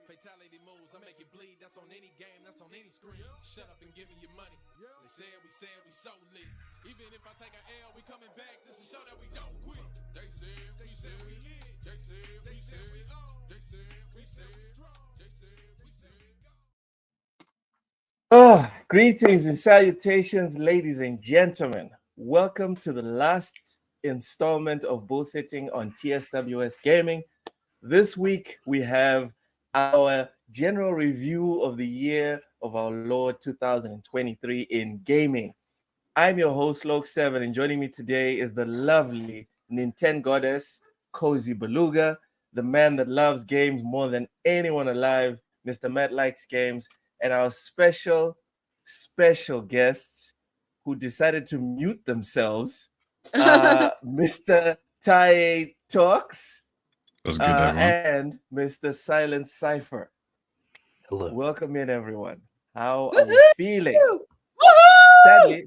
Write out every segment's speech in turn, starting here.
Fatality moves, I make it bleed. That's on any game, that's on any screen. Shut up and give me your money. They said we so lit. Even if I take an L, we coming back just to show that we don't quit. They said we hit. They said we on. They said we Greetings and salutations, ladies and gentlemen. Welcome to the last installment of Bullsitting on TSWS Gaming. This week we have our general review of the year of our Lord 2023 in gaming. I'm your host, Loke7, and joining me today is the lovely Nintendo goddess, Cozy Beluga, the man that loves games more than anyone alive, Mr. Matt Likes Games, and our special guests who decided to mute themselves, Mr. Taye Talks. That's good, everyone. And Mr. Silent Cypher. Hello. Welcome in, everyone. How are we feeling?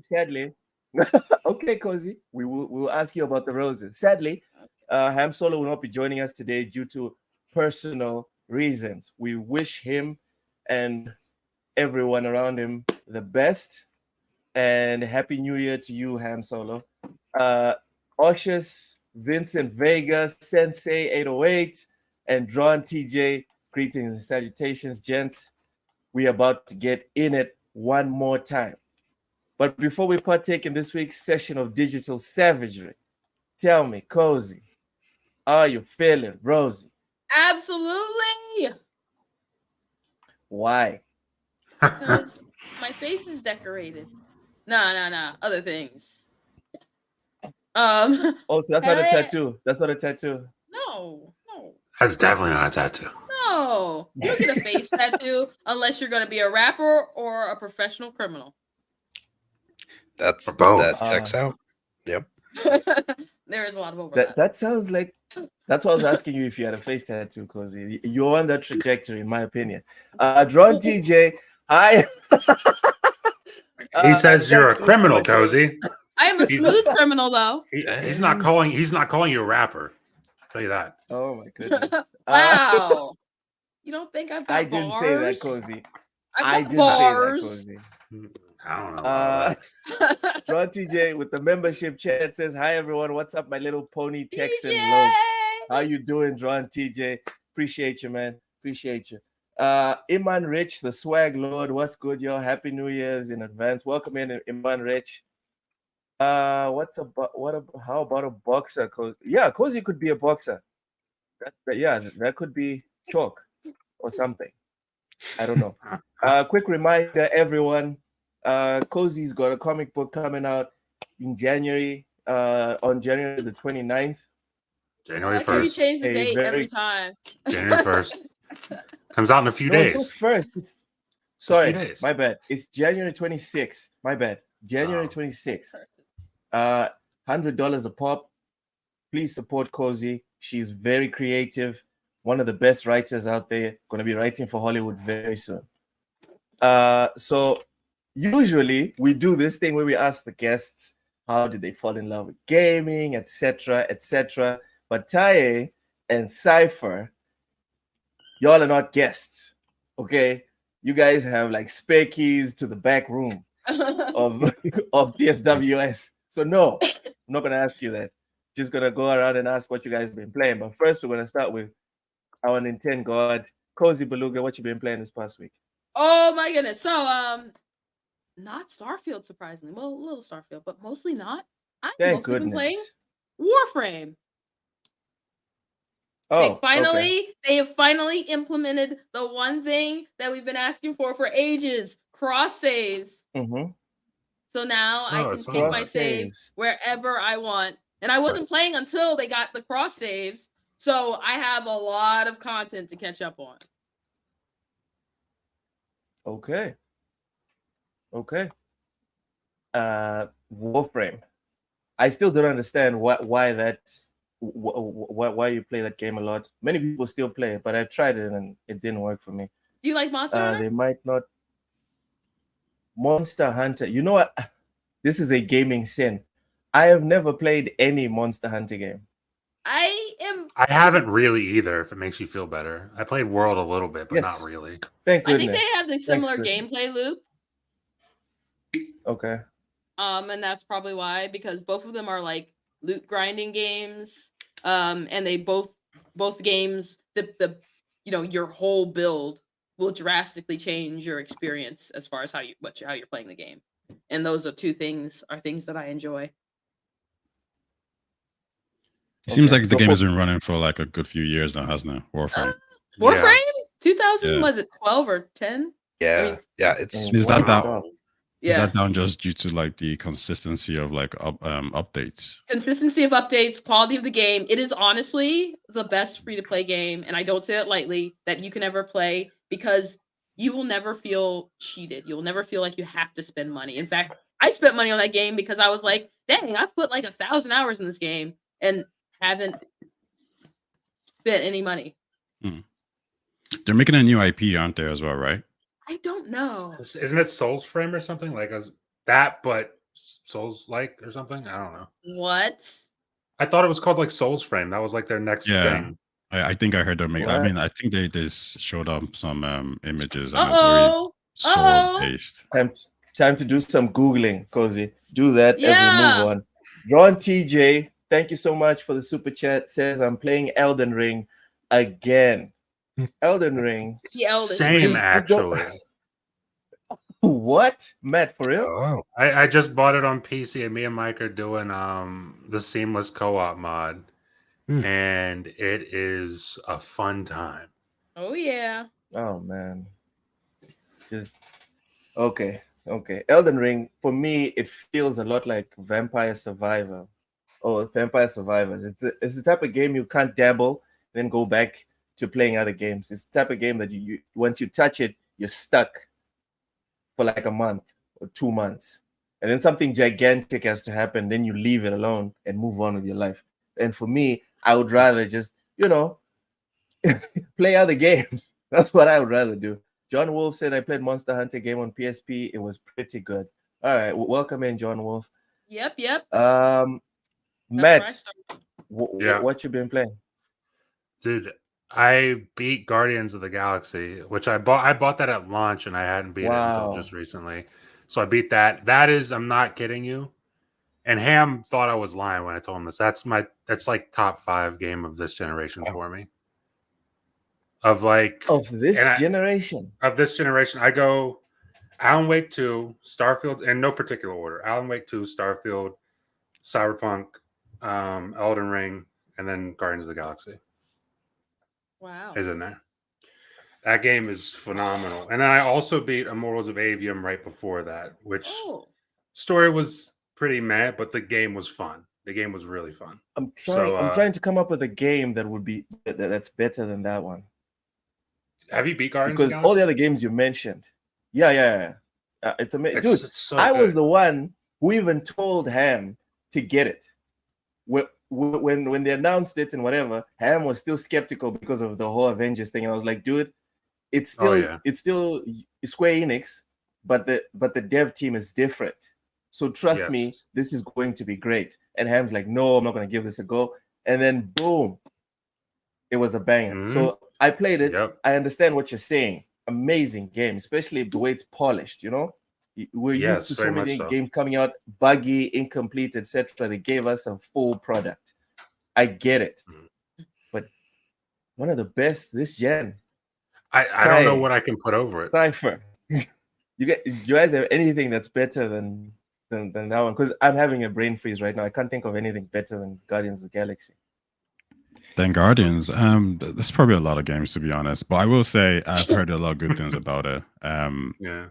Sadly. Okay, Cozy. We will ask you about the roses. Sadly, Ham Solo will not be joining us today due to personal reasons. We wish him and everyone around him the best, and Happy New Year to you, Ham Solo. Oshus, Vincent Vega, Sensei 808, and Drawn TJ, greetings and salutations, gents. We are about to get in it one more time. But before we partake in this week's session of digital savagery, tell me, Cozy, are you feeling rosy? Absolutely. Why? Because my face is decorated. Nah. Other things. Oh, so that's not a tattoo. That's not a tattoo. No. That's definitely not a tattoo. No. You don't get a face tattoo unless you're going to be a rapper or a professional criminal. That's both. That checks out. Yep. There is a lot of overlap. That sounds like, that's why I was asking you if you had a face tattoo, because you're on that trajectory, in my opinion. Drawn TJ, He says you're a criminal, Cozy. I am a smooth criminal, though. He's not calling you a rapper. I'll tell you that. Oh my goodness! Wow. You don't think I've got I bars? didn't say that, Cozy. I've got bars. Say that, Cozy. I don't know. Drawn TJ with the membership chat says, "Hi everyone, what's up, my little pony Texan TJ! Low? How you doing, Drawn TJ? Appreciate you, man. Appreciate you." Iman Rich, the swag lord, what's good, yo? Happy New Year's in advance. Welcome in, Iman Rich. How about a boxer? Cozy could be a boxer. That could be chalk or something. I don't know. Quick reminder, everyone. Cozy's got a comic book coming out in January, on January the 29th. January 1st. You change the date every time. January 1st. Comes out in a few days. It's first. Sorry, my bad. It's January 26th. My bad. January 26th. $100 a pop. Please support Cozy. She's very creative. One of the best writers out there. Going to be writing for Hollywood very soon. So usually we do this thing where we ask the guests how did they fall in love with gaming, etc. But Taye and Cypher, y'all are not guests, okay? You guys have like spare keys to the back room of TSWS. So no, I'm not gonna ask you that. Just gonna go around and ask what you guys have been playing. But first, we're gonna start with our Nintendo god, Cozy Beluga. What you been playing this past week? Oh my goodness! So Not Starfield, surprisingly. Well, a little Starfield, but mostly not. I've Thank mostly been playing goodness. Warframe. Oh, They have finally implemented the one thing that we've been asking for ages: cross saves. Mm-hmm. So now I can take my save wherever I want. And I wasn't playing until they got the cross saves. So I have a lot of content to catch up on. Okay. Warframe. I still don't understand why you play that game a lot. Many people still play it, but I've tried it and it didn't work for me. Do you like Monster Hunter? They might not. Monster Hunter. You know what? This is a gaming sin. I have never played any Monster Hunter game. I haven't really either, if it makes you feel better. I played World a little bit, but not really. Thank goodness. I think they have the similar gameplay loop. Okay. And that's probably why, because both of them are like loot grinding games. And they both games, the your whole build will drastically change your experience as far as how you're playing the game. And those are things that I enjoy. It seems like the game has been running for like a good few years now, hasn't it? Warframe. Warframe? 2000, was it 12 or 10? Yeah. Is that down? Is that down just due to like the consistency of like updates? Consistency of updates, quality of the game. It is honestly the best free-to-play game, and I don't say that lightly, that you can ever play, because you will never feel cheated. You'll never feel like you have to spend money. In fact, I spent money on that game because I was like, dang, I've put like 1,000 hours in this game and haven't spent any money. They're making a new IP, aren't they, as well, right? I don't know. Isn't it Souls Frame or something like that, but Souls like or something? I don't know. What? I thought it was called like Souls Frame. That was like their next thing. I think I heard them make. I mean, I think they just showed up some images. And it's very sword based. Time to do some Googling, Cozy. Do that as we move on. John TJ, thank you so much for the super chat. Says I'm playing Elden Ring again. Elden Ring. Same, actually. What? Matt, for real? Oh. I just bought it on PC, and me and Mike are doing the seamless co-op mod. And it is a fun time. Oh, yeah. Oh, man. Okay. Elden Ring, for me, it feels a lot like Vampire Survivor. Oh, Vampire Survivors. It's the type of game you can't dabble, then go back to playing other games. It's the type of game that you once you touch it, you're stuck for like a month or 2 months. And then something gigantic has to happen. Then you leave it alone and move on with your life. And for me, I would rather just, play other games. That's what I would rather do. John Wolf said I played Monster Hunter game on PSP. It was pretty good. All right. Welcome in, John Wolf. Yep. Matt, what you been playing? Dude, I beat Guardians of the Galaxy, which I bought that at launch, and I hadn't beat it until just recently. So I beat that. That is, I'm not kidding you. And Ham thought I was lying when I told him this. That's like top 5 game of this generation for me. Of this generation, I go Alan Wake 2, Starfield, in no particular order. Alan Wake 2, Starfield, Cyberpunk, Elden Ring, and then Guardians of the Galaxy. Wow. Is in there. That game is phenomenal. And then I also beat Immortals of Avium right before that, which story was pretty meh, but the game was fun. The game was really fun. I'm trying to come up with a game that would be that's better than that one. Have you beat Guardians? Because all the other games you mentioned, it's amazing. Dude, it's so I good. was the one who even told Ham to get it. When they announced it and whatever, Ham was still skeptical because of the whole Avengers thing. And I was like, dude, it's still Square Enix, but the dev team is different. So trust me, this is going to be great. And Ham's like, no, I'm not going to give this a go. And then boom, it was a banger. So I played it. I understand what you're saying. Amazing game, especially the way it's polished. We're used to so many games coming out buggy, incomplete, etc. They gave us a full product. I get it, but one of the best this gen. I don't know what I can put over it. Cypher. Do you guys have anything that's better than that one? Because I'm having a brain freeze right now. I can't think of anything better than Guardians of the Galaxy. Then Guardians, there's probably a lot of games to be honest, but I will say I've heard a lot of good things about it. Yeah.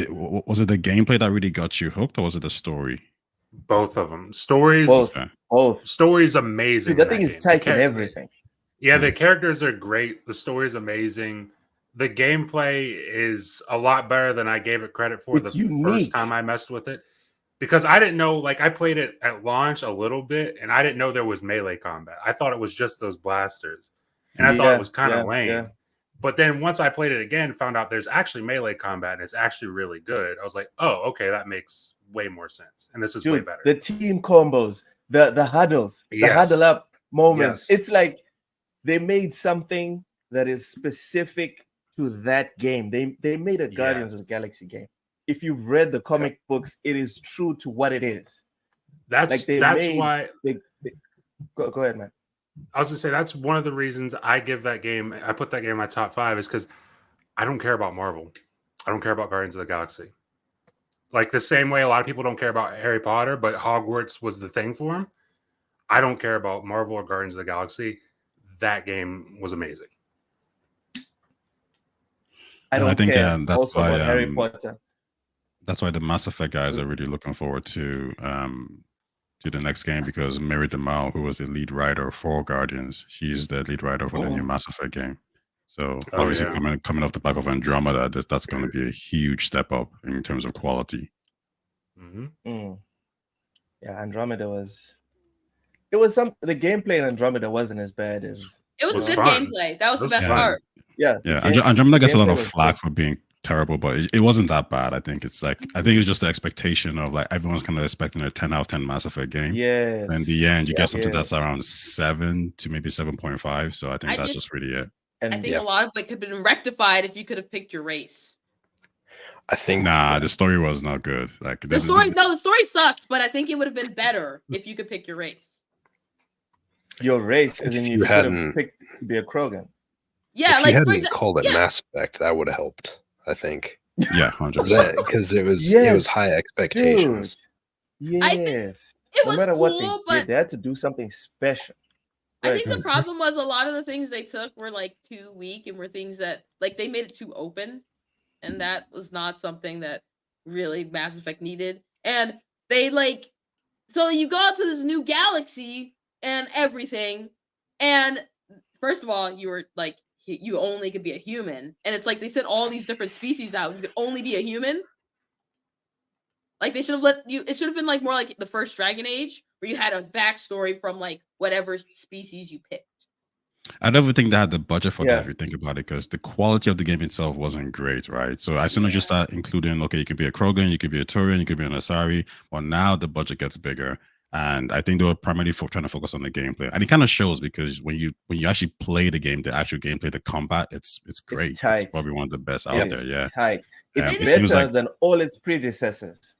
Was it the gameplay that really got you hooked, or was it the story? Both of them. Stories. Both. Story's amazing. Dude, that thing is tight and everything. Yeah, the characters are great. The story's amazing. The gameplay is a lot better than I gave it credit for first time I messed with it. Because I didn't know, like, I played it at launch a little bit, and I didn't know there was melee combat. I thought it was just those blasters. And I thought it was kind of lame. Yeah. But then once I played it again, found out there's actually melee combat, and it's actually really good. I was like, oh, okay, that makes way more sense. And this is way better. The team combos, the huddles, the huddle up moments. It's like they made something that is specific to that game. They made a Guardians of the Galaxy game. If you've read the comic books, it is true to what it is. Why. Go ahead, man. I was gonna say that's one of the reasons I put that game in my top 5 is because I don't care about Marvel. I don't care about Guardians of the Galaxy. Like the same way a lot of people don't care about Harry Potter, but Hogwarts was the thing for him. I don't care about Marvel or Guardians of the Galaxy. That game was amazing. I think that's also why Harry Potter. That's why the Mass Effect guys are really looking forward to the next game, because Mary DeMille, who was the lead writer for Guardians, she's the lead writer for the new Mass Effect game. So obviously coming off the back of Andromeda, that's going to be a huge step up in terms of quality. Yeah, Andromeda was. The gameplay in Andromeda wasn't as bad as. It was good gameplay. That was the best part. Yeah. Andromeda gets a lot of flack for being terrible, but it wasn't that bad. I think it's just the expectation of like everyone's kind of expecting a 10 out of 10 Mass Effect game. Yes. And in the end, you get something that's around 7 to maybe 7.5. So I think that's just really it. And I think a lot of it could have been rectified if you could have picked your race. I think the story was not good. Like the story sucked, but I think it would have been better if you could pick your race. Your race, as in you could have picked to be a Krogan. Yeah, if you hadn't called it Mass Effect, that would have helped. I think. Yeah, 100%. Because it was high expectations. Dude. Yes. No matter what they did, they had to do something special. I think the problem was a lot of the things they took were like too weak and were things that like they made it too open, and that was not something that really Mass Effect needed. And they so you go out to this new galaxy and everything, and first of all, you were like. You only could be a human, and it's like they sent all these different species out. You could only be a human. Like they should have let you. It should have been like more like the first Dragon Age, where you had a backstory from like whatever species you picked. I don't think they had the budget for that if you think about it, because the quality of the game itself wasn't great, right? So as soon as you start including, okay, you could be a Krogan, you could be a Turian, you could be an Asari, but now the budget gets bigger. And I think they were primarily trying to focus on the gameplay, and it kind of shows because when you actually play the game, the actual gameplay, the combat, it's great. It's probably one of the best out there. Yeah, tight. It's better than all its predecessors.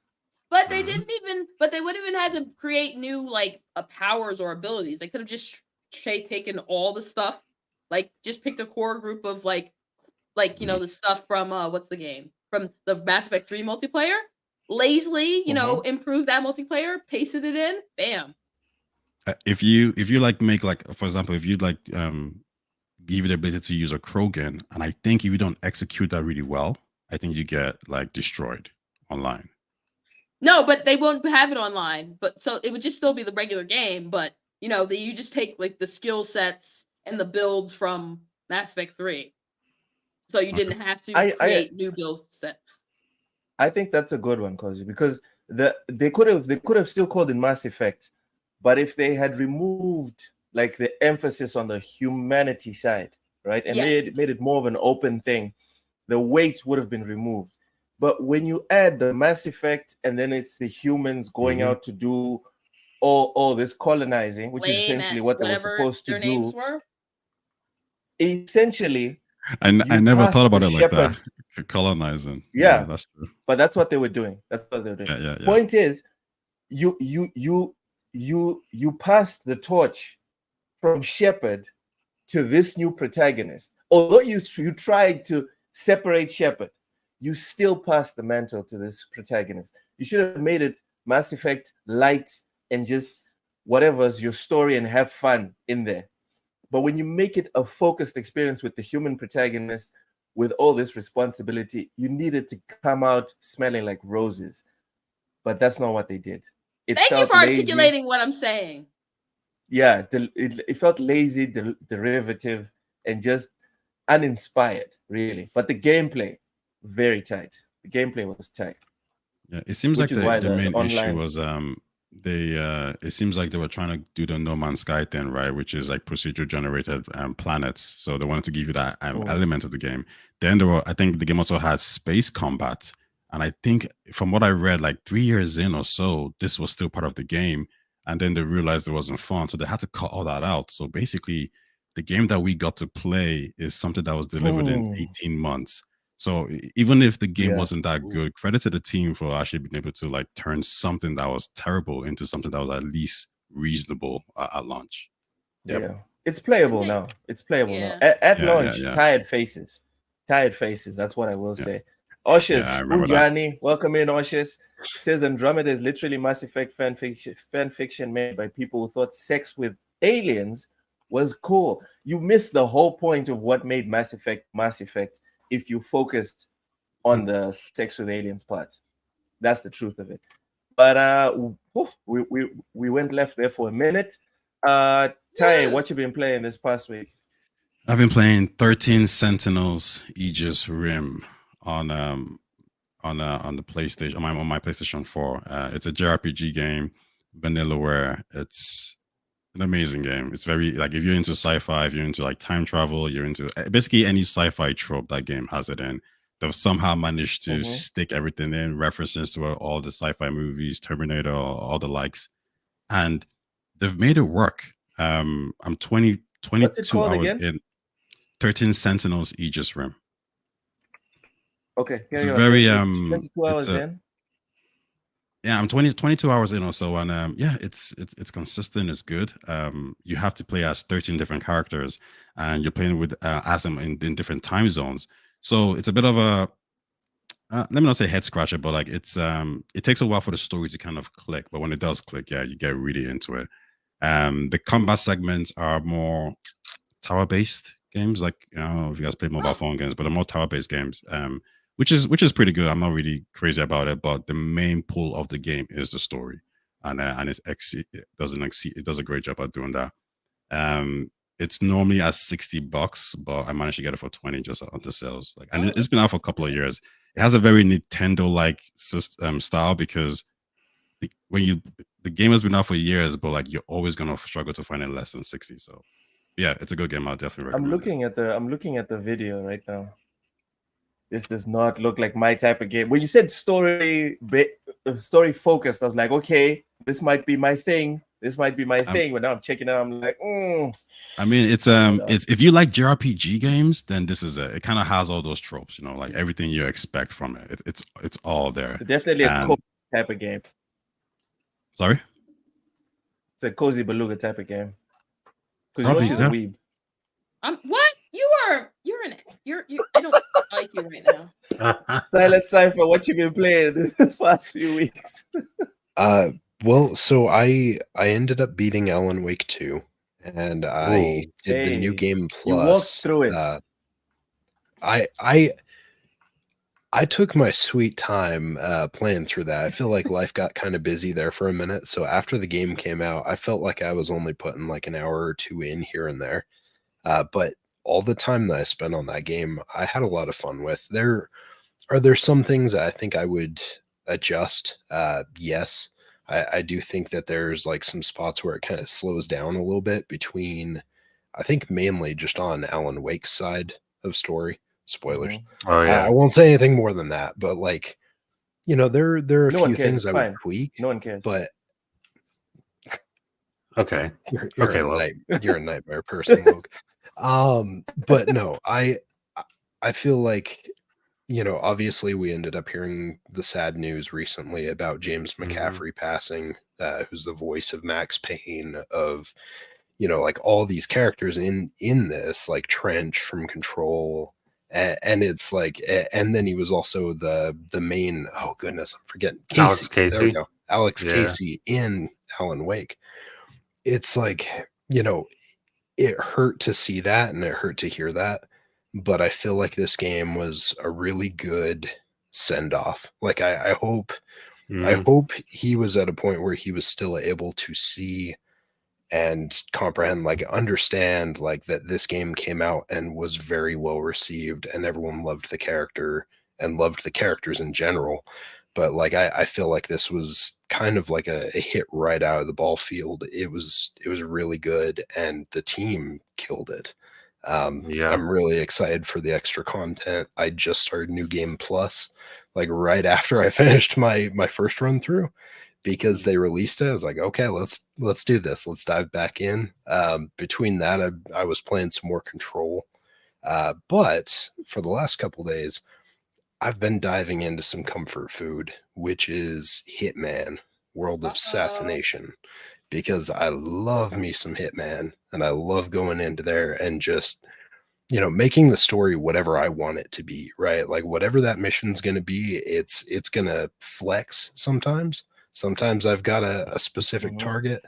But they didn't even. But they wouldn't even had to create new powers or abilities. They could have just taken all the stuff, like just picked a core group of the stuff from what's the game from the Mass Effect 3 multiplayer. Lazily, improve that multiplayer, pasted it in, bam. If you make for example, if you give you the ability to use a Krogan, and I think if you don't execute that really well, I think you get destroyed online. No, but they won't have it online. But so it would just still be the regular game. But you just take the skill sets and the builds from Mass Effect 3, so you didn't have to create new build sets. I think that's a good one, because they could have still called it Mass Effect, but if they had removed the emphasis on the humanity side, right, and made it more of an open thing, the weight would have been removed. But when you add the Mass Effect and then it's the humans going out to do all this colonizing, which is essentially what they were supposed to do. Essentially. I never thought about it like that. Colonizing. Yeah, that's true. But that's what they were doing. Yeah. Point is, you passed the torch from Shepard to this new protagonist. Although you tried to separate Shepard, you still pass the mantle to this protagonist. You should have made it Mass Effect light and just whatever's your story and have fun in there. But when you make it a focused experience with the human protagonist with all this responsibility, you need it to come out smelling like roses. But that's not what they did. Thank you for articulating what I'm saying. Yeah, it felt lazy, derivative, and just uninspired, really. But the gameplay, very tight. The gameplay was tight. Yeah, it seems like the main issue was it seems like they were trying to do the No Man's Sky thing, right? Which is like procedure generated planets. So they wanted to give you that element of the game. Then I think the game also had space combat. And I think from what I read, like 3 years in or so, this was still part of the game. And then they realized it wasn't fun. So they had to cut all that out. So basically, the game that we got to play is something that was delivered in 18 months. So even if the game wasn't that good, credit to the team for actually being able to like turn something that was terrible into something that was at least reasonable at launch. Yeah, it's playable now. It's playable now. At launch, tired faces. That's what I will say. Oshis, Ujani, welcome in, Oshis. Says Andromeda is literally Mass Effect fan fiction made by people who thought sex with aliens was cool. You missed the whole point of what made Mass Effect if you focused on the sex with aliens part. That's the truth of it. But we went left there for a minute. Ty, what you been playing this past week? I've been playing 13 Sentinels Aegis Rim on the PlayStation on my PlayStation 4. It's a JRPG game, Vanillaware. It's an amazing game. It's very like if you're into sci-fi, if you're into like time travel, you're into basically any sci-fi trope that game has it in. They've somehow managed to stick everything in, references to all the sci-fi movies, Terminator, all the likes, and they've made it work. I'm 22 hours in. 13 Sentinels Aegis Rim. Okay, it's a very 22 hours in. Yeah, I'm 22 hours in or so, and it's consistent. It's good. You have to play as 13 different characters, and you're playing with as them in different time zones. So it's a bit of a let me not say head scratcher, but like it's it takes a while for the story to kind of click. But when it does click, you get really into it. The combat segments are more tower based games. Like I don't know if you guys play mobile phone games, but they're more tower based games. Which is pretty good. I'm not really crazy about it, but the main pull of the game is the story, and it does a great job at doing that. It's normally at $60, but I managed to get it for 20 just on the sales. Like, and it's been out for a couple of years. It has a very Nintendo-like system style because the game has been out for years, but like you're always gonna struggle to find it less than 60. So yeah, it's a good game. I'll definitely recommend. I'm looking at the video right now. This does not look like my type of game. When you said story focused, I was like, okay, this might be my thing. This might be my thing. But now I'm checking it out. I'm like, I mean, it's if you like JRPG games, then this is it. It kind of has all those tropes, you know, like everything you expect from it. It's all there. It's definitely a cozy type of game. Sorry? It's a cozy beluga type of game. Because she's a weeb. What? You're I don't like you right now. Silent Cypher, what you been playing this past few weeks? Well, so I ended up beating Alan Wake 2, and I did the New Game Plus. You walked through it. I took my sweet time playing through that. I feel like life got kind of busy there for a minute. So after the game came out, I felt like I was only putting like an hour or two in here and there. But all the time that I spent on that game, I had a lot of fun with. There some things that I think I would adjust. Yes, I do think that there's like some spots where it kind of slows down a little bit between, I think mainly just on Alan Wake's side of story. Spoilers. Oh yeah. I won't say anything more than that, but like, you know, there are a few things I would tweak. No one cares. But okay. You're a nightmare person, Luke. But no, I feel like, you know, obviously we ended up hearing the sad news recently about James McCaffrey passing, who's the voice of Max Payne, of, you know, like all these characters in this, like Trench from Control And it's like, and then he was also the main. Oh goodness, I'm forgetting. Alex Casey. There we Casey. go. Alex Yeah. Casey in Alan Wake. It's like, it hurt to see that and it hurt to hear that, but I feel like this game was a really good send off. Like I hope he was at a point where he was still able to see and comprehend, like understand, like that this game came out and was very well received and everyone loved the character and loved the characters in general. But like I feel like this was kind of like a hit right out of the ball field. It was really good and the team killed it. I'm really excited for the extra content. I just started New Game Plus like right after I finished my first run through, because they released it. I was like, okay, let's do this. Let's dive back in. Between that, I was playing some more Control. But for the last couple days, I've been diving into some comfort food, which is Hitman, World of Assassination, because I love me some Hitman and I love going into there and just, making the story whatever I want it to be, right? Like whatever that mission's going to be, it's going to flex sometimes. Sometimes I've got a specific target.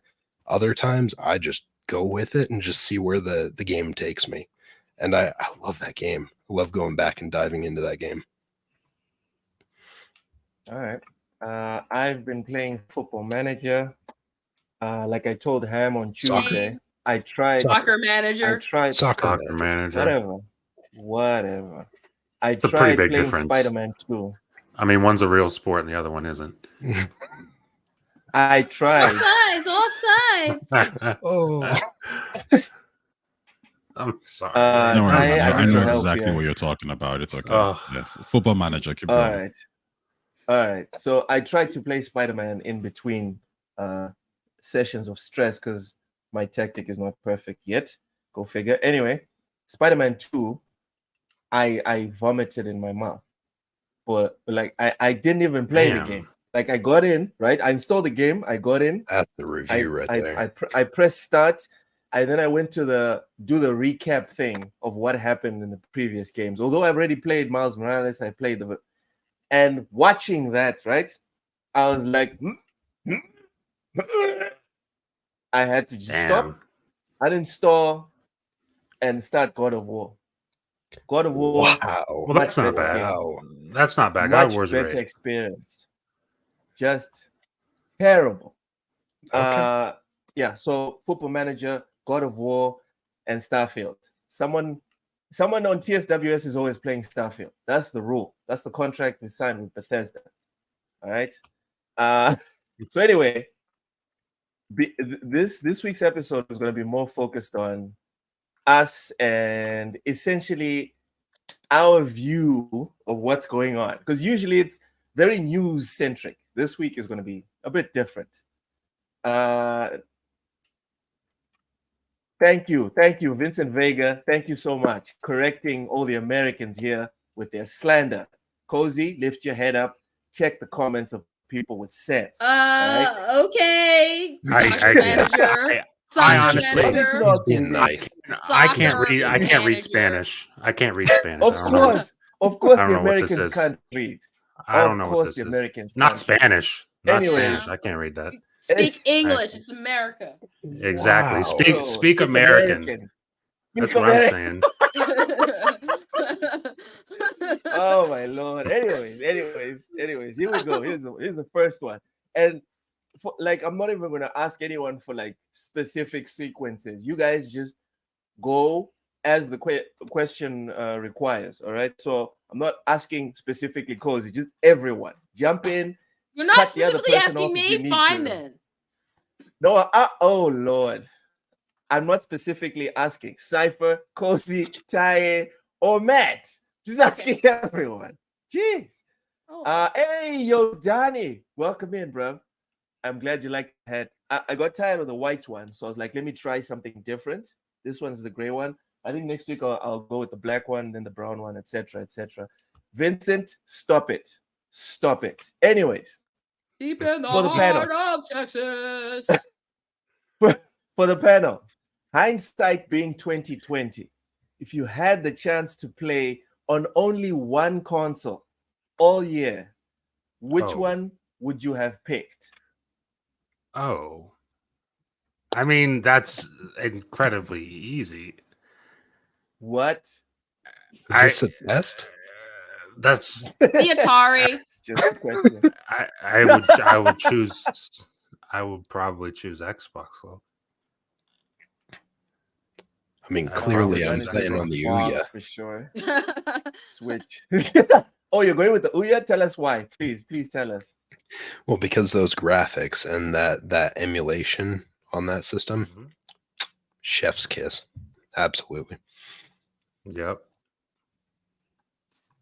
Other times I just go with it and just see where the game takes me. And I love that game. I love going back and diving into that game. All right. I've been playing Football Manager. Like I told Ham on Tuesday, I tried Soccer Manager. I tried Soccer Manager. Whatever. It's a tried pretty big playing difference. Spider-Man 2. I mean, one's a real sport and the other one isn't. I tried. Offsides. Oh. I'm sorry. No worries. I know help exactly you. what you're talking about. It's okay. Oh. Yeah. Football Manager. Keep All going. right. So I tried to play Spider-Man in between sessions of stress because my tactic is not perfect yet. Go figure. Anyway, Spider-Man 2, I vomited in my mouth. But like I didn't even play the game. Like I got in, right? I installed the game. I got in. That's the review there. I pressed start, and then I went to do the recap thing of what happened in the previous games. Although I've already played Miles Morales, I played and watching that, right? I was like, I had to just stop, uninstall, and start God of War. God of War. Wow. Well, that's not bad. Wow. That's not bad. God of Much War's better great. experience. Just terrible. Okay. So Football Manager, God of War, and Starfield. Someone on TSWS is always playing Starfield. That's the rule. That's the contract we signed with Bethesda. All right. So anyway, this week's episode is going to be more focused on us and essentially our view of what's going on, because usually it's very news centric. This week is going to be a bit different. Thank you, Vincent Vega. Thank you so much, correcting all the Americans here with their slander. Cozy, lift your head up. Check the comments of people with sense. Right? Okay. I honestly, being nice. I can't read Spanish. I can't read Spanish. Of course, the Americans can't read. I don't know what this is. Americans not Spanish. Not anyway, Spanish. I can't read that. Speak English. It's America. Exactly. Wow. Speak American. That's what I'm saying. Oh my Lord. Anyways, here we go. Here's the first one. And I'm not even gonna ask anyone for like specific sequences. You guys just go as the question requires. All right. So I'm not asking specifically Cozy, just everyone. Jump in. You're not specifically asking me, fine then. No, oh Lord. I'm not specifically asking Cypher, Cozy, Taye, or Matt. Just asking everyone. Jeez. Oh. Hey, yo, Danny. Welcome in, bro. I'm glad you like the hat. I got tired of the white one, so I was like, let me try something different. This one's the gray one. I think next week I'll go with the black one, then the brown one, etc., etc. Vincent, stop it. Anyways. Deep in the heart of Texas. For the panel, hindsight being 2020, if you had the chance to play on only one console all year, which Oh. one would you have picked? Oh. I mean, that's incredibly easy. What? Is this a test? That's The Atari. It's just a question. I would choose. I would probably choose Xbox though. I mean, I clearly probably I'm choose playing on the Xbox Ouya. for sure. Switch. Oh, you're going with the Ouya? Tell us why. Please tell us. Well, because those graphics and that emulation on that system, Mhm. chef's kiss. Absolutely. Yep.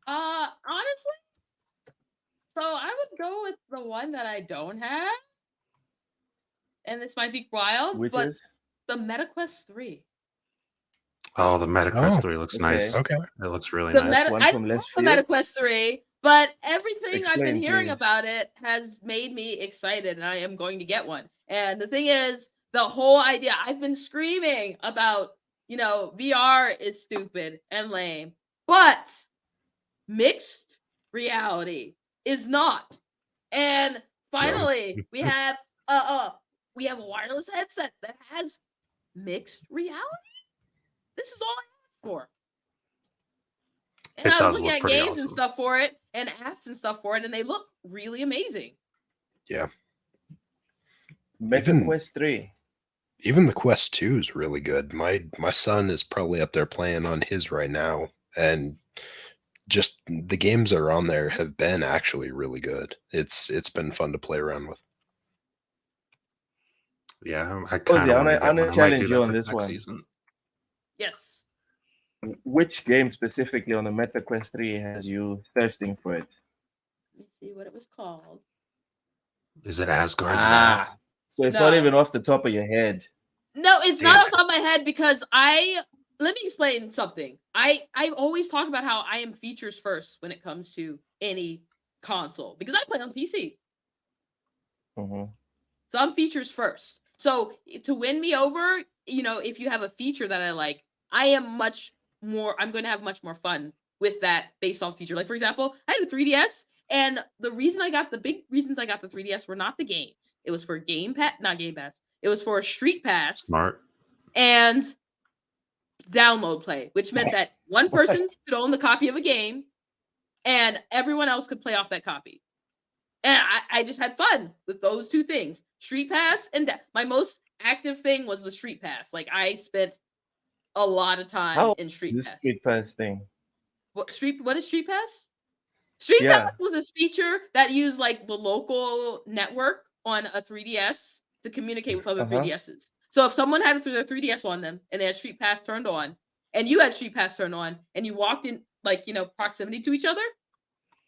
Honestly, so I would go with the one that I don't have, and this might be wild, Which but is? the MetaQuest 3. Oh, the MetaQuest Oh, 3 looks okay. nice. Okay. It looks really The nice. One I from don't left have the field? MetaQuest 3, but everything I've Explain, been hearing please. about it has made me excited, and I am going to get one. And the thing is, the whole idea, I've been screaming about, VR is stupid and lame, but mixed reality is not. And finally, we have a wireless headset that has mixed reality. This is all I asked for. And It I was does looking look at pretty games and awesome. stuff for it and apps and stuff for it, and they look really amazing. Yeah. MetaQuest 3. Even the Quest 2 is really good. My son is probably up there playing on his right now, and just the games that are on there have been actually really good. It's been fun to play around with. Yeah, I kind yeah, of want to I'm get gonna one. I might challenge do you that on for this next one. season. Yes. Which game specifically on the MetaQuest 3 has you thirsting for it? Let me see what it was called. Is it Asgard's Wrath? Ah, so it's not No. even off the top of your head. No, it's Damn not off it. the top of my head because let me explain something. I always talk about how I am features first when it comes to any console because I play on PC. Mhm. So I'm features first. So to win me over, if you have a feature that I like, I'm going to have much more fun with that based on feature. Like, for example, I had a 3DS, and the big reasons I got the 3DS were not the games. It was for not Game Pass. It was for Street Pass Smart. and download play, which meant that one person could own the copy of a game and everyone else could play off that copy. And I just had fun with those two things. Street Pass and my most active thing was the Street Pass. Like, I spent a lot of time How in Street this Pass. Street Pass thing? What is Street Pass? Street Pass was this feature that used like the local network on a 3DS to communicate with other 3DSs. So if someone had their 3DS on them and they had Street Pass turned on, and you had Street Pass turned on, and you walked in proximity to each other,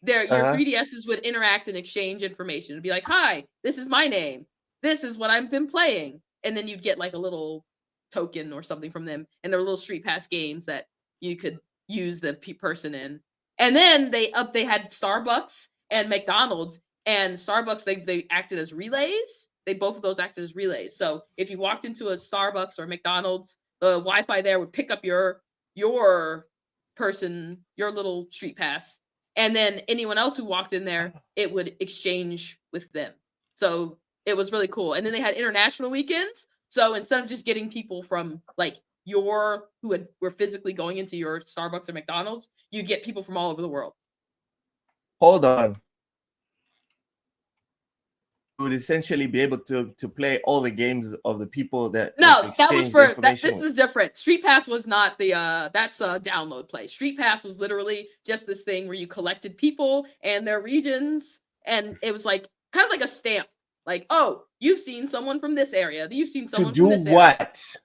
your 3DSs would interact and exchange information. It'd be like, "Hi, this is my name. This is what I've been playing," and then you'd get like a little token or something from them, and there were little Street Pass games that you could use the person in. And then they had Starbucks and McDonald's, and Starbucks they acted as relays. Both of those acted as relays. So if you walked into a Starbucks or McDonald's, the Wi-Fi there would pick up your person, your little Street Pass, and then anyone else who walked in there, it would exchange with them. So it was really cool. And then they had international weekends. So instead of just getting people from like were physically going into your Starbucks or McDonald's, you get people from all over the world. Hold on. You would essentially be able to play all the games of the people that that was for that. This with. is different. Street Pass was not the that's a download play. Street Pass was literally just this thing where you collected people and their regions, and it was like kind of like a stamp. Like, oh, you've seen someone from this area. You've seen someone from this area. To do what?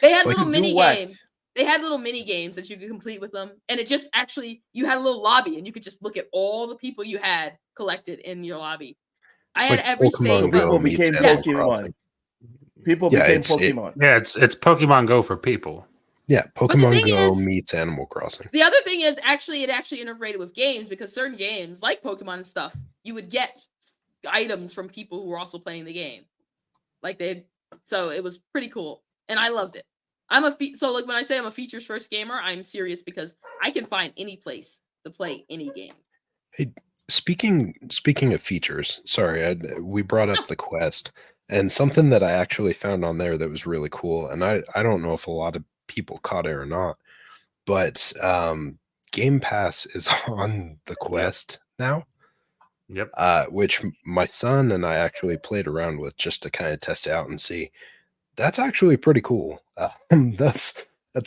They had little mini games. They had little mini games that you could complete with them, and it just actually you had a little lobby, and you could just look at all the people you had collected in your lobby. I had every state. So people became Pokemon. People became Pokemon. Yeah, it's Pokemon Go for people. Yeah, Pokemon Go meets Animal Crossing. The other thing is it actually integrated with games because certain games like Pokemon and stuff, you would get items from people who were also playing the game. So it was pretty cool, and I loved it. So like when I say I'm a features first gamer, I'm serious because I can find any place to play any game. Hey, speaking of features, sorry, we brought up the Quest, and something that I actually found on there that was really cool, and I don't know if a lot of people caught it or not, but Game Pass is on the Quest now. Yep. Which my son and I actually played around with just to kind of test it out and see. That's actually pretty cool. That's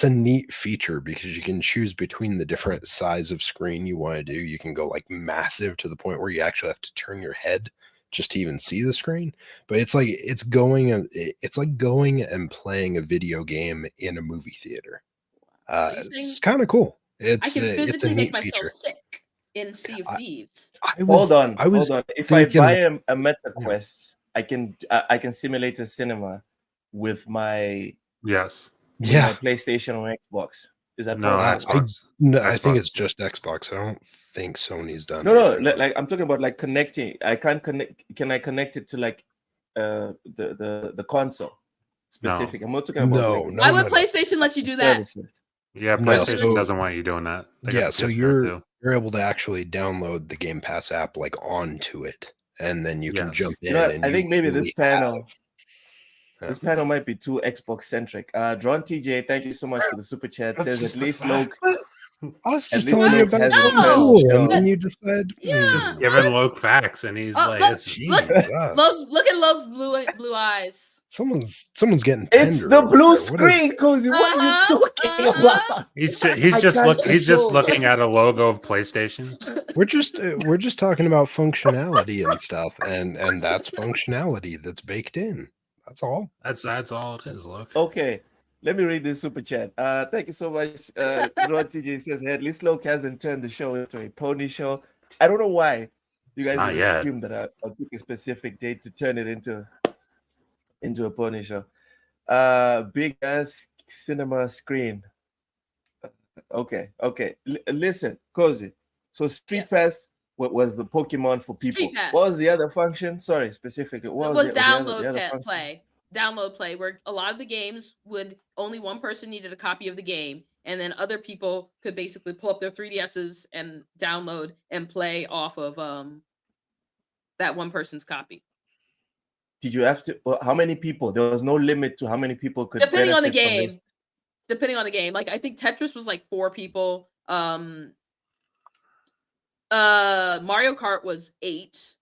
a neat feature because you can choose between the different size of screen you want to do. You can go like massive to the point where you actually have to turn your head just to even see the screen. But it's like going and playing a video game in a movie theater. It's kind of cool. I can physically it's a neat make myself feature. sick in Sea of Thieves. Hold on. If thinking, I buy a Meta Quest, I can simulate a cinema with my my PlayStation or Xbox. Is that Xbox? I think it's just Xbox. I don't think Sony's done. No. Like I'm talking about like connecting. I can't connect. Can I connect it to like the console specific? No. I'm not talking about. Why would PlayStation let you do that? Yeah, PlayStation doesn't want you doing that. So you're able to actually download the Game Pass app like onto it, and then you can jump in. And I think maybe this panel might be too Xbox centric. Drawn TJ, thank you so much for the super chat. Says at least Loke. I was just telling you about it, and then you decide just giving Loke facts, and he's like, look at Loke's blue eyes. Someone's getting tender. It's the blue screen, Cozy. What are you talking about? He's just looking at a logo of PlayStation. We're just talking about functionality and stuff, and that's functionality that's baked in. That's all. That's all it is. Look. Okay, let me read this super chat. Thank you so much. Rod TJ says, "Hey, at least Loke hasn't turned the show into a pony show." I don't know why you guys would assume that I'll pick a specific date to turn it into a pony show. Big ass cinema screen. Okay. Listen, Cozy. So Street Pass was the Pokemon for people. What was the other function? Sorry, specifically. It was download play. Download play, where a lot of the games would only one person needed a copy of the game, and then other people could basically pull up their 3DSs and download and play off of that one person's copy. Did you have to? Well, how many people? There was no limit to how many people could. Depending on the game. Like I think Tetris was like 4 people. Mario Kart was 8.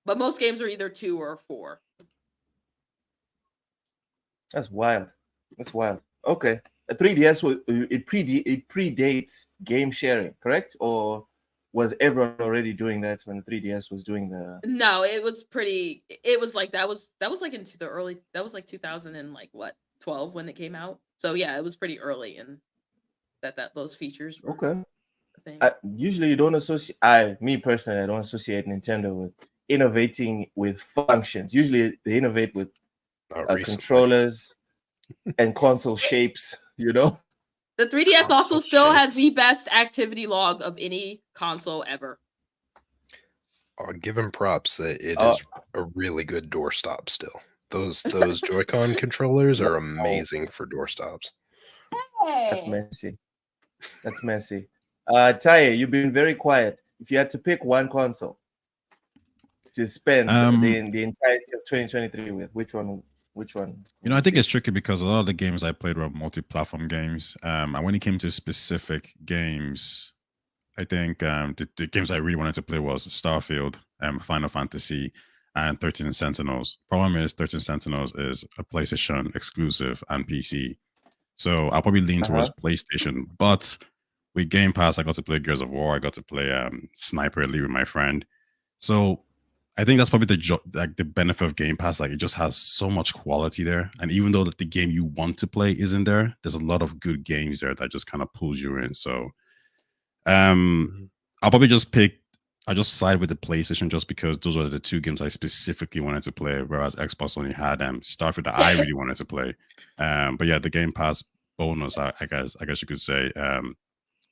But most games are either 2 or 4. That's wild. Okay. A 3DS it predates game sharing, correct? Or was everyone already doing that when the 3DS was doing the? No, it was pretty. It was like that was like into the early. That was like 2000 and like what 12 when it came out. So yeah, it was pretty early, and that those features were okay. Usually, you don't associate. Me personally, I don't associate Nintendo with innovating with functions. Usually, they innovate with controllers and console shapes. You know. The 3DS also still has the best activity log of any console ever. I'll give him props. It is a really good doorstop still. Those Joy-Con controllers are amazing for doorstops. Hey. That's messy. Taye, you've been very quiet. If you had to pick one console to spend the entirety of 2023 with, which one? I think it's tricky because a lot of the games I played were multi-platform games. And when it came to specific games, I think the games I really wanted to play was Starfield, Final Fantasy, and 13 Sentinels. Problem is 13 Sentinels is a PlayStation exclusive and PC. So I'll probably lean towards PlayStation. But with Game Pass, I got to play Gears of War. I got to play Sniper Elite with my friend. So I think that's probably the benefit of Game Pass. Like, it just has so much quality there, and even though the game you want to play isn't there, there's a lot of good games there that just kind of pulls you in. So, I'll probably just side with the PlayStation just because those were the 2 games I specifically wanted to play, whereas Xbox only had Starfield that I really wanted to play. But yeah, the Game Pass bonus, I guess you could say,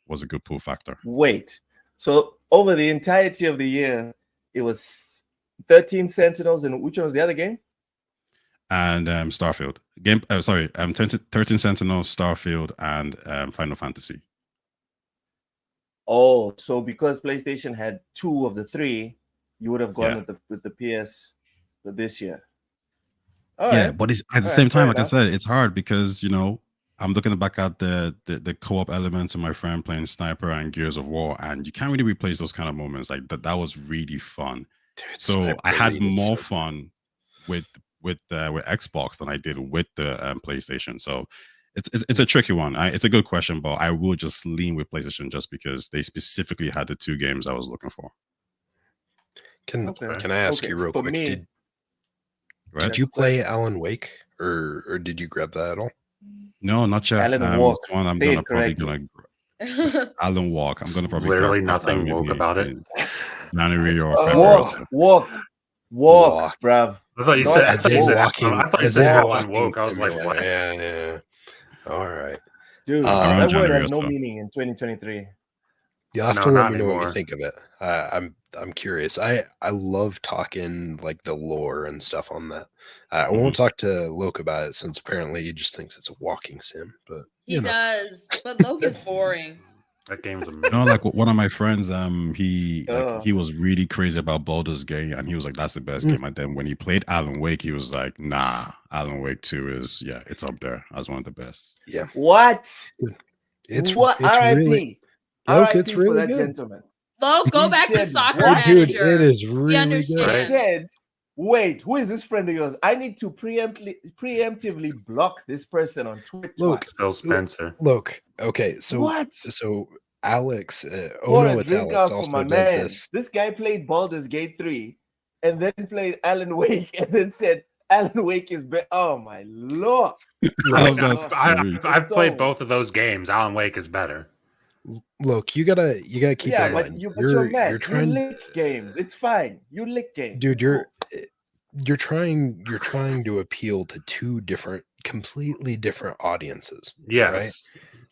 was a good pull factor. Wait, so over the entirety of the year, it was 13 Sentinels, and which one was the other game? and Starfield. 13 Sentinels, Starfield, and Final Fantasy. Oh, so because PlayStation had 2 of the 3, you would have gone with the PS for this year. All right. But it's at the same time, like I said, it's hard because I'm looking back at the co-op elements of my friend playing Sniper and Gears of War, and you can't really replace those kind of moments. Like that was really fun. Dude, so I had more fun with Xbox than I did with the PlayStation. So it's a tricky one. It's a good question, but I will just lean with PlayStation just because they specifically had the 2 games I was looking for. Can I ask you real quick? Did you play Alan Wake, or did you grab that at all? No, not yet. Alan Walk. One I'm probably gonna Alan Walk. I'm gonna probably literally nothing woke about it. January or February. Walk, bruv. I thought you said Alan Woke. I was like, what? Yeah. All right, dude. That word has no meaning in 2023. You'll have to let me know what you think of it. I'm curious. I love talking like the lore and stuff on that. I won't talk to Loke about it since apparently he just thinks it's a walking sim. But he does. But Loke is boring. That game's amazing. No, like one of my friends, he was really crazy about Baldur's Gate, and he was like, "That's the best game." And then when he played Alan Wake, he was like, "Nah, Alan Wake 2 is it's up there as one of the best." Yeah. What? It's R.I.P. Really, Loke, it's really for that good. Gentleman. Loke, go back to soccer manager. Dude, it is really good. He said, "Wait, who is this friend of yours? I need to preemptively block this person on Twitter." Look, Phil Spencer. Look, okay, so what? So Alex, it's Alex also does this. This guy played Baldur's Gate 3 and then played Alan Wake and then said Alan Wake is better. Oh my lord! I've played both of those games. Alan Wake is better. Look, you gotta keep in mind. You're trying to lick games. It's fine. You lick games, dude. You're trying to appeal to 2 completely different audiences. Yes, right?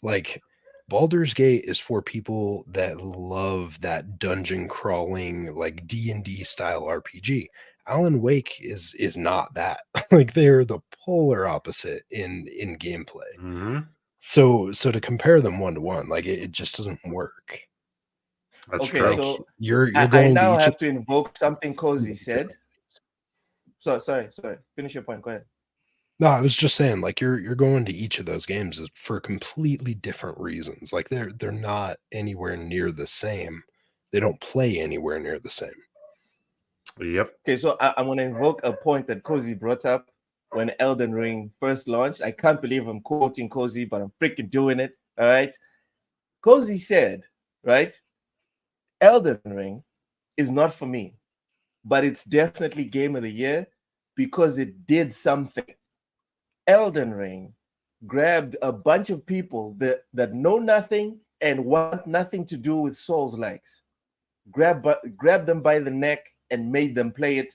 Like Baldur's Gate is for people that love that dungeon crawling, like D&D style RPG. Alan Wake is not that. Like they're the polar opposite in gameplay. Mm-hmm. So to compare them 1-to-1, like it just doesn't work. That's true. So you're I going now to have to invoke something Cozy said. So sorry. Finish your point. Go ahead. No, I was just saying, like you're going to each of those games for completely different reasons. Like they're not anywhere near the same. They don't play anywhere near the same. Yep. Okay, so I'm going to invoke a point that Cozy brought up when Elden Ring first launched. I can't believe I'm quoting Cozy, but I'm freaking doing it. All right. Cozy said, right, Elden Ring is not for me, but it's definitely game of the year because it did something. Elden Ring grabbed a bunch of people that know nothing and want nothing to do with Souls likes. Grab them by the neck and made them play it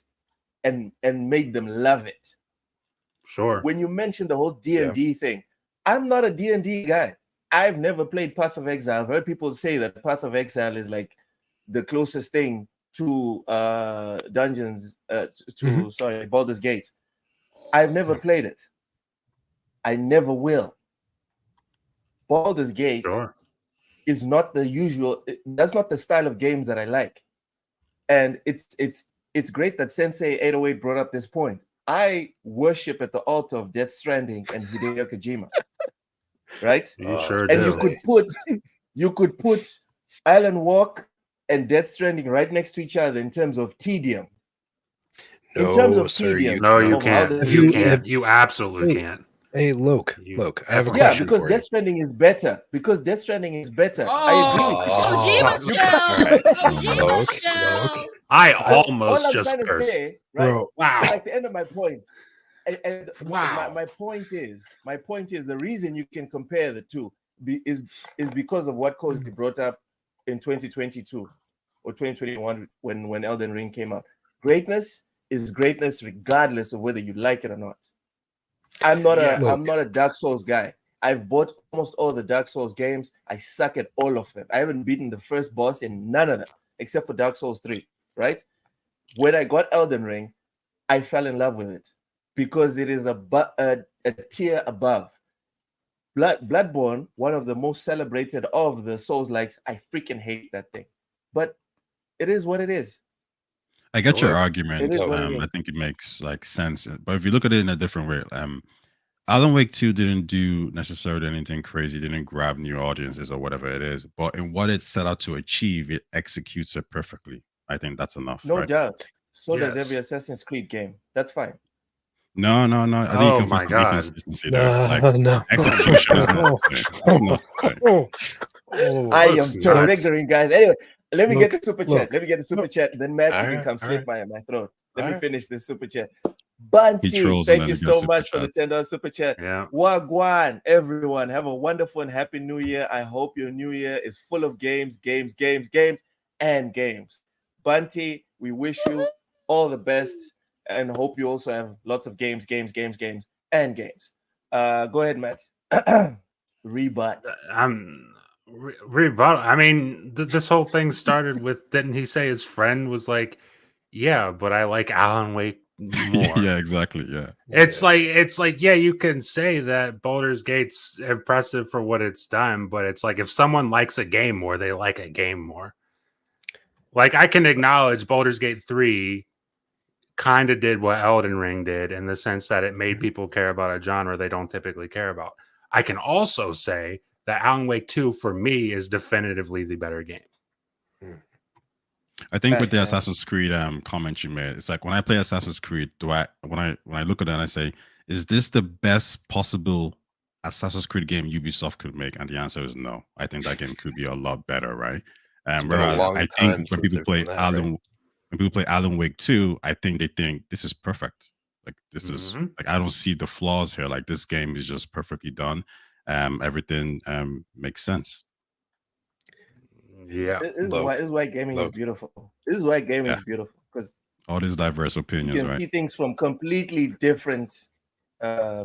and made them love it. Sure. When you mentioned the whole D&D thing, I'm not a D&D guy. I've never played Path of Exile. I've heard people say that Path of Exile is like the closest thing to Baldur's Gate. I've never played it. I never will. Baldur's Gate is not the usual. That's not the style of games that I like. And it's great that Sensei 808 brought up this point. I worship at the altar of Death Stranding and Hideo Kojima. Right? You sure and do. You could put Alan Walk and Death Stranding right next to each other in terms of tedium. No, in terms of sir, tedium. You can't. You can't. You absolutely can't. Hey, Loke, I have a question because for Death you. Stranding is better. Because Death Stranding is better. I agree. I almost just cursed. Say, right? Bro, wow. So like the end of my point. And wow. My point is the reason you can compare the two is because of what Cozy brought up in 2022 or 2021 when Elden Ring came out. Greatness is greatness regardless of whether you like it or not. I'm not a Dark Souls guy. I've bought almost all the Dark Souls games. I suck at all of them. I haven't beaten the first boss in none of them except for Dark Souls 3, right? When I got Elden Ring, I fell in love with it. because it is a tier above. Bloodborne, one of the most celebrated of the Souls-likes. I freaking hate that thing, but it is what it is. I get your Sure. argument. It is what it I is. think it makes like sense. But if you look at it in a different way, Alan Wake 2 didn't do necessarily anything crazy, didn't grab new audiences or whatever it is. But in what it set out to achieve, it executes it perfectly. I think that's enough, No right? doubt. So does every Yes. Assassin's Creed game. That's fine. No. I think Oh you can my find some God. inconsistency there. Like No. execution is not the same. It's not the same. I am Looks nuts. triggering, guys. Anyway, let me get the Look, super look, chat. Let me get the super look. chat. Then Matt, you can Alright, come slit alright. my throat. Let me Alright. finish this super chat. He Bunty, trolls and thank then you he gets so super much for the chats. $10 super chat. Yeah. Wagwan, everyone. Have a wonderful and happy new year. I hope your new year is full of games, and games. Bunty, we wish you all the best and hope you also have lots of games, and games. Go ahead, Matt. Rebut. Rebuttal. I mean, this whole thing started with, didn't he say his friend was like, yeah, but I like Alan Wake more. Yeah, exactly. Yeah. It's like, yeah, you can say that Baldur's Gate's impressive for what it's done, but it's like if someone likes a game more, they like a game more. Like I can acknowledge Baldur's Gate 3 kind of did what Elden Ring did in the sense that it made people care about a genre they don't typically care about. I can also say that Alan Wake 2 for me is definitively the better game. I think with the Assassin's Creed comment you made, it's like when I play Assassin's Creed, when I look at it and I say, is this the best possible Assassin's Creed game Ubisoft could make? And the answer is no. I think that game could be a lot better, right? Whereas I think when people play Alan Wake 2, I think they think this is perfect. Like this is like I don't see the flaws here. Like this game is just perfectly done. Everything makes sense. Yeah, this is why gaming is beautiful. This is why gaming is beautiful because all these diverse opinions, you can see things from completely different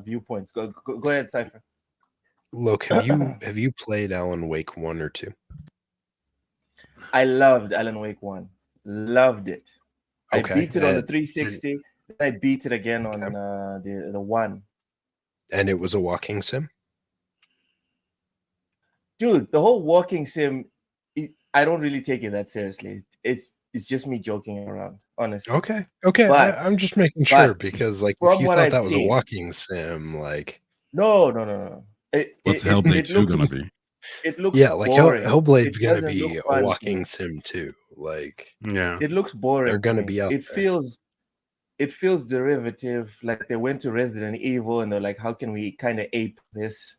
viewpoints. Go ahead, Cypher. Look, have you played Alan Wake 1 or 2? I loved Alan Wake 1. Loved it. Okay. I beat it on the 360. I beat it again on the 1. And it was a walking sim? Dude, the whole walking sim, I don't really take it that seriously. It's just me joking around, honestly. Okay. But, I'm just making sure because, like, if you thought that was a walking sim, like, no. What's Hellblade 2 gonna be? It looks like boring. Hellblade's gonna be a walking sim too. Like, yeah, it looks boring. They're gonna be out. It feels derivative. Like they went to Resident Evil and they're like, how can we kind of ape this?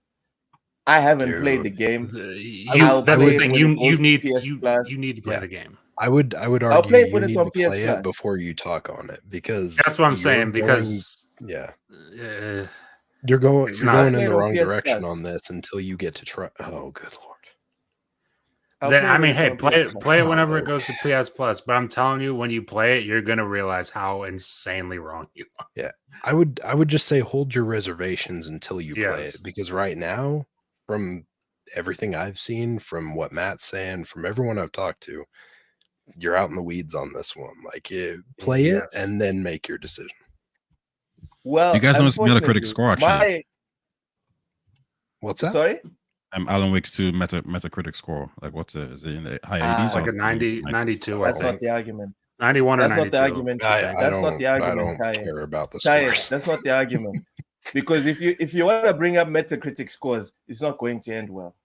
I haven't played the game. That's the thing. You need to play the game. I would argue you need to play it before you talk on it because that's what I'm saying. Because you're going in the wrong direction on this until you get to try. Oh, good lord! I mean, hey, play it whenever it goes to PS Plus. But I'm telling you, when you play it, you're gonna realize how insanely wrong you are. Yeah, I would just say hold your reservations until you play it because right now, from everything I've seen, from what Matt's saying, from everyone I've talked to, you're out in the weeds on this one. Like, play it and then make your decision. Well, you guys know it's Metacritic score actually. What's that? Sorry? Alan Wake's 2 Metacritic score. Like, what's it? Is it in the high 80s? Like a 90, 92. That's not the argument. 91 or 92. That's not the argument. That's not the argument. I don't care about the scores. That's not the argument. Because if you want to bring up Metacritic scores, it's not going to end well.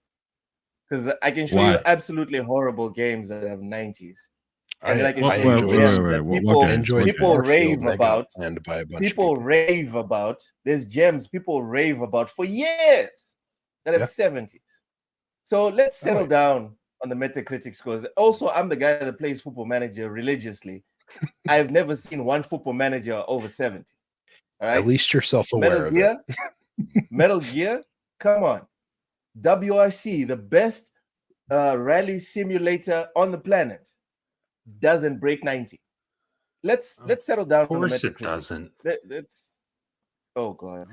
Because I can show you absolutely horrible games that have 90s. And I can show you games that people rave about. People rave about. There's gems people rave about for years that have 70s. So let's settle down on the Metacritic scores. Also, I'm the guy that plays Football Manager religiously. I've never seen one Football Manager over 70. All right? At least you're self-aware of it. Metal Gear, come on. WRC, the best rally simulator on the planet, doesn't break 90. Let's settle down. Of course it doesn't. Let's. Oh god.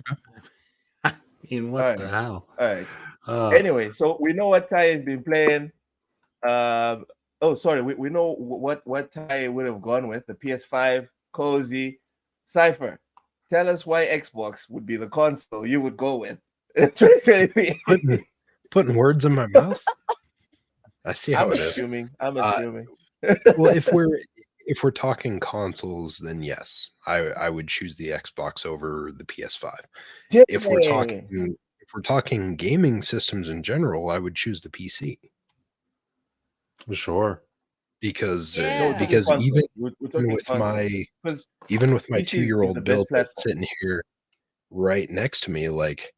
I mean, what the hell? All right. Anyway, so we know what Ty has been playing. We know what Ty would have gone with the PS5 cozy. Cypher, tell us why Xbox would be the console you would go with in 2023. Putting words in my mouth. I see how I'm it is. assuming. I'm assuming. Well, if we're talking consoles, then yes, I would choose the Xbox over the PS5. If we're talking gaming systems in general, I would choose the PC. Sure. Because Yeah. because Console. even we're talking with consoles. my PC is the 2-year-old best build platform. that's sitting here right next to me, like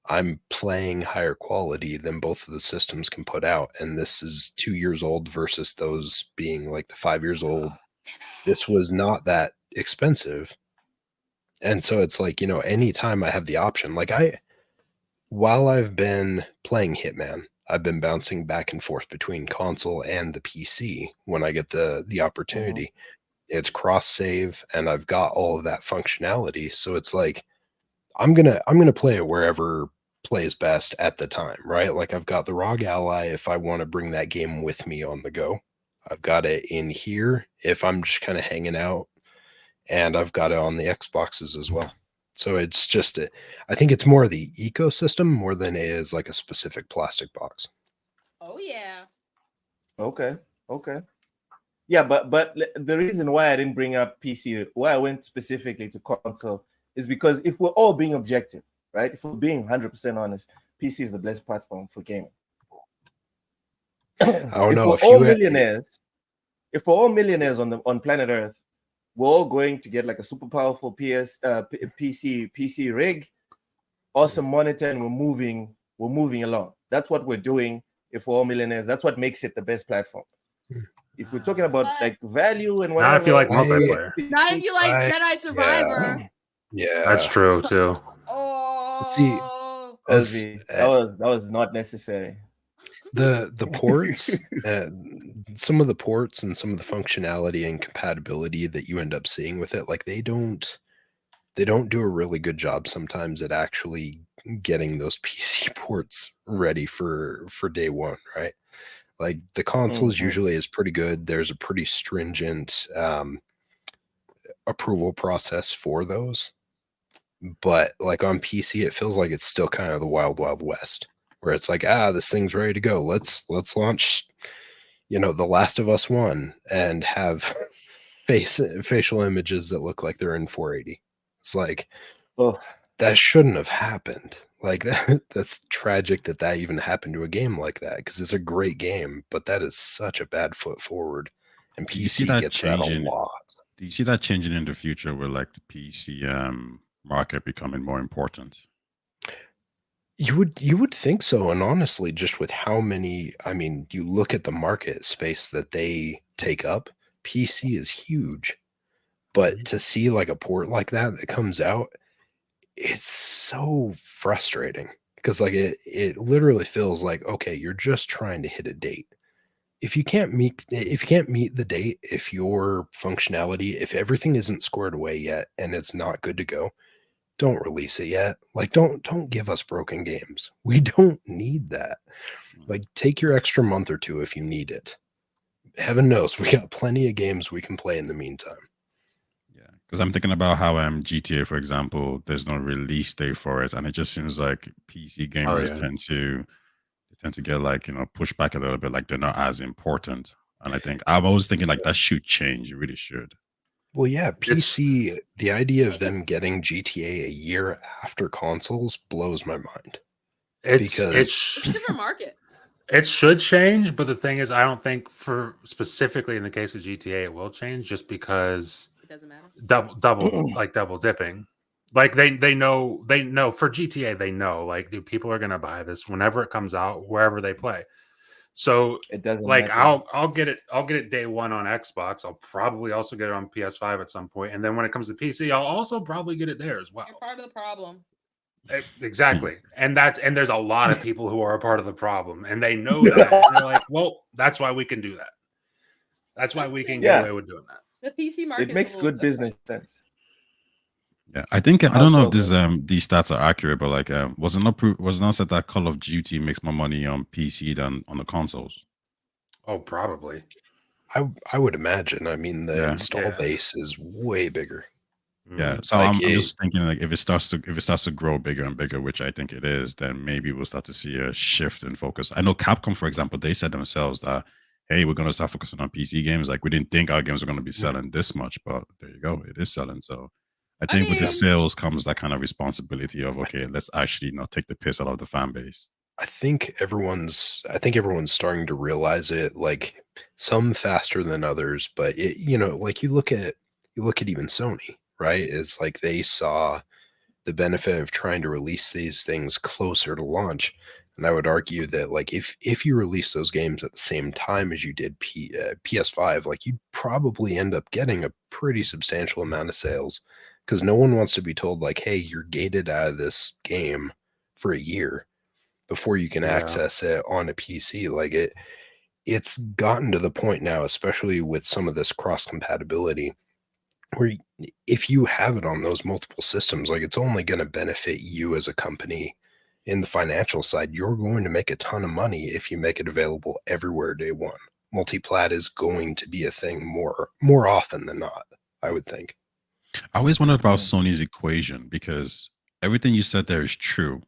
I'm playing higher quality than both of the systems can put out, and this is 2 years old versus those being like the 5 years old. This was not that expensive, and so it's like, you know, anytime I have the option, like while I've been playing Hitman, I've been bouncing back and forth between console and the PC when I get the opportunity. It's cross save, and I've got all of that functionality, so it's like I'm gonna play it wherever plays best at the time, right? Like I've got the ROG Ally if I want to bring that game with me on the go. I've got it in here if I'm just kind of hanging out, and I've got it on the Xboxes as well. So it's just I think it's more the ecosystem more than it is like a specific plastic box. Oh yeah. Okay. Yeah, but the reason why I didn't bring up PC, why I went specifically to console, is because if we're all being objective, right? If we're being 100% honest, PC is the best platform for gaming. I don't know if we're all millionaires on planet Earth, we're all going to get like a super powerful PC rig, awesome monitor, and we're moving along. That's what we're doing. If we're all millionaires, that's what makes it the best platform. If we're talking about like value and whatever, Not if you like multiplayer. Not if you like Jedi Survivor. Yeah, That's true too. Oh, see, that was not necessary. The ports, some of the ports and some of the functionality and compatibility that you end up seeing with it, like they don't do a really good job sometimes at actually getting those PC ports ready for day one, right? Like the consoles usually is pretty good. There's a pretty stringent approval process for those, but like on PC, it feels like it's still kind of the wild west, where it's like, this thing's ready to go. Let's launch, you know, The Last of Us 1 and have facial images that look like they're in 480. It's like, that shouldn't have happened. Like that's tragic that even happened to a game like that, because it's a great game, but that is such a bad foot forward. And PC gets that a lot. Do you see that changing in the future, where like the PC market becoming more important? You would think so, and honestly, just with how many, I mean, you look at the market space that they take up, PC is huge. But to see like a port like that comes out, it's so frustrating, because like it literally feels like, okay, you're just trying to hit a date. If you can't meet the date, if your functionality, if everything isn't squared away yet and it's not good to go, don't release it yet. Like don't give us broken games. We don't need that. Like take your extra month or two if you need it. Heaven knows we got plenty of games we can play in the meantime. Yeah, because I'm thinking about how GTA, for example, there's no release date for it, and it just seems like PC gamers tend to get like, you know, pushed back a little bit, like they're not as important. And I think I'm always thinking like that should change. It really should. Well, yeah, PC, the idea of them getting GTA a year after consoles blows my mind. It's a different market. It should change, but the thing is, I don't think for specifically in the case of GTA, it will change, just because it doesn't matter. Double dipping. Like they know for GTA, they know like people are gonna buy this whenever it comes out, wherever they play. So it doesn't like matter. I'll get it day one on Xbox. I'll probably also get it on PS5 at some point, and then when it comes to PC, I'll also probably get it there as well. You're part of the problem. Exactly. And there's a lot of people who are a part of the problem, and they know that. And they're like, well, that's why we can do that. That's why we can get away with doing that. The PC market, it makes good business sense. Yeah, I think I don't know if these stats are accurate, but like was it not said that Call of Duty makes more money on PC than on the consoles? Oh, probably. I would imagine. I mean, the install base is way bigger. Yeah, so Like I'm just thinking like if it starts to grow bigger and bigger, which I think it is, then maybe we'll start to see a shift in focus. I know Capcom, for example, they said themselves that, hey, we're going to start focusing on PC games. Like we didn't think our games were going to be selling this much, but there you go, it is selling. So I I think with the mean, sales comes that kind of responsibility of, okay, let's actually not take the piss out of the fan base. I think everyone's starting to realize it, like some faster than others, but it, like you look at even Sony, right? It's like they saw the benefit of trying to release these things closer to launch. And I would argue that like if you release those games at the same time as you did PS5, like you'd probably end up getting a pretty substantial amount of sales, because no one wants to be told like, hey, you're gated out of this game for a year before you can access it on a PC. Like it's gotten to the point now, especially with some of this cross compatibility, where if you have it on those multiple systems, like it's only going to benefit you as a company in the financial side. You're going to make a ton of money if you make it available everywhere day one. Multiplat is going to be a thing more often than not, I would think. I always wondered about Sony's equation, because everything you said there is true,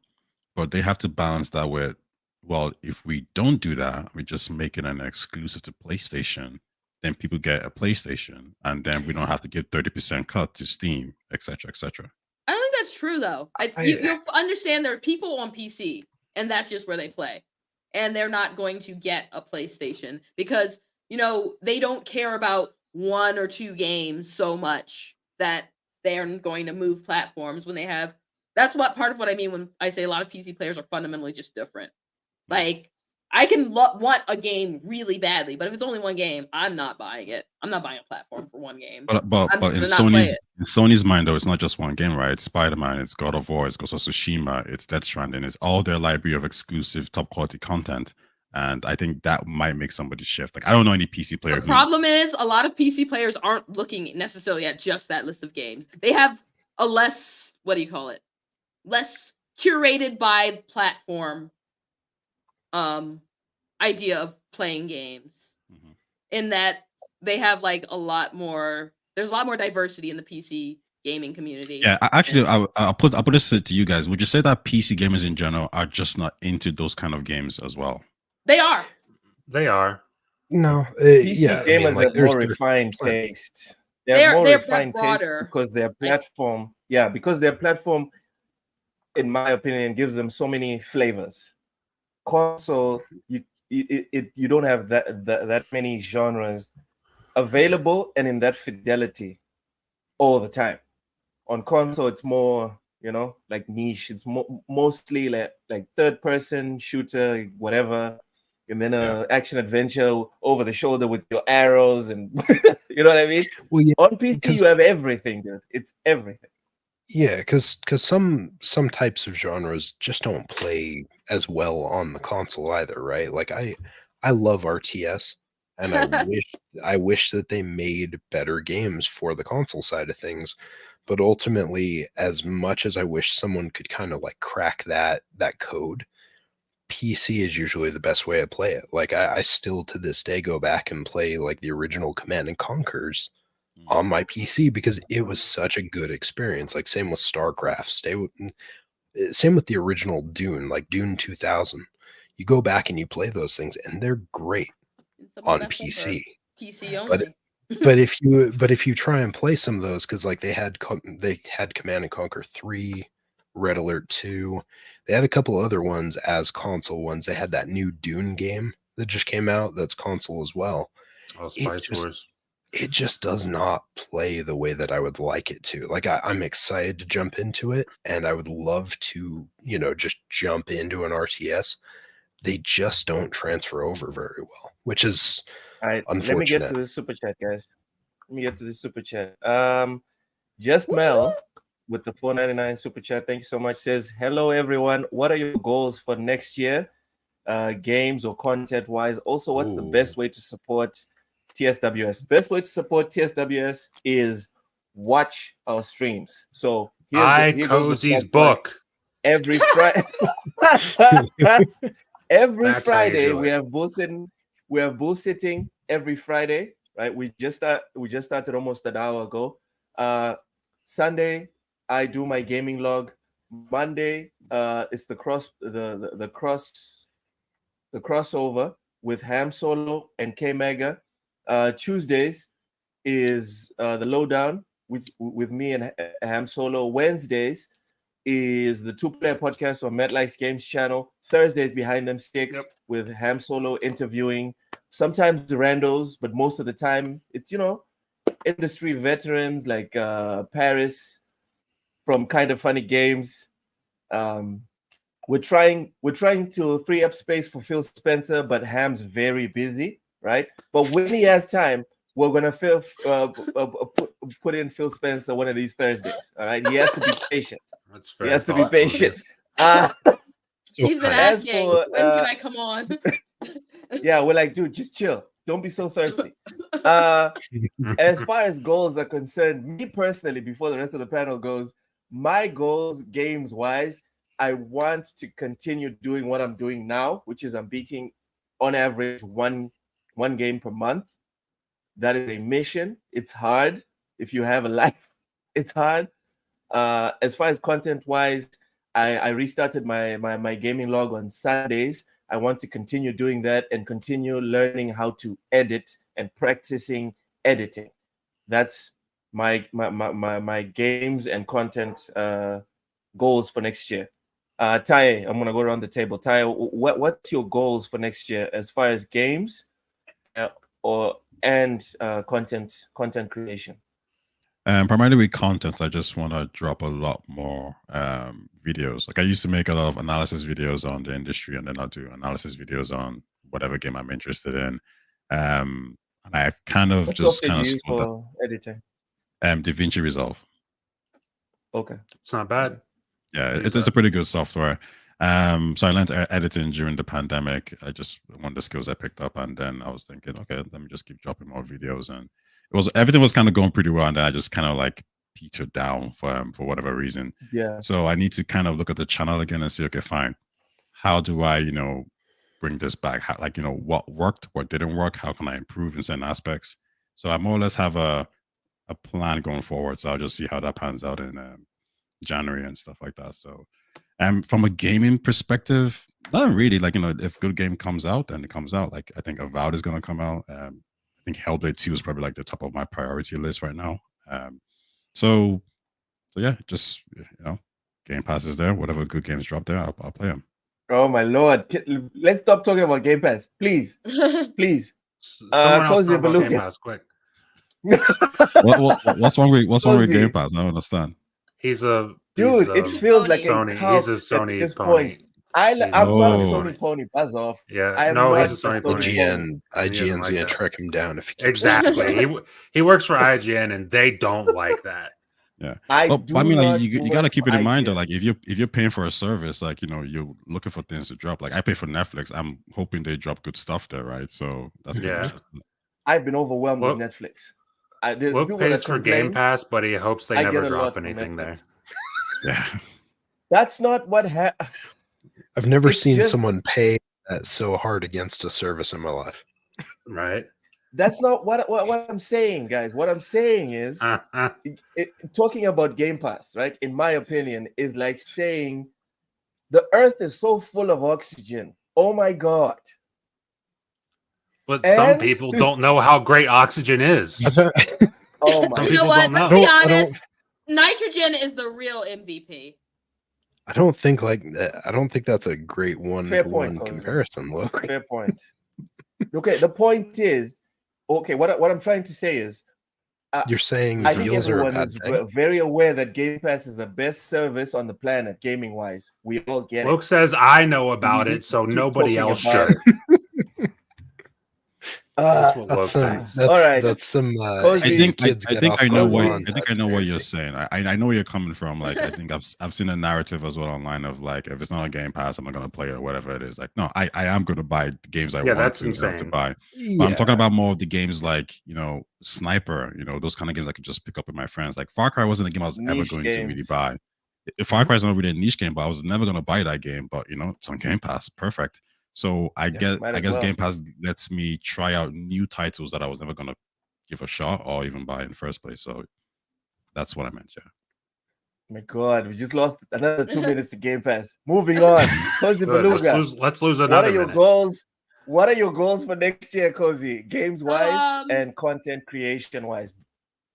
but they have to balance that with, well, if we don't do that, we just make it an exclusive to PlayStation, then people get a PlayStation, and then we don't have to give 30% cut to Steam, etc., etc. I don't think that's true though. You'll understand there are people on PC, and that's just where they play, and they're not going to get a PlayStation because they don't care about 1 or 2 games so much that they're going to move platforms when they have. That's what part of what I mean when I say a lot of PC players are fundamentally just different. Like I can want a game really badly, but if it's only one game, I'm not buying it. I'm not buying a platform for one game. But I'm just in gonna not play Sony's it. in Sony's mind though, it's not just one game, right? It's Spider-Man, it's God of War, it's Ghost of Tsushima, it's Death Stranding, it's all their library of exclusive top quality content. And I think that might make somebody shift. Like I don't know any PC player The problem is a lot of PC players aren't looking necessarily at just that list of games. They have a less, less curated by platform idea of playing games. In that they have like there's a lot more diversity in the PC gaming community. Yeah, I'll put this to you guys. Would you say that PC gamers in general are just not into those kind of games as well? They are. No, PC gamers have more refined taste. They have more refined taste because their platform, because their platform, in my opinion, gives them so many flavors. Console, you don't have that many genres available and in that fidelity all the time. On console, it's more, like niche. It's mostly like third person shooter, whatever, and then action adventure over the shoulder with your arrows and you know what I mean? Well, yeah, on PC you have everything, dude. It's everything. Yeah, because some types of genres just don't play as well on the console either, right? Like I love RTS, and I wish that they made better games for the console side of things. But ultimately, as much as I wish someone could kind of like crack that code, PC is usually the best way to play it. Like I still to this day go back and play like the original Command and Conquers on my PC because it was such a good experience. Like same with StarCraft, same with the original Dune, like Dune 2000. You go back and you play those things and they're great on PC. PC only. But if you try and play some of those, because like they had Command and Conquer 3, Red Alert 2, they had a couple other ones as console ones. They had that new Dune game that just came out that's console as well. Oh, Spice Wars. It just does not play the way that I would like it to. Like I'm excited to jump into it, and I would love to, just jump into an RTS. They just don't transfer over very well, which is unfortunate. Let me get to this super chat, guys. Just Mel with the $4.99 super chat. Thank you so much. Says, hello everyone. What are your goals for next year? Games or content wise? Also, what's the best way to support TSWS? Best way to support TSWS is watch our streams. So Cozy's book. Every Friday. Every Friday we have bullsitting. We have bullsitting every Friday, right? We just started almost an hour ago. Sunday, I do my gaming log. Monday, it's the crossover with Ham Solo and K Mega. Tuesdays is the lowdown with me and Ham Solo. Wednesdays is the two-player podcast on MetLife's Games channel. Thursdays, Behind Them Sticks with Ham Solo interviewing sometimes the randos, but most of the time it's, industry veterans like Paris from Kind of Funny Games. We're trying to free up space for Phil Spencer, but Ham's very busy, right? But when he has time, we're gonna put in Phil Spencer one of these Thursdays. All right, he has to be patient. That's he has to be patient. He's been asking, when can I come on? Yeah, we're like, dude, just chill. Don't be so thirsty. As far as goals are concerned, me personally, before the rest of the panel goes, my goals, games-wise, I want to continue doing what I'm doing now, which is I'm beating, on average, one game per month. That is a mission. It's hard. If you have a life, it's hard. As far as content-wise, I restarted my gaming log on Sundays. I want to continue doing that and continue learning how to edit and practicing editing. That's my games and content goals for next year. Ty, I'm gonna go around the table. Ty, what's your goals for next year as far as games and content creation? Primarily with content, I just want to drop a lot more videos. Like I used to make a lot of analysis videos on the industry, and then I'll do analysis videos on whatever game I'm interested in. And I kind of use for editing? DaVinci Resolve. Okay, it's not bad. Yeah, it's a pretty good software. So I learned editing during the pandemic. I just one of the skills I picked up, and then I was thinking, okay, let me just keep dropping more videos, and everything was kind of going pretty well, and then I just kind of like petered down for whatever reason. Yeah. So I need to kind of look at the channel again and say, okay, fine, how do I bring this back? How, what worked, what didn't work? How can I improve in certain aspects? So I more or less have a plan going forward. So I'll just see how that pans out in January and stuff like that. So from a gaming perspective, not really. If good game comes out, then it comes out. Like I think Avowed is going to come out. I think Hellblade 2 is probably like the top of my priority list right now. So yeah, just Game Pass is there. Whatever good games drop there, I'll play them. Oh my lord! Let's stop talking about Game Pass, please, please. Someone else talk about Game Pass, quick. What's wrong with Game Pass? I don't understand. It feels like Sony. He's a Sony at this pony. point. I'm not a Sony pony. Buzz off. Yeah, no, he's a Sony pony. IGN's gonna track him down if he keeps exactly. he works for IGN, and they don't like that. Yeah, I mean, you got to keep it in mind though. Like if you're paying for a service, like you're looking for things to drop. Like I pay for Netflix. I'm hoping they drop good stuff there, right? So that's I've been overwhelmed with Netflix. Will pays for Game Pass, but he hopes they never drop anything there. Yeah, that's not what happened. I've never seen someone pay that so hard against a service in my life. Right. That's not what I'm saying, guys. What I'm saying is, talking about Game Pass, right? In my opinion, is like saying the Earth is so full of oxygen. Oh my God! But some people don't know how great oxygen is. Oh my! You know what? Let's be honest. Nitrogen is the real MVP. I don't think that's a great one-to-one comparison. Look, fair point. Okay, the point is, what I'm trying to say is, you're saying I think everyone is very aware that Game Pass is the best service on the planet, gaming-wise. We all get it. Luke says I know about it, so nobody else should. That's some. I think I know what you're saying. I know where you're coming from. Like I think I've seen a narrative as well online of like, if it's not on Game Pass, I'm not gonna play it or whatever it is. Like no, I am gonna buy the games I want to buy. But I'm talking about more of the games like Sniper. Those kind of games I could just pick up with my friends. Like Far Cry wasn't a game I was ever going to really buy. Far Cry is not really a niche game, but I was never gonna buy that game. But it's on Game Pass, perfect. So I guess Game Pass lets me try out new titles that I was never gonna give a shot or even buy in the first place. So that's what I meant. Yeah. My God, we just lost another 2 minutes to Game Pass. Moving on. Cozy Good. Beluga. Let's lose another What are your minute. goals? What are your goals for next year, Cozy? Games wise and content creation wise.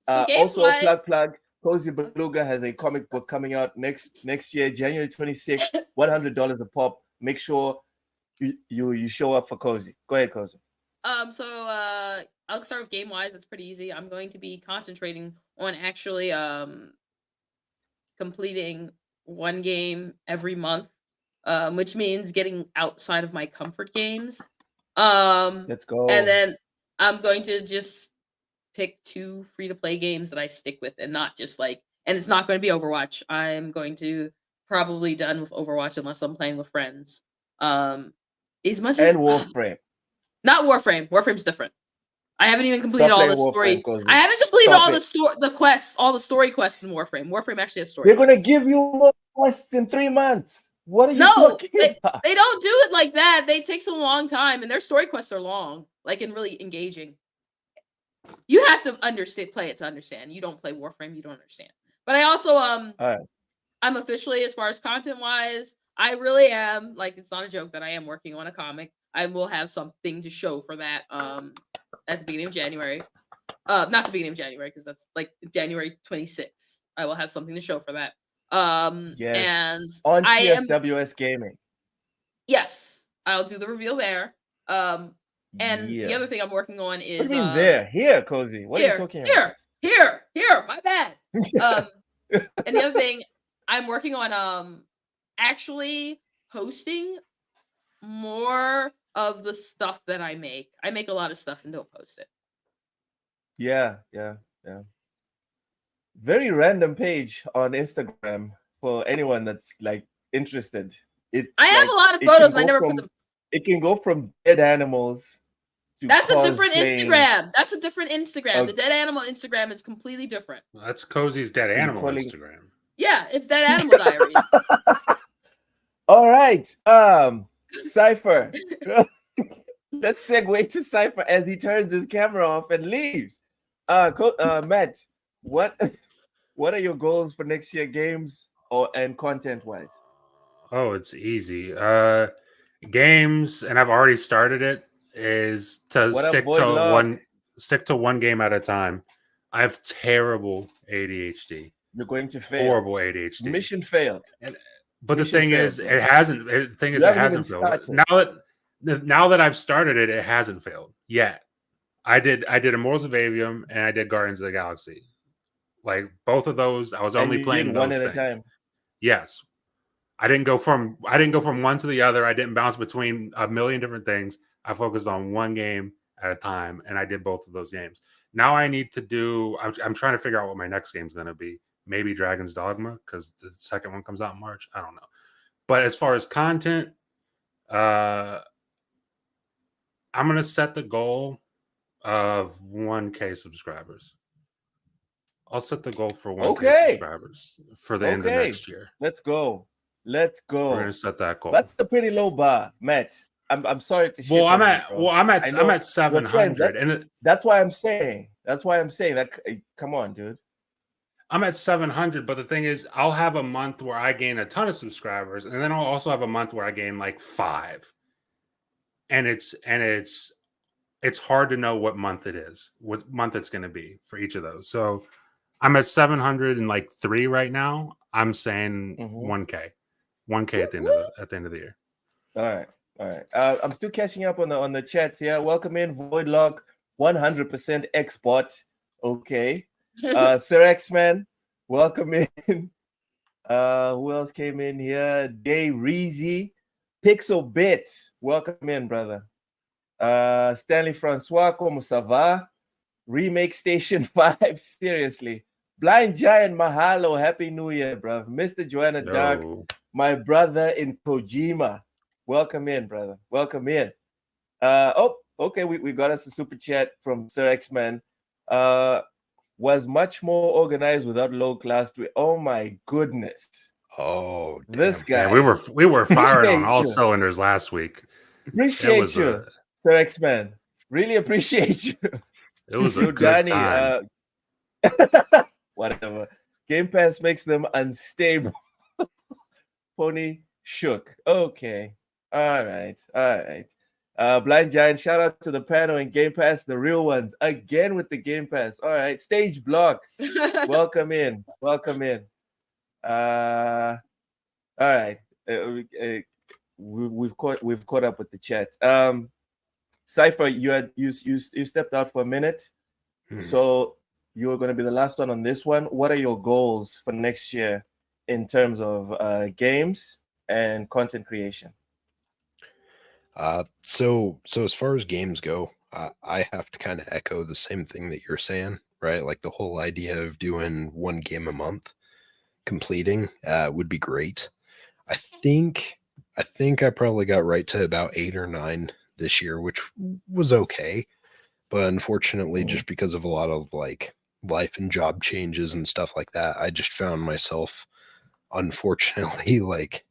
So Also, games-wise- plug. Cozy Beluga has a comic book coming out next year, January 26th. $100 a pop. Make sure you show up for Cozy. Go ahead, Cozy. I'll start with game-wise. It's pretty easy. I'm going to be concentrating on actually completing one game every month, which means getting outside of my comfort games. Let's go. And then I'm going to just pick 2 free-to-play games that I stick with, and not just and it's not going to be Overwatch. I'm going to probably done with Overwatch unless I'm playing with friends. As much as Warframe. Not Warframe. Warframe's different. I haven't even completed all the story. I haven't completed all the quests, all the story quests in Warframe. Warframe actually has story. They're gonna give you more quests in 3 months. What are you talking about? They don't do it like that. They take some long time, and their story quests are long, and really engaging. You have to play it to understand. You don't play Warframe, you don't understand. But I also I'm officially, as far as content wise, I really am it's not a joke that I am working on a comic. I will have something to show for that at the beginning of January. Not the beginning of January, because that's January 26th. I will have something to show for that. Yes. And on TSWS Gaming. Yes, I'll do the reveal there. And the other thing I'm working on is what do you mean there? Here, Cozy. What are you talking about? Here, my bad. And the other thing I'm working on actually posting more of the stuff that I make. I make a lot of stuff and don't post it. Yeah. Very random page on Instagram for anyone that's interested. I have a lot of photos and I never put them. It can go from dead animals to That's a different Instagram. That's a different Instagram. The dead animal Instagram is completely different. That's Cozy's dead animal Instagram. Yeah, it's Dead Animal Diaries. All right. Cypher. Let's segue to Cypher as he turns his camera off and leaves. Matt, what are your goals for next year, games and content wise? Oh, it's easy. Games, and I've already started it, is to stick to one game at a time. I have terrible ADHD. You're going to fail. Horrible ADHD. Mission failed. But the thing is, it hasn't. The thing is, it hasn't failed. Now that I've started it, it hasn't failed yet. I did Immortals of Avium and I did Guardians of the Galaxy. Both of those, I was only playing one those at things. a time. Yes, I didn't go from one to the other. I didn't bounce between a million different things. I focused on one game at a time, and I did both of those games. Now I need to do. I'm trying to figure out what my next game is going to be. Maybe Dragon's Dogma, because the second one comes out in March. I don't know. But as far as content, I'm going to set the goal of 1K subscribers. I'll set the goal for 1K subscribers for the end of next year. Let's go. We're going to set that goal. That's a pretty low bar, Matt. I'm sorry to shit I'm at 700, and that's why I'm saying that. Come on, dude. I'm at 700, but the thing is, I'll have a month where I gain a ton of subscribers, and then I'll also have a month where I gain 5. And it's hard to know what month it is, what month it's going to be for each of those. So I'm at 703 right now. I'm saying 1K at the end of the year. All right. I'm still catching up on the chats here. Welcome in, Voidlock, 100% export. Okay. Sir X-Man, welcome in. Who else came in here? Day Reezy, Pixel Bit, welcome in, brother. Stanley Francois, como ça va? Remake Station 5, seriously. Blind Giant, mahalo, happy new year, bro. Mr. Joanna Dark, my brother in Kojima, welcome in, brother. Welcome in. Okay, we got us a super chat from Sir X-Man. Was much more organized without low class. Oh my goodness! Oh, damn. This guy. Yeah, we were firing on all cylinders last week. Appreciate you, Sir X-Man. Really appreciate you. It was a good time. Whatever. Game Pass makes them unstable. Pony shook. Okay. All right. Blind Giant, shout out to the panel and Game Pass, the real ones. Again with the Game Pass. All right. Stage Block. Welcome in. All right. We've caught up with the chat. Cypher, you stepped out for a minute. So you're going to be the last one on this one. What are your goals for next year in terms of games and content creation? So as far as games go, I have to kind of echo the same thing that you're saying, right? Like the whole idea of doing one game a month, completing would be great. I think I probably got right to about 8 or 9 this year, which was okay. But unfortunately, just because of a lot of like life and job changes and stuff like that, I just found myself, unfortunately, like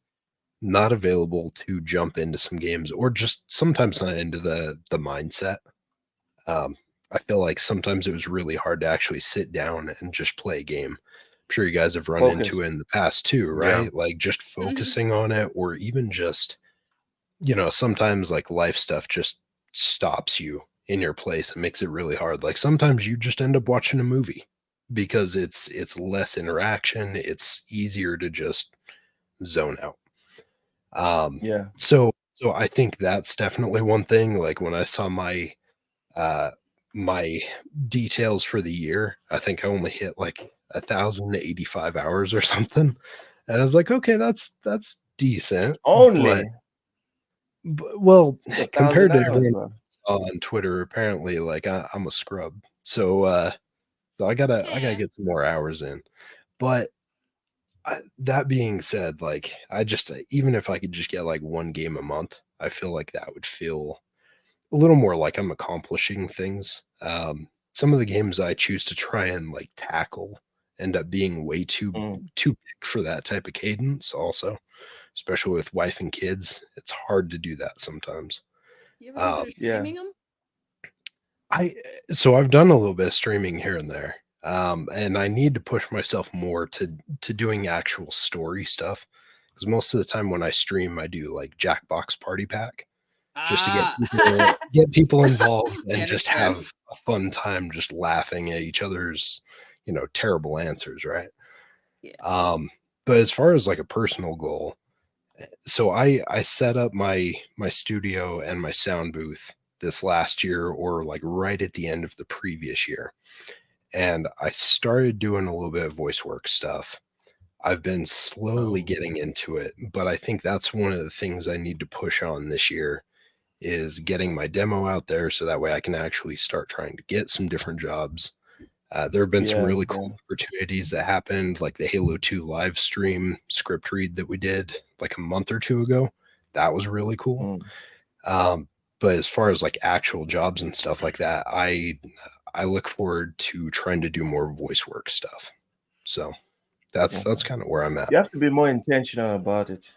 not available to jump into some games, or just sometimes not into the mindset. I feel like sometimes it was really hard to actually sit down and just play a game. I'm sure you guys have run into it in the past too, right? Yeah. Like just focusing on it, or even just, sometimes like life stuff just stops you in your place and makes it really hard. Like sometimes you just end up watching a movie because it's less interaction. It's easier to just zone out. So I think that's definitely one thing. Like when I saw my details for the year, I think I only hit like 1,085 hours or something, and I was like, okay, that's decent. Only, but well, compared to everyone bro. on Twitter, apparently, like I'm a scrub, so I gotta get some more hours in. But that being said, like I just, even if I could just get like one game a month, I feel like that would feel a little more like I'm accomplishing things. Some of the games I choose to try and like tackle end up being way too big for that type of cadence. Also, especially with wife and kids, it's hard to do that sometimes. You ever consider streaming them? So I've done a little bit of streaming here and there. And I need to push myself more to doing actual story stuff, because most of the time when I stream, I do like Jackbox Party Pack, just to get people involved and just have a fun time, just laughing at each other's, terrible answers, right? Yeah. But as far as like a personal goal, so I set up my studio and my sound booth this last year, or like right at the end of the previous year. And I started doing a little bit of voice work stuff. I've been slowly getting into it, but I think that's one of the things I need to push on this year, is getting my demo out there so that way I can actually start trying to get some different jobs. There have been some really cool opportunities that happened, like the Halo 2 live stream script read that we did like a month or two ago. That was really cool. But as far as like actual jobs and stuff like that, I look forward to trying to do more voice work stuff. So that's kind of where I'm at. You have to be more intentional about it.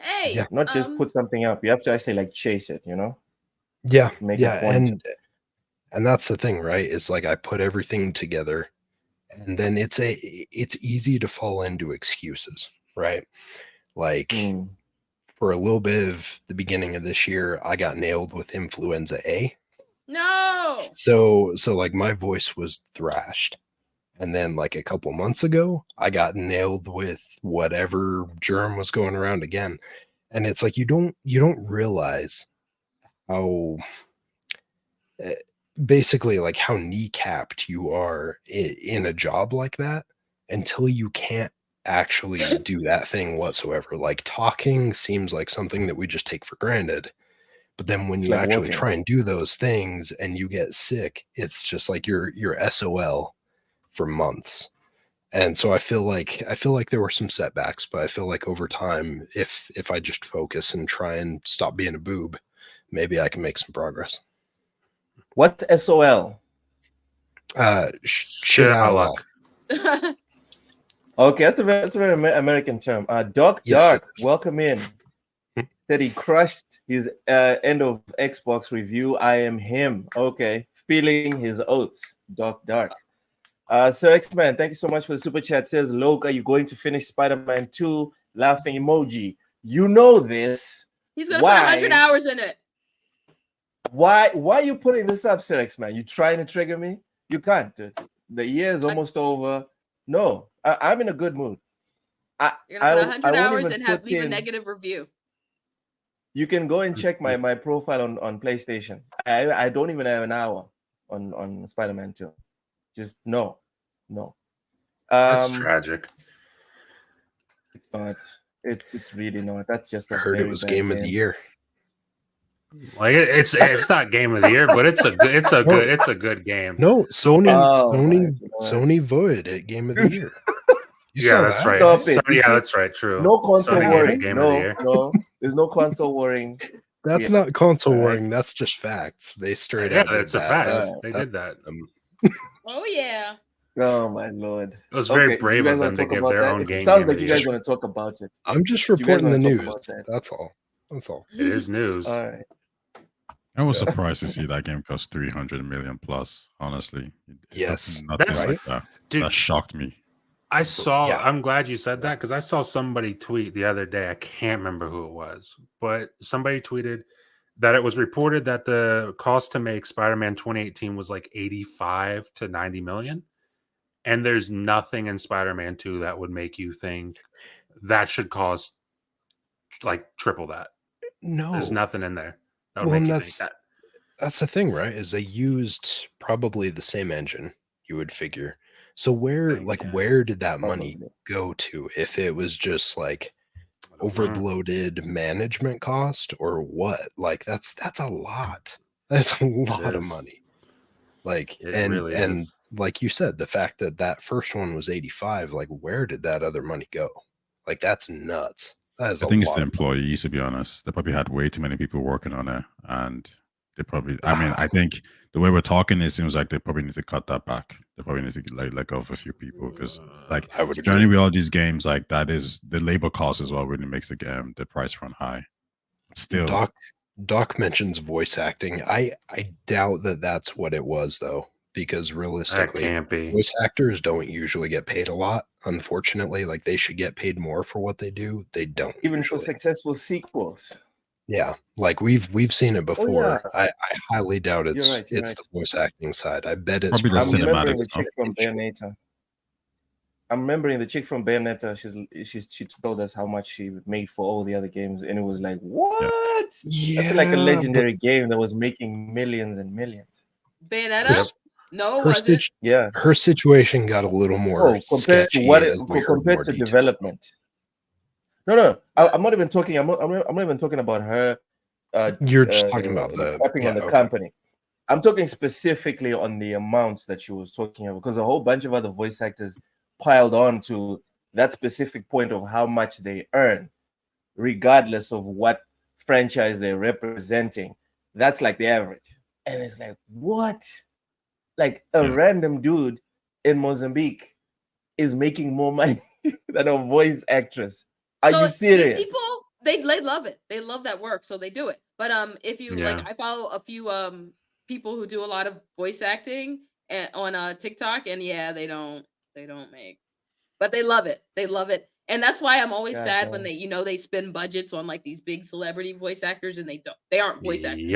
Hey, not just put something up. You have to actually like chase it, Yeah, make a point. And that's the thing, right? It's like I put everything together, and then it's easy to fall into excuses, right? Like for a little bit of the beginning of this year, I got nailed with influenza A. No. So like my voice was thrashed. And then like a couple months ago, I got nailed with whatever germ was going around again. And it's like you don't realize how basically like how kneecapped you are in a job like that until you can't actually do that thing whatsoever. Like talking seems like something that we just take for granted. But then when you actually try and do those things and you get sick, it's just like you're SOL for months. And so I feel like there were some setbacks, but I feel like over time, if I just focus and try and stop being a boob, maybe I can make some progress. What's SOL? Shit out of luck. Okay, that's a very American term. Dark, welcome in. Said he crushed his end of Xbox review. I am him. Okay, feeling his oats. Dark. Sir X-Man, thank you so much for the super chat. Says, Loke, are you going to finish Spider-Man 2? Laughing emoji. You know this. He's gonna put 100 hours in it. Why are you putting this up, Sir X-Man? You trying to trigger me? You can't, dude. The year is almost over. No, I'm in a good mood. You're gonna put 100 hours and leave a negative review. You can go and check my profile on PlayStation. I don't even have an hour on Spider-Man 2. Just no. That's tragic. It's not. It's really not. That's just. I heard it was game of the year. Like it's not game of the year, but it's a good game. No, Sony voted it game of the year. That's right. That's right. True. No console warring. No, there's no console warring. That's not console warring. That's just facts. They straight up. Yeah, that's a fact. They did that. Oh yeah. Oh my lord! It was very brave of them to give their own game. It sounds like you guys want to talk about it. I'm just reporting the news. That's all. It is news. All right. I was surprised to see that game cost 300 million plus. Honestly, yes, nothing like that. Dude, that shocked me. I saw. Yeah. I'm glad you said that because I saw somebody tweet the other day. I can't remember who it was, but somebody tweeted that it was reported that the cost to make Spider-Man 2018 was like 85 to 90 million. And there's nothing in Spider-Man 2 that would make you think that should cost like triple that. No. There's nothing in there that would make you think that. That's the thing, right? Is they used probably the same engine, you would figure. So where did that money go to? If it was just like overbloated management cost or what? Like that's a lot. That's a lot of money. Like and like you said, the fact that first one was 85, like where did that other money go? Like that's nuts. That is I think it's the employees, to be honest. They probably had way too many people working on it, and they probably. I mean, I think the way we're talking, it seems like they probably need to cut that back. They probably need to let go of a few people because, like, generally with all these games, like that is the labor cost as well really makes the price run high. Still, Doc mentions voice acting. I doubt that that's what it was though, because realistically, voice actors don't usually get paid a lot. Unfortunately, like they should get paid more for what they do. They don't, even for successful sequels. Yeah, like we've seen it before. I highly doubt it's the voice acting side. I bet it's probably the cinematic the chick from Bayonetta. I'm remembering the chick from Bayonetta. She told us how much she made for all the other games, and it was like, what? Yeah, that's like a legendary game that was making millions and millions. Bayonetta? No, it wasn't. Her situation got a little more compared to development. No. I'm not even talking. I'm not even talking about her. You're just talking about on the company. I'm talking specifically on the amounts that she was talking about, because a whole bunch of other voice actors piled on to that specific point of how much they earn, regardless of what franchise they're representing. That's like the average, and it's like, what? Like a random dude in Mozambique is making more money than a voice actress. Are you serious? People, they love it. They love that work, so they do it. But if you like, I follow a few people who do a lot of voice acting on TikTok, and they don't make, but they love it. They love it, and that's why I'm always sad when they spend budgets on like these big celebrity voice actors, and they aren't voice actors.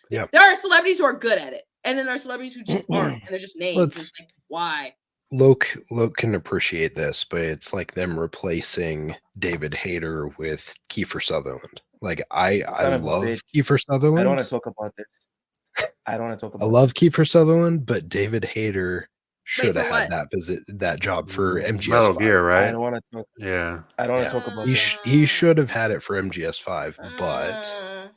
There are celebrities who are good at it, and then there are celebrities who just aren't, and they're just names. It's like, why? Loke can appreciate this, but it's like them replacing David Hayter with Kiefer Sutherland. Like I love Kiefer Sutherland. I don't want to talk about this. I love Kiefer Sutherland, but David Hayter should have had that job for MGS5. Metal Gear, right? I don't want to talk. Yeah, I don't want to talk about. He should have had it for MGS5, but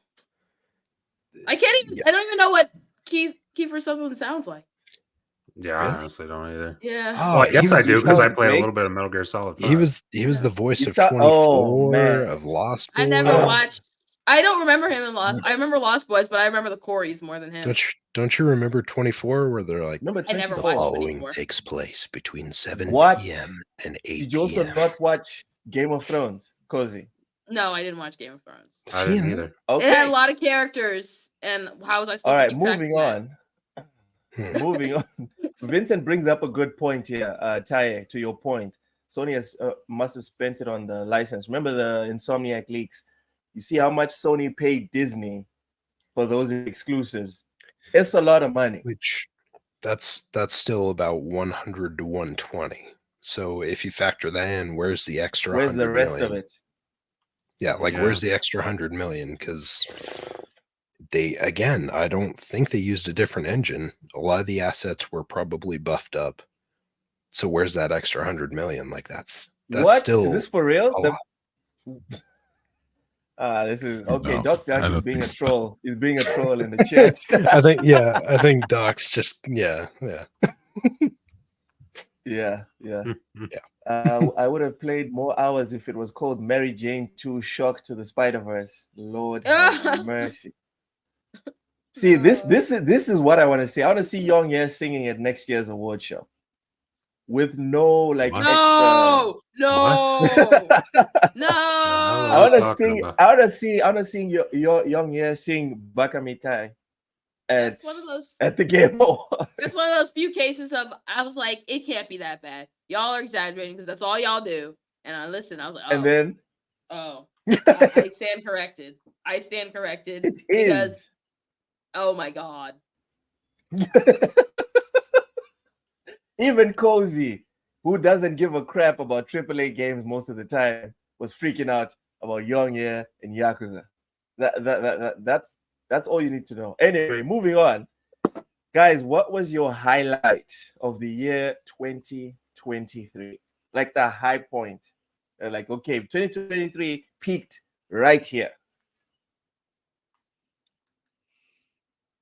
I can't even. I don't even know what Kiefer Sutherland sounds like. Yeah, I honestly don't either. Yeah. Well, I guess I do because I played a little bit of Metal Gear Solid 5. He was the voice of 24 of Lost Boys. I never watched. I don't remember him in Lost. I remember Lost Boys, but I remember the Corys more than him. Don't you remember 24 where they're like, I never watched following 24. Takes place between 7 p.m. and 8 p.m. Did you also not watch Game of Thrones, Cozy? No, I didn't watch Game of Thrones. I didn't either. Okay. It had a lot of characters, and how was I supposed to keep moving on. Moving on. Vincent brings up a good point here, Taye, to your point. Sony must have spent it on the license. Remember the Insomniac leaks? You see how much Sony paid Disney for those exclusives. It's a lot of money. Which that's still about 100 to 120. So if you factor that in, where's the extra? Where's the rest million? of it? Yeah, like where's the extra 100 million? Because I don't think they used a different engine. A lot of the assets were probably buffed up. So where's that extra 100 million? Like that's what? Still is this for real? lot. This is okay. No, Doc I is don't being a think so. troll. He's being a troll in the chat. I think Doc's just yeah. I would have played more hours if it was called Mary Jane 2 Shock to the Spider-Verse. Lord have mercy. See, this is what I want to see. I want to see Young Ye singing at next year's award show with no like What? extra. No. I want to see your Young Ye sing Bakamitai at the Game Award. That's one of those few cases of I was like, it can't be that bad. Y'all are exaggerating because that's all y'all do. And I listened. I was like, oh. And then I stand corrected. It because is. oh my god. Even Cozy, who doesn't give a crap about AAA games most of the time, was freaking out about Young Ye and Yakuza. That's all you need to know. Anyway, moving on. Guys, what was your highlight of the year 2023? Like the high point. Like, okay, 2023 peaked right here.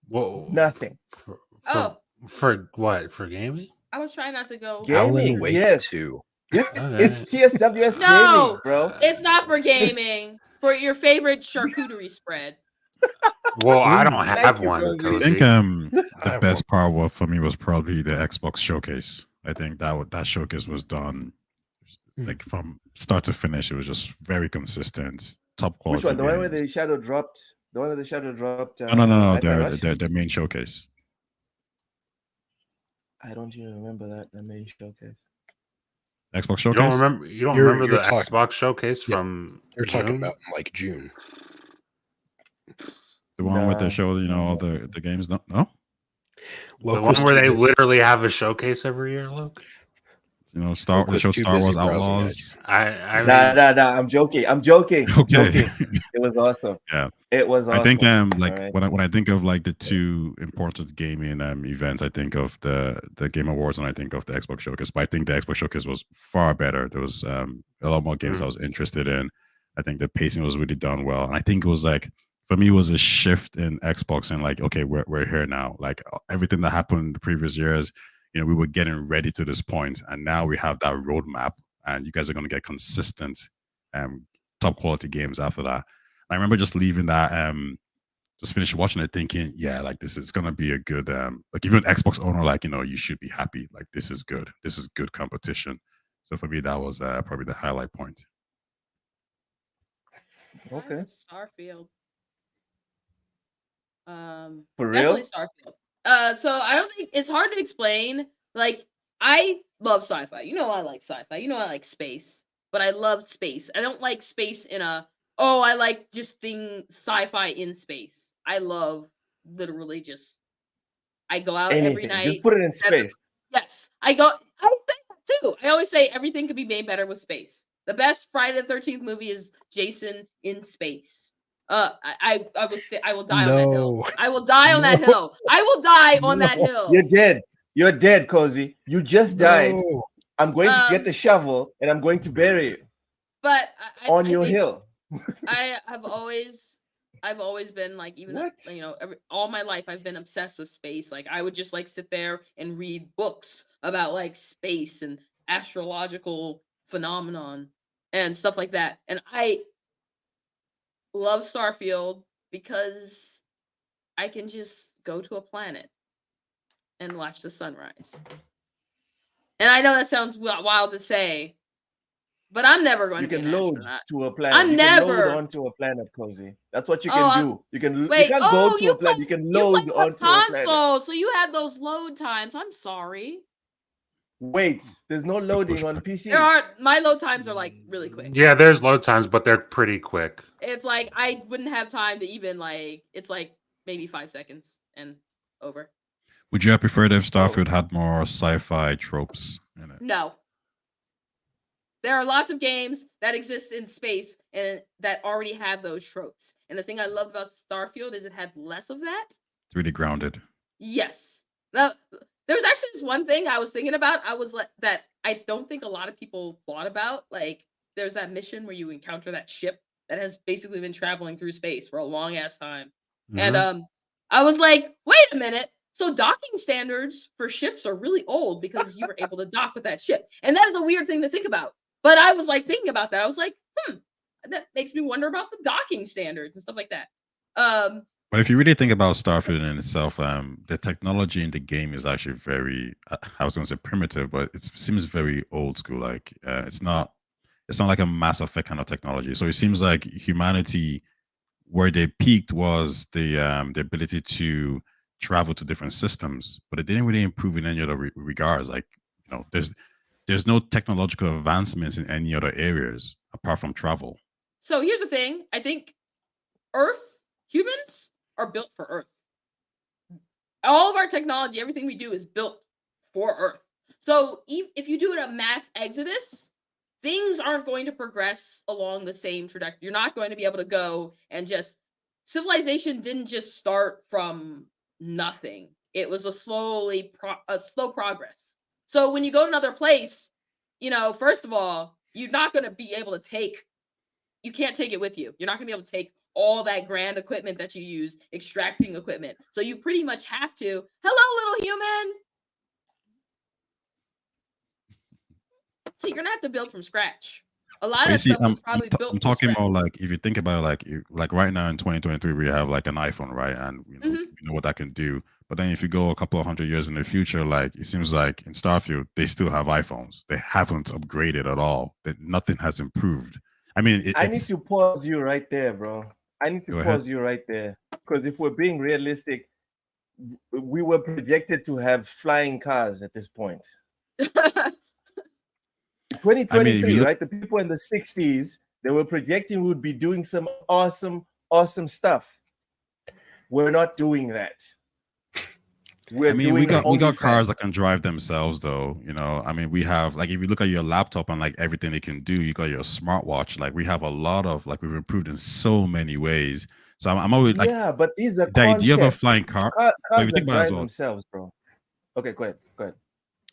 Whoa. Nothing. For what? For gaming? I was trying not to go. Gaming, yes. Too. It's TSWS No, gaming, bro. It's not for gaming. For your favorite charcuterie spread. Well, I don't have one. I think the best part for me was probably the Xbox showcase. I think that showcase was done like from start to finish. It was just very consistent, top quality. Which one? The games. one where the shadow dropped. The one where the shadow dropped. No. Their main showcase. I don't even remember that. The main showcase. Xbox showcase. You don't remember the Xbox showcase from? You're June? talking about like June. The one where they show all the games. No. The one where they literally have a showcase every year. Look. They showed Star Wars Outlaws. I'm joking. Okay. It was awesome. Yeah, it was awesome. I think when I think of like the two important gaming events, I think of the Game Awards and I think of the Xbox Showcase. But I think the Xbox Showcase was far better. There was a lot more games I was interested in. I think the pacing was really done well, and I think it was like for me it was a shift in Xbox and like okay we're here now. Like everything that happened in the previous years. We were getting ready to this point, and now we have that roadmap, and you guys are going to get consistent, top quality games after that. And I remember just leaving that, just finished watching it, thinking, yeah, like this is going to be a good, like even an Xbox owner, like you should be happy. Like this is good. This is good competition. So for me, that was probably the highlight point. Okay. Starfield. For real? Definitely Starfield. So I don't think it's hard to explain. Like, I love sci-fi. I like sci-fi. I like space. But I love space. I don't like space in I like just sci-fi in space. I love literally I go out every night. Just put it in space. Yes. I say that too. I always say everything could be made better with space. The best Friday the 13th movie is Jason in space. I will die on that hill. I will die on that hill. I will die on that hill. You're dead, Cozy. You just died. I'm going to get the shovel and I'm going to bury you. But on your hill. I've always been like all my life I've been obsessed with space. Like I would just like sit there and read books about like space and astrological phenomenon and stuff like that. And I love Starfield because I can just go to a planet and watch the sunrise. And I know that sounds wild to say, But I'm never going You to be can an load astronaut. to a planet. I'm You can load never. onto a planet, Cozy. That's what you Oh, can do. You Wait. can't go to you a planet. You can play load on onto a planet. console, so you have those load times. I'm sorry. Wait, there's no loading on PC. My load times are like really quick. Yeah, there's load times, but they're pretty quick. It's like I wouldn't have time to even like. It's like maybe 5 seconds and over. Would you have preferred if Starfield had more sci-fi tropes in it? No. There are lots of games that exist in space and that already have those tropes. And the thing I love about Starfield is it had less of that. It's really grounded. Yes. Now, there's actually this one thing I was thinking about. That I don't think a lot of people thought about. Like, there's that mission where you encounter that ship that has basically been traveling through space for a long ass time. Mhm. And I was like, wait a minute. So docking standards for ships are really old because you were able to dock with that ship. And that is a weird thing to think about. But I was like thinking about that. I was like, that makes me wonder about the docking standards and stuff like that. But if you really think about Starfield in itself, the technology in the game is actually very, I was going to say primitive, but it seems very old school. Like it's not like a Mass Effect kind of technology. So it seems like humanity, where they peaked was the ability to travel to different systems, but it didn't really improve in any other regards. Like, you know, there's no technological advancements in any other areas apart from travel. So here's the thing. I think humans are built for Earth. All of our technology, everything we do is built for Earth. So if you do a mass exodus, things aren't going to progress along the same trajectory. You're not going to be able to go and civilization didn't just start from nothing. It was a slow progress. So when you go to another place, first of all, you're not going to be able to you can't take it with you. You're not going to be able to take all that grand equipment that you use, extracting equipment. So you pretty much have to, hello, little human. So you're going to have to build from scratch. A lot of that stuff was probably built I'm talking about, like, if you think about it, like right now in 2023, we have like an iPhone, right? And you know what that can do. But then if you go a couple of 100 years in the future, like it seems like in Starfield, they still have iPhones. They haven't upgraded at all. That nothing has improved. I mean, I need to pause you right there, bro. I need to pause you right there. Because if we're being realistic, we were projected to have flying cars at this point. 2023, right? The people in the 60s, they were projecting we would be doing some awesome stuff. We're not doing that. We got cars that can drive themselves, though. I mean, we have, like, if you look at your laptop and like everything it can do, you got your smartwatch. Like, we have a lot of, like, we've improved in so many ways. So I'm always like, yeah, but these are the idea of a flying car. Cars if you think about drive themselves, bro. Okay, go ahead. If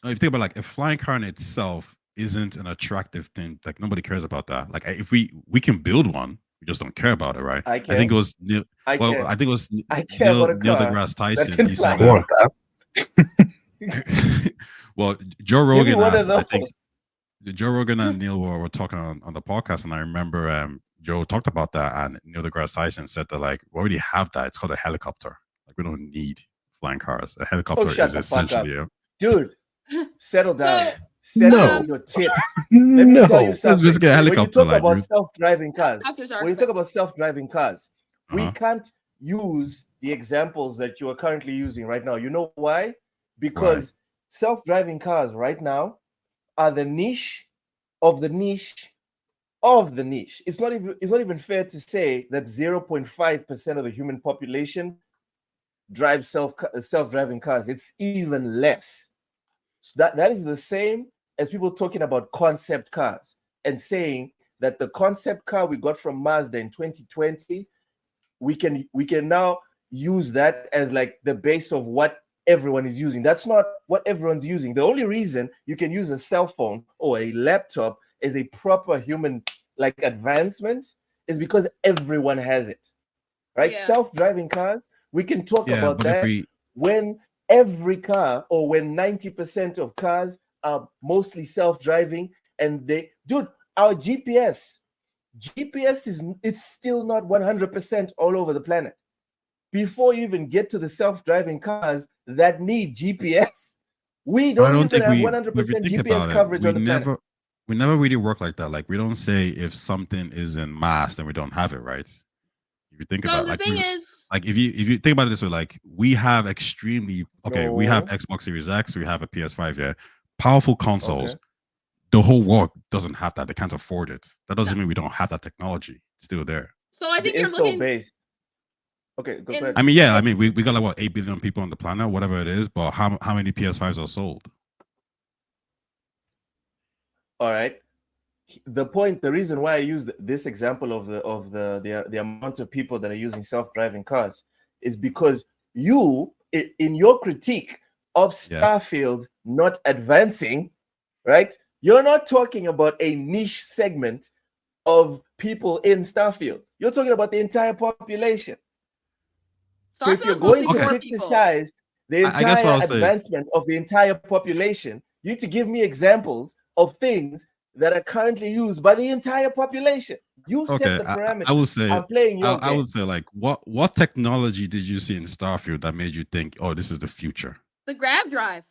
you think about, like, a flying car in itself isn't an attractive thing. Like, nobody cares about that. Like, if we can build one, we just don't care about it, right? I think it was Neil deGrasse Tyson. He said that. Well, Joe Rogan asked, I think Joe Rogan and Neil were talking on the podcast, and I remember Joe talked about that, and Neil deGrasse Tyson said that, like, we already have that. It's called a helicopter. Like, we don't need flying cars. A helicopter is essentially dude. Settle down. Settle your tip. Let me tell you something. When you talk about self-driving cars, we can't use the examples that you are currently using right now. You know why? Because self-driving cars right now are the niche of the niche of the niche. It's not even fair to say that 0.5% of the human population drives self-driving cars. It's even less. So that is the same as people talking about concept cars and saying that the concept car we got from Mazda in 2020, we can now use that as like the base of what everyone is using. That's not what everyone's using. The only reason you can use a cell phone or a laptop as a proper human like advancement is because everyone has it, right? Yeah. Self-driving cars, we can talk about that when every car or when 90% of cars are mostly self-driving, and our GPS it's still not 100% all over the planet. Before you even get to the self-driving cars that need GPS, we don't even have 100% GPS coverage on the planet. we never really work like that. Like we don't say if something is in mass, then we don't have it, right? If you think So about it, the thing is, like if you think about it this way, like we have extremely we have No. Xbox Series X, we have a PS5, yeah, powerful consoles. Okay. The whole world doesn't have that; they can't afford it. That doesn't No. mean we don't have that technology. It's still there. so I The think you're install looking. base. Okay, go In- ahead. I mean, yeah, Oh. I mean we got like what 8 billion people on the planet, whatever it is, but how many PS5s are sold? All right. The reason why I use this example of the amount of people that are using self-driving cars is because you, in your critique of Yeah. Starfield not advancing, right? You're not talking about a niche segment of people in Starfield. You're talking about the entire population. So if you're Starfield's going mostly to poor people. criticize the I guess what entire I'll say is- advancement of the entire population, you need to give me examples of things that are currently used by the entire population. You set Okay, the parameters. I would say I'm playing your I game. would say like what technology did you see in Starfield that made you think, oh, this is the future? The grab drive.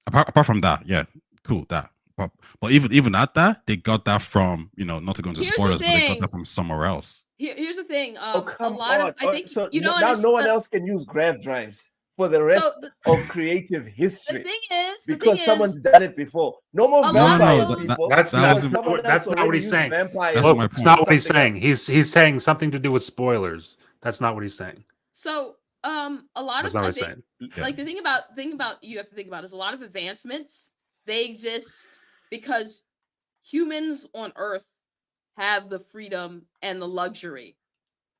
Apart from that, yeah, cool, that. But even at that, they got that from, not to go into Here's the spoilers, but they got thing. that from somewhere else. Here's the thing. Oh, A come lot on. of I think So you don't now no one understand. else can use grab drives for the rest of creative The history thing is, because someone's done it before. No more A lot vampires, of those- people. That's That not because wasn't- someone that's else not what already he's used saying. vampires. That's Look, my that's point. not what he's Something saying. He's saying something to do with spoilers. That's not what he's saying. So a lot That's of not what I he's think saying. Yeah. like the thing about you have to think about is a lot of advancements, they exist because humans on Earth have the freedom and the luxury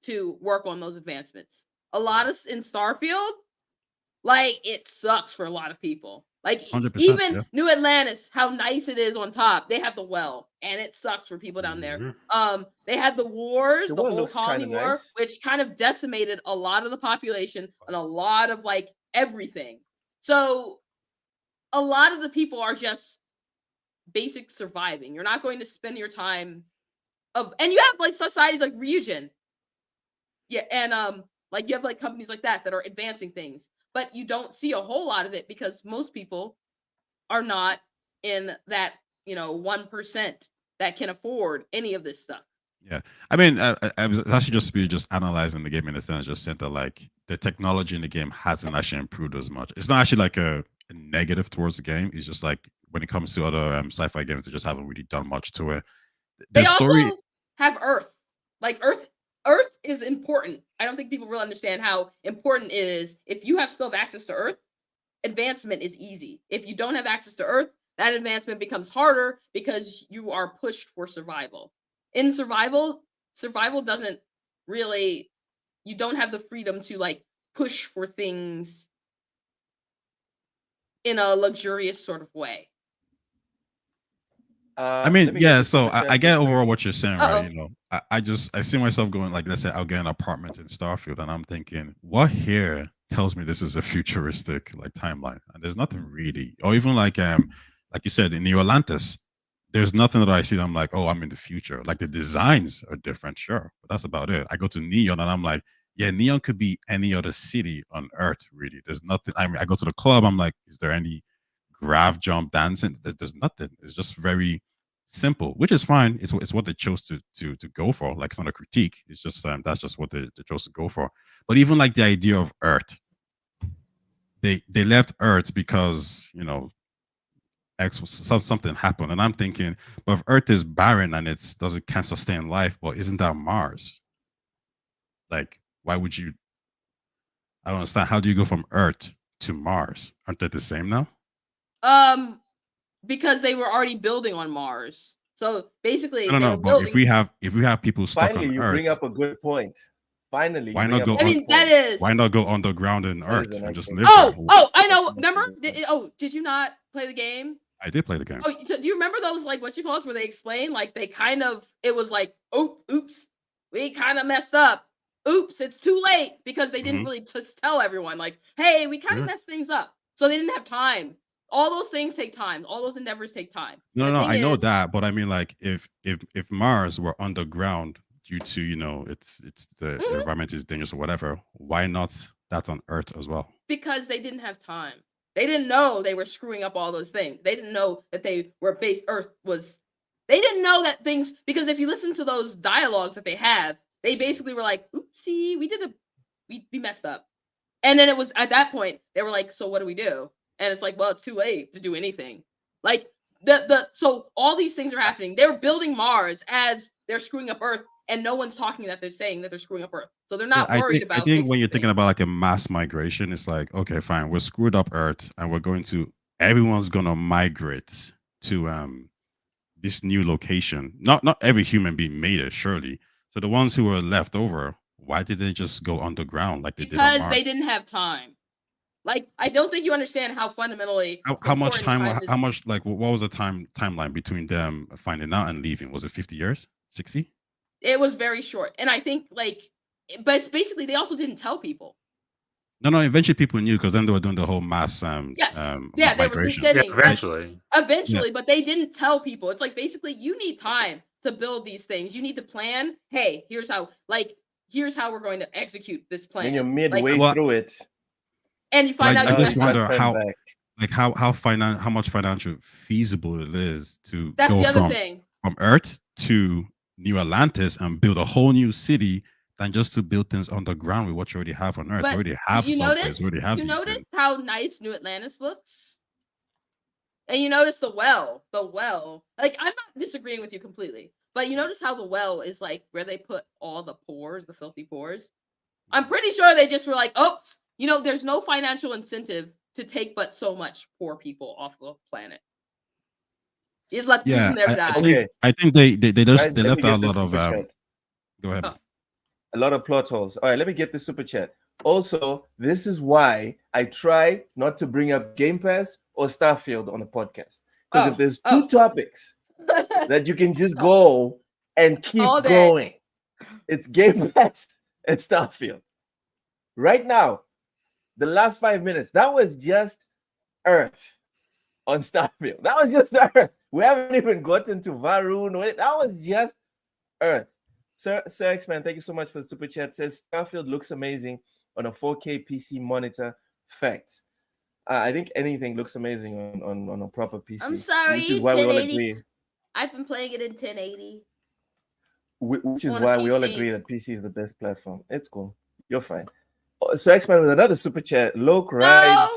to work on those advancements. A lot of in Starfield, like it sucks for a lot of people. Like 100%, even yeah. New Atlantis, how nice it is on top. They have the well, and it sucks for people down there. Mhm. They had the wars, The the well whole looks colony kinda war, nice. which kind of decimated a lot of the population and a lot of like everything. So a lot of the people are just basic surviving. You're not going to spend your time and you have like societies like Ryujin. Yeah, and like you have like companies like that are advancing things, but you don't see a whole lot of it because most people are not in that 1% that can afford any of this stuff. Yeah, I mean, I was actually just analyzing the game in a sense, just saying that like the technology in the game hasn't actually improved as much. It's not actually like a negative towards the game. It's just like when it comes to other sci-fi games, they just haven't really done much to it. They The story, also have Earth. Like Earth is important. I don't think people really understand how important it is. If you still have access to Earth, advancement is easy. If you don't have access to Earth, that advancement becomes harder because you are pushed for survival. In survival doesn't really, you don't have the freedom to like push for things in a luxurious sort of way. I mean, let me get yeah. this So from a I get perspective. overall what you're saying, Uh-oh. right? I see myself going like, let's say I'll get an apartment in Starfield, and I'm thinking, what here tells me this is a futuristic like timeline? And there's nothing really, or even like you said in New Atlantis, there's nothing that I see that I'm like, oh, I'm in the future. Like the designs are different, sure, but that's about it. I go to Neon and I'm like, yeah, Neon could be any other city on Earth, really. There's nothing. I mean, I go to the club, I'm like, is there any graph jump dancing? There's nothing. It's just very simple, which is fine. It's what they chose to go for. Like it's not a critique. It's just that's just what they chose to go for. But even like the idea of Earth, they left Earth because something happened, and I'm thinking, but if Earth is barren and can't sustain life, but isn't that Mars? Like, why would you? I don't understand. How do you go from Earth to Mars? Aren't they the same now? Because they were already building on Mars. So basically, I don't they know, were but building. if we have people stuck Finally, on you Earth, bring up a good point. Finally, why you not bring go up a on? good that point. is. Why not go underground in That is Earth an and just excellent live there? Oh, I know. That's Remember? a good point. Did you not play the game? I did play the game. Oh, so do you remember those like what you call it where they explain like they kind of it was like oh oops we kind of messed up. Oops, it's too late because they didn't Mhm. really just tell everyone like hey we kind of messed things up. So they didn't have time. All those things take time. All those endeavors take time. No, The no, thing I know is- that, but I mean, like, if Mars were underground due to it's the Mhm. environment is dangerous or whatever, why not that's on Earth as well? Because they didn't have time. They didn't know they were screwing up all those things. They didn't know that they were Earth was They didn't know that things, because if you listen to those dialogues that they have, they basically were like, oopsie, we messed up. And then it was at that point, they were like, so what do we do? And it's like, well, it's too late to do anything. Like so all these things are happening. They're building Mars as they're screwing up Earth, and no one's talking that they're saying that they're screwing up Earth. So they're not worried about. I think when you're thinking about like a mass migration, it's like, okay, fine, we're screwed up Earth, and everyone's gonna migrate to this new location. Not every human being made it, surely. So the ones who were left over, why did they just go underground like they did on Mars? Because they didn't have time. Like, I don't think you understand how fundamentally how much time how much, like, what was the timeline between them finding out and leaving? Was it 50 years? 60? It was very short. And I think, like, but basically they also didn't tell people. No, eventually people knew, because then they were doing the whole mass they were Yeah, descending. eventually, but they didn't tell people. It's like, basically, you need time to build these things. You need to plan. Hey, here's how we're going to execute this plan. When you're midway through it, and you find out. I just wonder how much financial feasible it is to go from Earth to New Atlantis and build a whole new city than just to build things underground with what you already have on Earth. But you already have you notice how nice New Atlantis looks? And you notice the well. Like, I'm not disagreeing with you completely, but you notice how the well is like where they put all the pores, the filthy pores. I'm pretty sure they just were like, oh, there's no financial incentive to take but so much poor people off the planet. Just let them there die. I think they left out a lot of go ahead. A lot of plot holes. All right, let me get the super chat. Also, this is why I try not to bring up Game Pass or Starfield on the podcast. Because if there's two topics that you can just go and keep going, it's Game Pass and Starfield. Right now, the last 5 minutes, that was just Earth on Starfield. That was just Earth. We haven't even gotten to Varun. That was just Earth. Sir X-Man, thank you so much for the super chat. Says Starfield looks amazing on a 4K PC monitor. Fact. I think anything looks amazing on a proper PC. I'm sorry, which is why we all agree. I've been playing it in 1080. Which is why we all agree that PC is the best platform. It's cool. You're fine. Sir X-Man with another super chat. Loke rides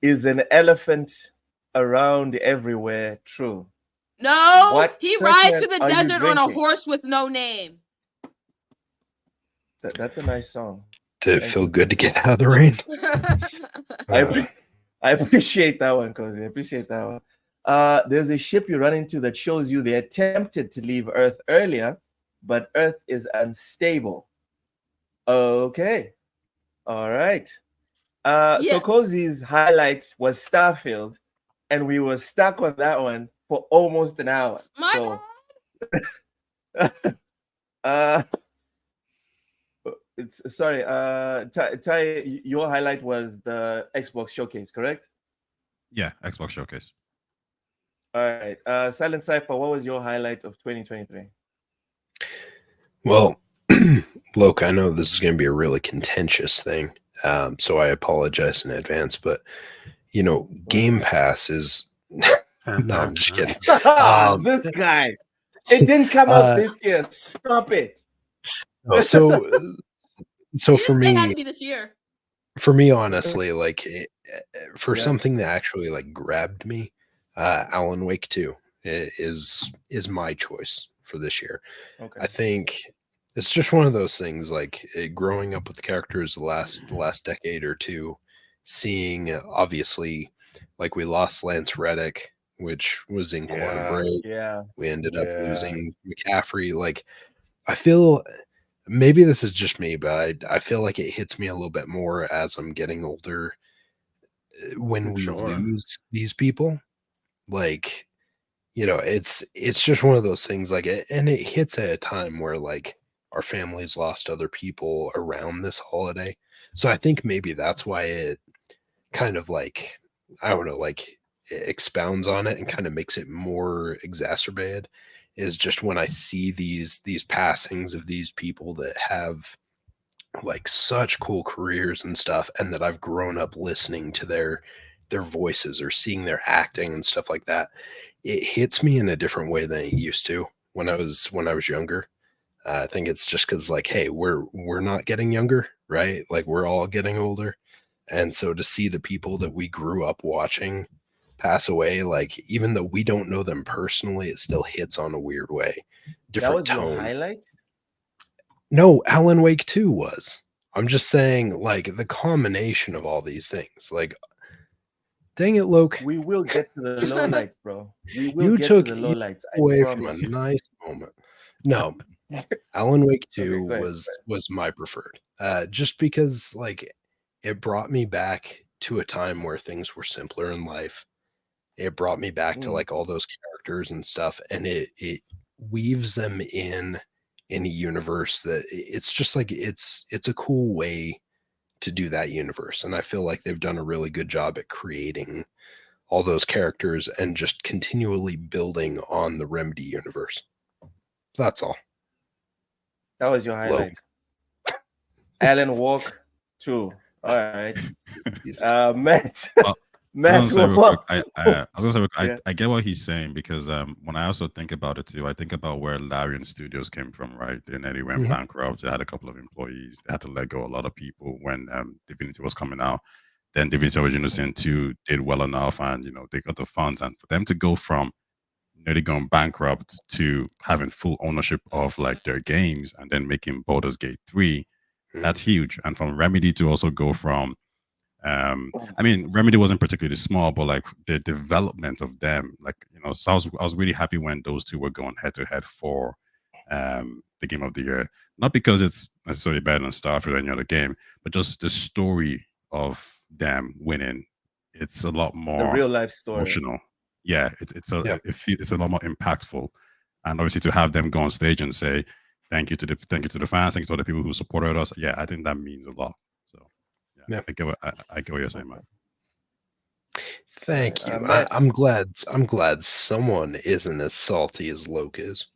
is an elephant around everywhere. True. No, he rides through the desert on a horse with no name. That's a nice song. Did it feel good to get out of the rain? I appreciate that one, Cozy. I appreciate that one. There's a ship you run into that shows you they attempted to leave Earth earlier, but Earth is unstable. Okay. All right. So Cozy's highlight was Starfield, and we were stuck on that one for almost an hour. Ty, your highlight was the Xbox Showcase, correct? Yeah, Xbox Showcase. All right. Silent Cypher, what was your highlight of 2023? Well, Loke, I know this is going to be a really contentious thing, so I apologize in advance, but, Game Pass is... No, I'm just kidding. This guy. It didn't come out this year. Stop it. So for me, it had to be this year. For me, honestly, something that actually grabbed me, Alan Wake 2 is my choice for this year. Okay. I think it's just one of those things, growing up with the characters the last decade or two, seeing obviously we lost Lance Reddick, which was in Quantum Break. Yeah. We ended up losing McCaffrey. I feel maybe this is just me, but I feel like it hits me a little bit more as I'm getting older when we lose these people. It's just one of those things and it hits at a time where our families lost other people around this holiday. So I think maybe that's why it kind of I don't know, it expounds on it and kind of makes it more exacerbated, is just when I see these passings of these people that have such cool careers and stuff, and that I've grown up listening to their their voices or seeing their acting and stuff like that, it hits me in a different way than it used to when I was younger. I think it's just because, like, hey, we're not getting younger, right? Like, we're all getting older, and so to see the people that we grew up watching pass away, like, even though we don't know them personally, it still hits on a weird way. Different That was tone. your highlight? No, Alan Wake 2 was. I'm just saying, like, the combination of all these things. Like, dang it, Loke. We will get to the lowlights, bro. We will You get took to the lowlights. I away from a promise you. nice moment. No, Alan Wake 2 go ahead, was my preferred. Just because, like, it brought me back to a time where things were simpler in life. It brought me back to, like, all those characters and stuff, and it weaves them in a universe that it's just like it's a cool way to do that universe. And I feel like they've done a really good job at creating all those characters and just continually building on the Remedy universe. That's all. That was your highlight. Alan Walk 2. All right. Matt. Matt, I was gonna say real quick, I was gonna say, Yeah. I get what he's saying, because when I also think about it too, I think about where Larian Studios came from, right? And then they went bankrupt. They had a couple of employees. They had to let go a lot of people when Divinity was coming out. Then Divinity Original Sin 2 did well enough, and they got the funds. And for them to go from nearly going bankrupt to having full ownership of like their games and then making Baldur's Gate 3, that's huge. And from Remedy to also go from I mean, Remedy wasn't particularly small, but like the development of them, like, so I was really happy when those two were going head to head for the game of the year. Not because it's necessarily better than Starfield or any other game, but just the story of them winning. It's a lot more The real life story. emotional. Yeah, it's a lot more impactful, and obviously to have them go on stage and say thank you to the fans, thank you to all the people who supported us. Yeah, I think that means a lot. So yeah. I get what you're saying, man. Thank you. I'm glad someone isn't as salty as Loke is.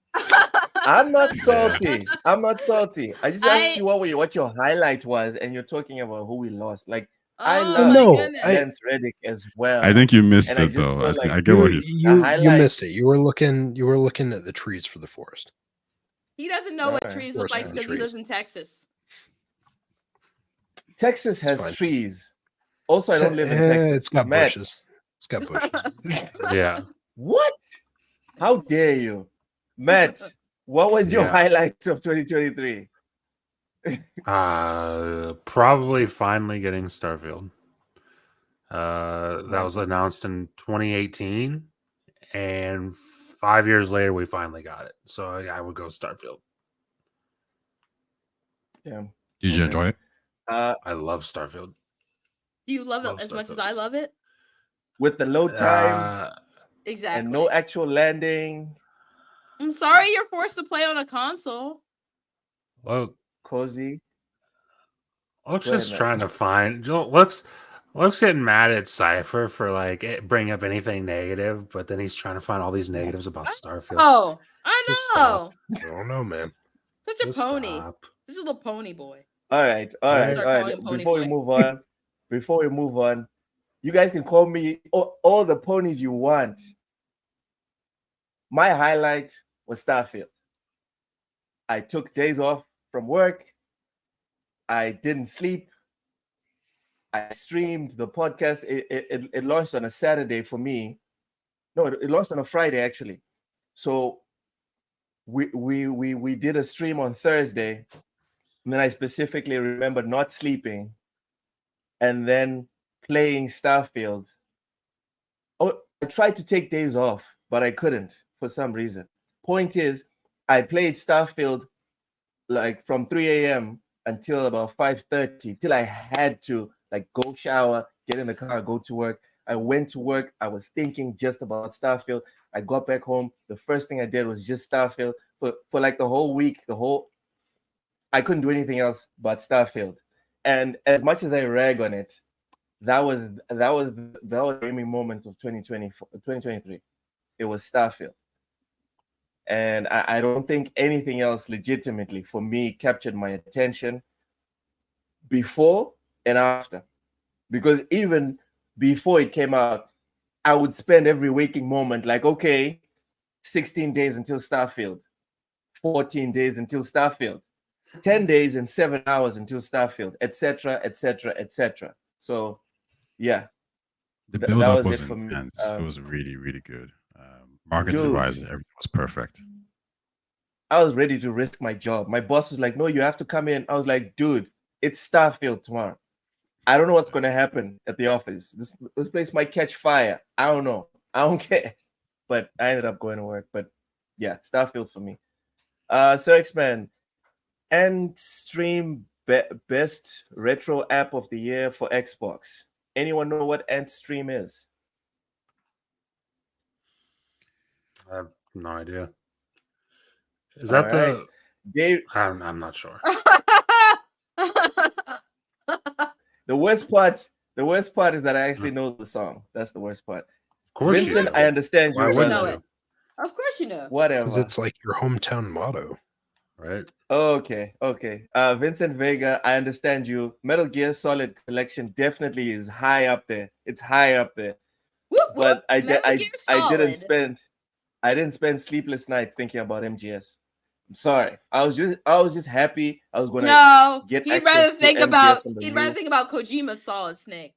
I'm not salty. I'm not salty. I just asked you what your highlight was, and you're talking about who we lost. Like, I love Lance Reddick as well. I think you missed it though. I get what he's saying. You missed it. You were looking at the trees for the forest. He doesn't know what trees look like because he lives in Texas. Texas has trees. Also, I don't live in Texas. It's got bushes. It's got bushes. Yeah. What? How dare you? Matt, what was your highlight of 2023? Probably finally getting Starfield. That was announced in 2018, and 5 years later we finally got it. So I would go Starfield. Yeah. Did you enjoy it? I love Starfield. Do you love it as much as I love it? With the load times, exactly, and no actual landing. I'm sorry you're forced to play on a console. Well, cozy. Luke's just trying to find. Luke's getting mad at Cypher for like bringing up anything negative, but then he's trying to find all these negatives about Starfield. Oh, I know. I don't know, man. Such a pony. This is a little pony boy. All right. Before we move on, you guys can call me all the ponies you want. My highlight was Starfield. I took days off from work. I didn't sleep. I streamed the podcast. It launched on a Saturday for me. No, it launched on a Friday actually. So we did a stream on Thursday. And then I specifically remember not sleeping and then playing Starfield. Oh, I tried to take days off, but I couldn't for some reason. Point is, I played Starfield like from 3 a.m. until about 5:30, till I had to like go shower, get in the car, go to work. I went to work. I was thinking just about Starfield. I got back home. The first thing I did was just Starfield for like the whole week, I couldn't do anything else but Starfield. And as much as I rag on it, that was the gaming moment of 2023. It was Starfield. And I don't think anything else legitimately for me captured my attention before and after. Because even before it came out, I would spend every waking moment like, okay, 16 days until Starfield, 14 days until Starfield, 10 days and 7 hours until Starfield, etc., etc., etc. So, yeah, The that build up was was it for me. intense. It was really, really good. Marketing Dude, wise, everything was perfect. I was ready to risk my job. My boss was like, no, you have to come in. I was like, dude, it's Starfield tomorrow. I don't know what's going to happen at the office. This place might catch fire. I don't know. I don't care. But I ended up going to work. But yeah, Starfield for me. So X-Men and stream best retro app of the year for Xbox. Anyone know what Antstream is? I have no idea. Is All that right. I'm not sure. The worst part is that I actually know the song. That's the worst part. Of course, Vincent, you do. I understand Why you, wouldn't brother. you? Of course you know. Whatever. Because it's like your hometown motto. Right? Okay. Vincent Vega, I understand you. Metal Gear Solid Collection definitely is high up there. It's high up there. Whoop, whoop. But I Solid. didn't spend sleepless nights thinking about MGS. I'm sorry. I was just happy I was gonna get he'd access rather to think MGS about on the he'd Wii. rather think about Kojima's Solid Snake.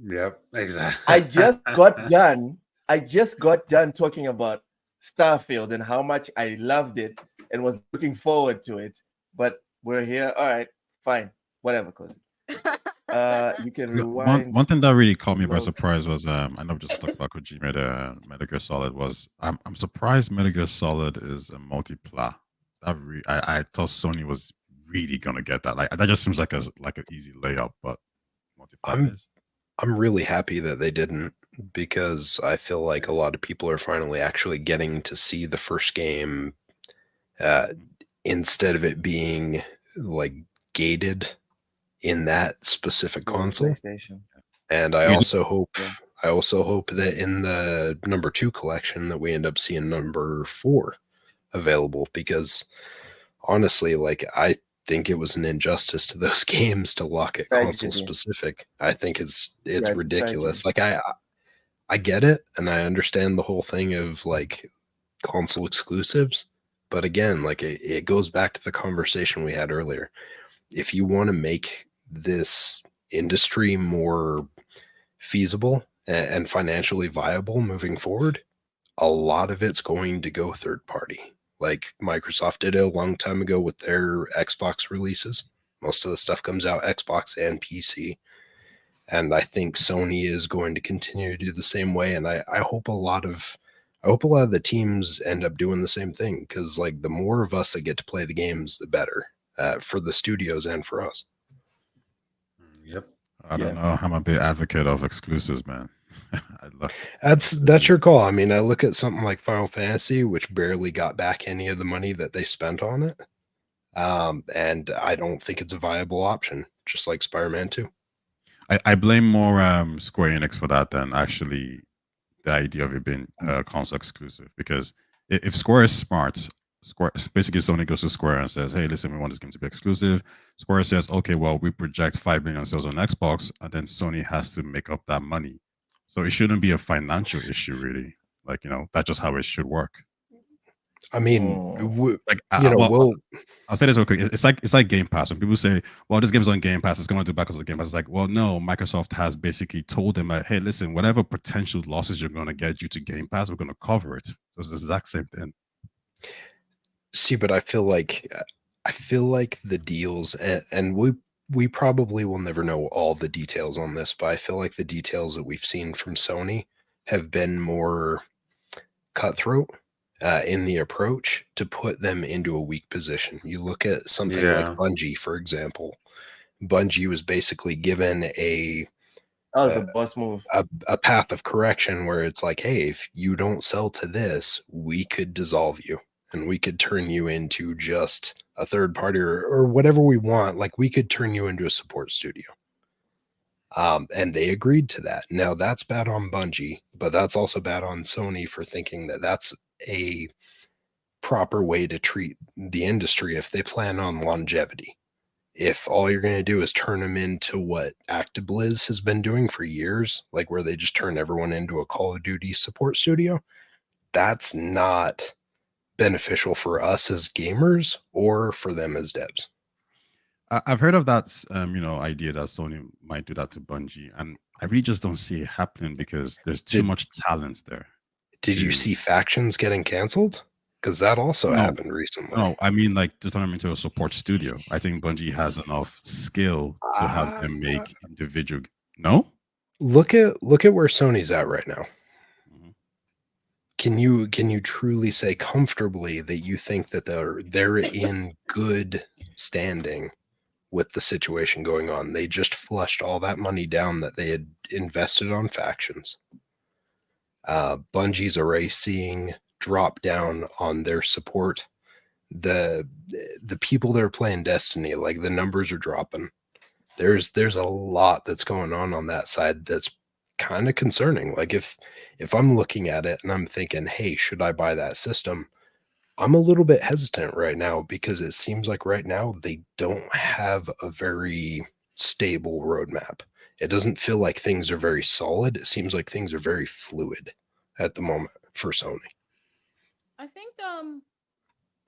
Yep, exactly. I just got done talking about Starfield and how much I loved it and was looking forward to it. But we're here. All right, fine, whatever. Cause you can So rewind. one thing that really caught me by Look. surprise was I know we just talked about Kojima, the Metal Gear Solid was I'm surprised Metal Gear Solid is a multiplat. I thought Sony was really gonna get that. Like that just seems like an easy layup, but multiplat is. I'm really happy that they didn't, because I feel like a lot of people are finally actually getting to see the first game instead of it being like gated in that specific console. PlayStation. And I also hope that in the number 2 collection that we end up seeing number 4 available, because honestly, like I think it was an injustice to those games to lock it console specific. I think it's ridiculous. Like I get it, and I understand the whole thing of like console exclusives, but again, like it goes back to the conversation we had earlier. If you want to make this industry more feasible and financially viable moving forward, a lot of it's going to go third party. Like Microsoft did a long time ago with their Xbox releases. Most of the stuff comes out Xbox and PC. And I think Sony is going to continue to do the same way. And I hope a lot of the teams end up doing the same thing, because like the more of us that get to play the games, the better for the studios and for us. Yep. I don't know. I'm a big advocate of exclusives, man. That's your call. I mean, I look at something like Final Fantasy, which barely got back any of the money that they spent on it. And I don't think it's a viable option, just like Spider-Man 2. I blame more Square Enix for that than actually the idea of it being console exclusive. Because if Square is smart, basically Sony goes to Square and says, hey, listen, we want this game to be exclusive. Square says, okay, well, we project 5 million sales on Xbox, and then Sony has to make up that money. So it shouldn't be a financial issue, really. Like, that's just how it should work. I mean, I'll say this real quick. It's like Game Pass. When people say, well, this game's on Game Pass, it's going to do because of Game Pass. It's like, well, no, Microsoft has basically told them, hey, listen, whatever potential losses you're going to get due to Game Pass, we're going to cover it. It's the exact same thing. See, but I feel like the deals, and we probably will never know all the details on this, but I feel like the details that we've seen from Sony have been more cutthroat in the approach to put them into a weak position. You look at something like Bungie, for example. Bungie was basically given that was a boss move, a path of correction where it's like, hey, if you don't sell to this, we could dissolve you and we could turn you into just a third party or whatever we want. Like we could turn you into a support studio. And they agreed to that. Now that's bad on Bungie, but that's also bad on Sony for thinking that that's a proper way to treat the industry if they plan on longevity. If all you're going to do is turn them into what ActiBliz has been doing for years, like where they just turn everyone into a Call of Duty support studio, that's not beneficial for us as gamers or for them as devs. I've heard of that, idea that Sony might do that to Bungie, and I really just don't see it happening because there's too much talent there. Did you see factions getting canceled? Because that also happened recently. No, I mean like to turn them into a support studio. I think Bungie has enough skill to have them make individual. No, look at where Sony's at right now. Mm-hmm. Can you truly say comfortably that you think that they're in good standing with the situation going on? They just flushed all that money down that they had invested on factions. Bungie's already seeing drop down on their support. The people that are playing Destiny, like the numbers are dropping. There's a lot that's going on that side that's kind of concerning. Like if I'm looking at it and I'm thinking, hey, should I buy that system? I'm a little bit hesitant right now because it seems like right now they don't have a very stable roadmap. It doesn't feel like things are very solid. It seems like things are very fluid at the moment for Sony. I think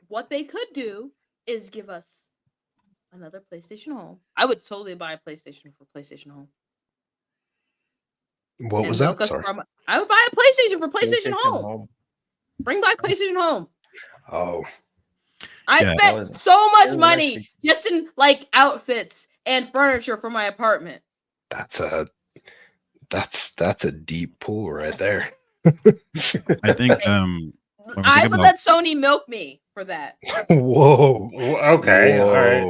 what they could do is give us another PlayStation Home. I would totally buy a PlayStation for PlayStation Home. What was that? Sorry. I would buy a PlayStation for PlayStation Home. Bring back PlayStation Home. Oh. I spent so much money just in like outfits and furniture for my apartment. That's a deep pool right there. I think I would let Sony milk me for that. Whoa. Okay. Whoa. All right.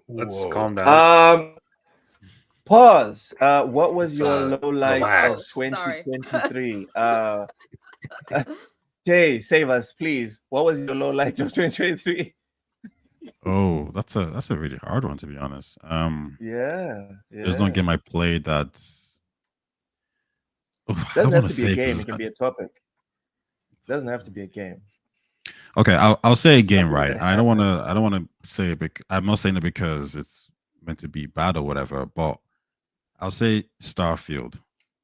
Let's calm down. Pause. What was your low light of 2023? Jay, save us, please. What was your low light of 2023? Oh, that's a really hard one, to be honest. Yeah. There's no game I played that. Doesn't have to be a game. It can be a topic. It doesn't have to be a game. Okay, I'll say a game, right? I don't want to say it. I'm not saying it because it's meant to be bad or whatever, but I'll say Starfield,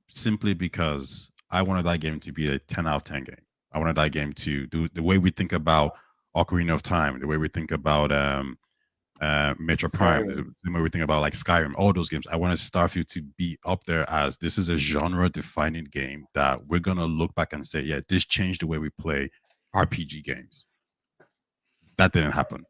simply because I wanted that game to be a 10 out of 10 game. I wanted that game to do the way we think about Ocarina of Time, the way we think about Metro Prime, the way we think about like Skyrim, all those games. I wanted Starfield to be up there as this is a genre-defining game that we're gonna look back and say, yeah, this changed the way we play RPG games. That didn't happen.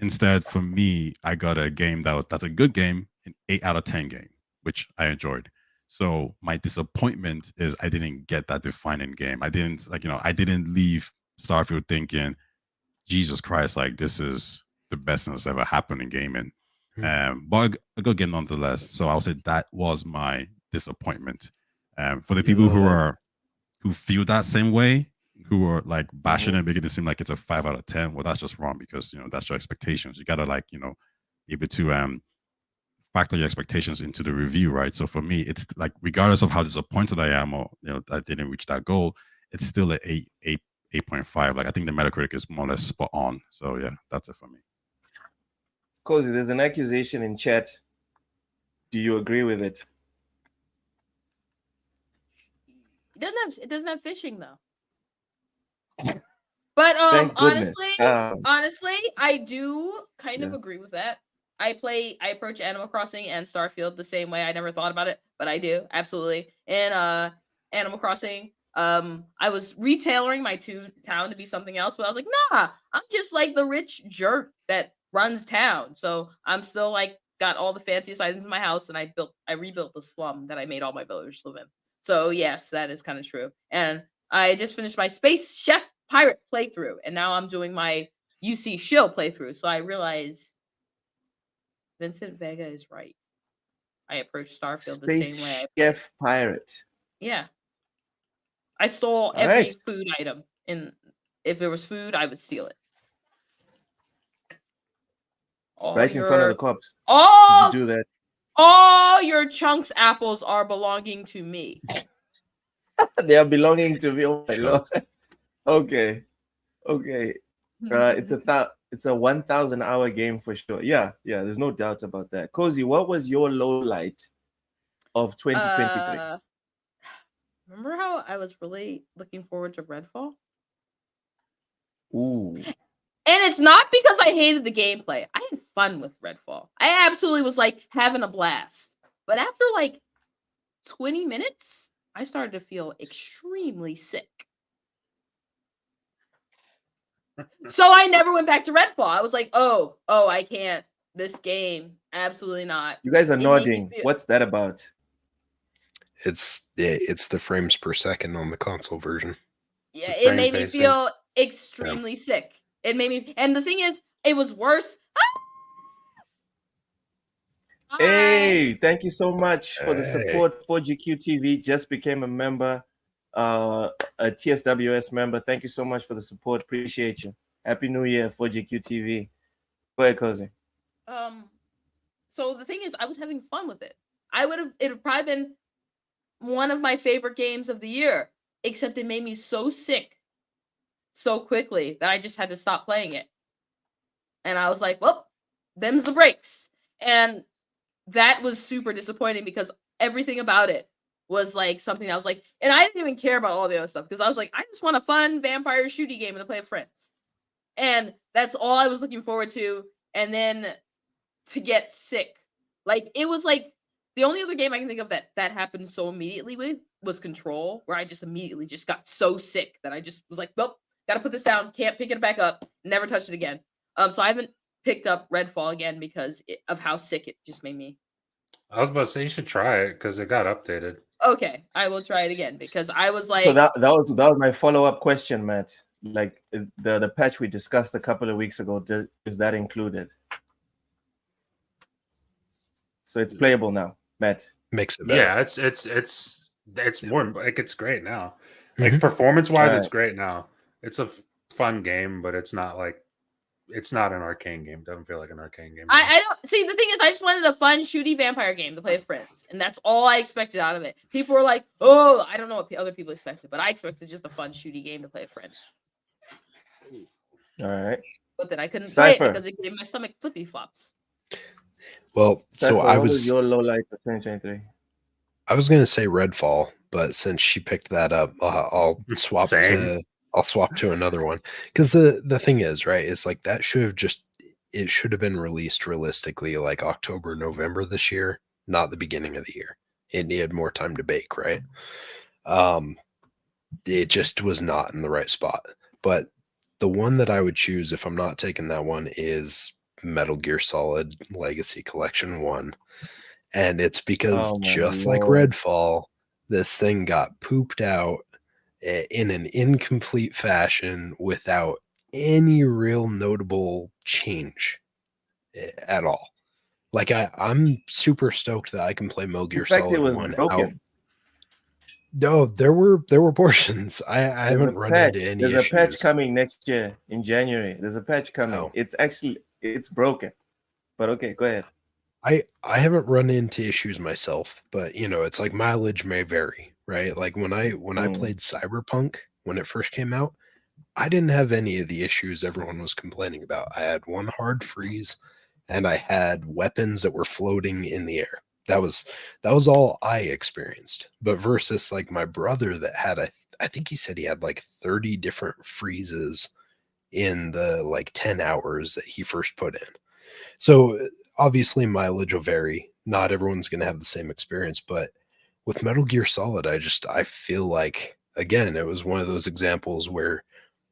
Instead, for me, I got a game that's a good game, an 8 out of 10 game, which I enjoyed. So my disappointment is I didn't get that defining game. I didn't I didn't leave Starfield thinking, Jesus Christ, like this is the best thing that's ever happened in gaming. But a good game nonetheless. So I'll say that was my disappointment. For the people who feel that same way, who are like bashing it, making it seem like it's a 5 out of 10. Well, that's just wrong because that's your expectations. You gotta be able to factor your expectations into the review, right? So for me, it's like regardless of how disappointed I am or I didn't reach that goal, it's still an 8.5. Like I think the Metacritic is more or less spot on. So yeah, that's it for me. Cozy, there's an accusation in chat. Do you agree with it? It doesn't have fishing though. But honestly, I do kind of agree with that. I approach Animal Crossing and Starfield the same way. I never thought about it, but I do absolutely. And Animal Crossing, I was retailoring my town to be something else, but I was like, nah, I'm just like the rich jerk that runs town. So I'm still like got all the fanciest items in my house, and I rebuilt the slum that I made all my villagers live in. So yes, that is kind of true. And I just finished my Space Chef Pirate playthrough, and now I'm doing my UC Shill playthrough. So I realize Vincent Vega is right. I approach Starfield the same way. Chef Pirate. Yeah. I stole every food item, and if there was food, I would steal it. Right in front of the cops. Oh, did you do that? All your chunks apples are belonging to me. They are belonging to me. Oh my Lord. Okay. It's a 1,000-hour game for sure. Yeah, there's no doubt about that. Cozy, what was your low light of 2023? Remember how I was really looking forward to Redfall? Ooh. And it's not because I hated the gameplay. I had fun with Redfall. I absolutely was like having a blast. But after like 20 minutes, I started to feel extremely sick. So I never went back to Redfall. I was like, oh, I can't. This game, absolutely not. You guys are nodding. What's that about? It's the frames per second on the console version. Yeah, it made me feel extremely sick. It made me, and the thing is, it was worse. Hey, thank you so much for the support. 4GQ TV just became a member, a TSWS member. Thank you so much for the support. Appreciate you. Happy New Year, 4GQ TV. Go ahead, Cozy. So the thing is, I was having fun with it. It would have probably been one of my favorite games of the year, except it made me so sick so quickly that I just had to stop playing it. And I was like, well, them's the breaks. And that was super disappointing because everything about it was like something I was like, and I didn't even care about all the other stuff because I was like, I just want a fun vampire shooty game to play with friends. And that's all I was looking forward to. And then to get sick. Like, it was like, the only other game I can think of that happened so immediately with was Control, where I just immediately just got so sick that I just was like, nope, gotta put this down, can't pick it back up, never touched it again. So I haven't picked up Redfall again because of how sick it just made me. I was about to say you should try it because it got updated. Okay, I will try it again because I was like, so that was my follow-up question, Matt. Like the patch we discussed a couple of weeks ago, is that included? So it's playable now, Matt. Makes it better. Yeah, it's more like it's great now. Like performance-wise, it's great now. It's a fun game, but it's not like it's not an arcane game. It doesn't feel like an arcane game. I don't see. The thing is, I just wanted a fun shooty vampire game to play with friends, and that's all I expected out of it. People were like, "Oh, I don't know what other people expected, but I expected just a fun shooty game to play with friends." All right. But then I couldn't play it because it gave my stomach flippy flops. Well, Cypher, so what was your low light for 2023? I was going to say Redfall, but since she picked that up, I'll swap to another one. Because the thing is, right, it's like that it should have been released realistically like October, November this year, not the beginning of the year. It needed more time to bake, right? It just was not in the right spot. But the one that I would choose if I'm not taking that one is Metal Gear Solid Legacy Collection 1. And it's because just like Redfall, this thing got pooped out in an incomplete fashion without any real notable change at all. Like I'm super stoked that I can play Metal Gear Solid 1 broken. out. No, there were portions. I haven't run into any There's issues. a patch coming next year in January. There's a patch coming. Oh. It's broken. But okay, go ahead. I haven't run into issues myself, but it's like mileage may vary, right? Like when I played Cyberpunk when it first came out, I didn't have any of the issues everyone was complaining about. I had one hard freeze and I had weapons that were floating in the air. That was all I experienced. But versus like my brother that had I think he said he had like 30 different freezes in the like 10 hours that he first put in. So obviously mileage will vary. Not everyone's going to have the same experience, but with Metal Gear Solid, I feel like, again, it was one of those examples where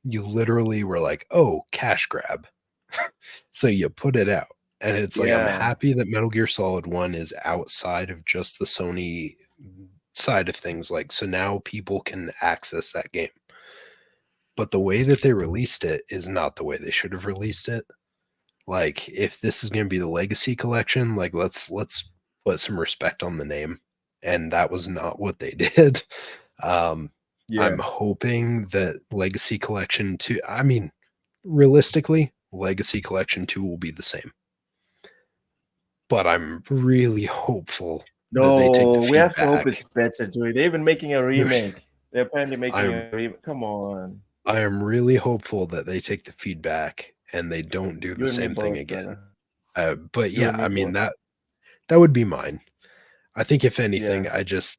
you literally were like, oh, cash grab. So you put it out. And it's like, I'm happy that Metal Gear Solid 1 is outside of just the Sony side of things. Like, so now people can access that game. But the way that they released it is not the way they should have released it. Like, if this is going to be the Legacy Collection, like let's put some respect on the name. And that was not what they did. I'm hoping that Legacy Collection 2, I mean, realistically, Legacy Collection 2 will be the same. But I'm really hopeful that they take the feedback. We have to hope it's better, Joey. They're even making a remake. They're apparently making a remake. Come on. I am really hopeful that they take the feedback and they don't do the same thing again. But yeah, I mean that would be mine. I think if anything, I just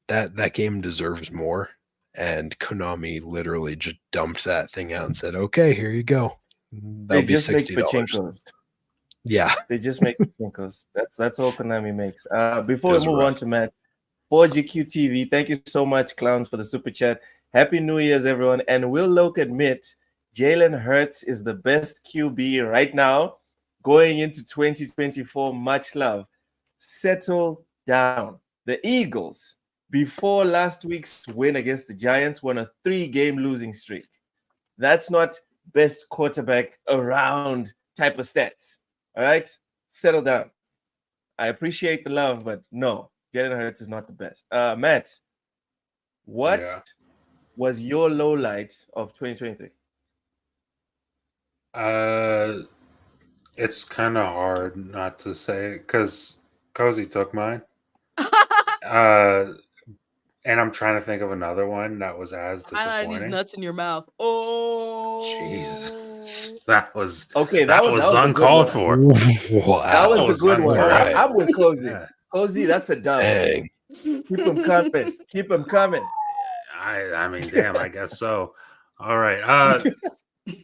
that game deserves more. And Konami literally just dumped that thing out and said, "Okay, here you go. That'll be $60." Yeah, they just make pachinkos. That's all Konami makes. Before we move on to Matt, 4GQ TV, thank you so much, clowns, for the super chat. Happy New Year's, everyone. And Will Loke admit Jalen Hurts is the best QB right now going into 2024. Much love. Settle down. The Eagles, before last week's win against the Giants, won a 3-game losing streak. That's not best quarterback around type of stats. All right? Settle down. I appreciate the love, but no, Jalen Hurts is not the best. Matt, what was your low light of 2023? It's kind of hard not to say because Cozy took mine. And I'm trying to think of another one that was as disappointing. Highlight these nuts in your mouth. Oh, Jesus, that was okay. That was uncalled for. Wow. That was a good one. Right. I'm with Cozy. Yeah. Cozy, that's a dub. Dang. Keep them coming. Keep them coming. I mean, damn. I guess so. All right.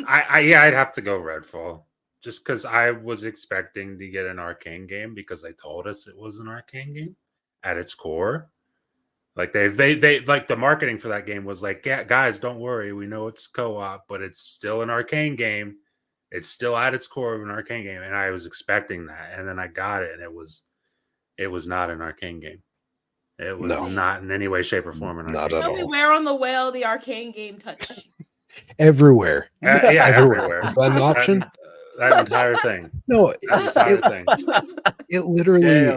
I'd have to go Redfall. Just because I was expecting to get an arcane game because they told us it was an arcane game at its core. Like they like the marketing for that game was like, yeah, guys, don't worry, we know it's co-op, but it's still an arcane game. It's still at its core of an arcane game, and I was expecting that, and then I got it, and it was not an arcane game. It was not in any way, shape, or form an arcane game. Tell me where on the whale the arcane game touched. Everywhere. Yeah, everywhere. Is that an option? That entire thing. No, that entire thing. It literally,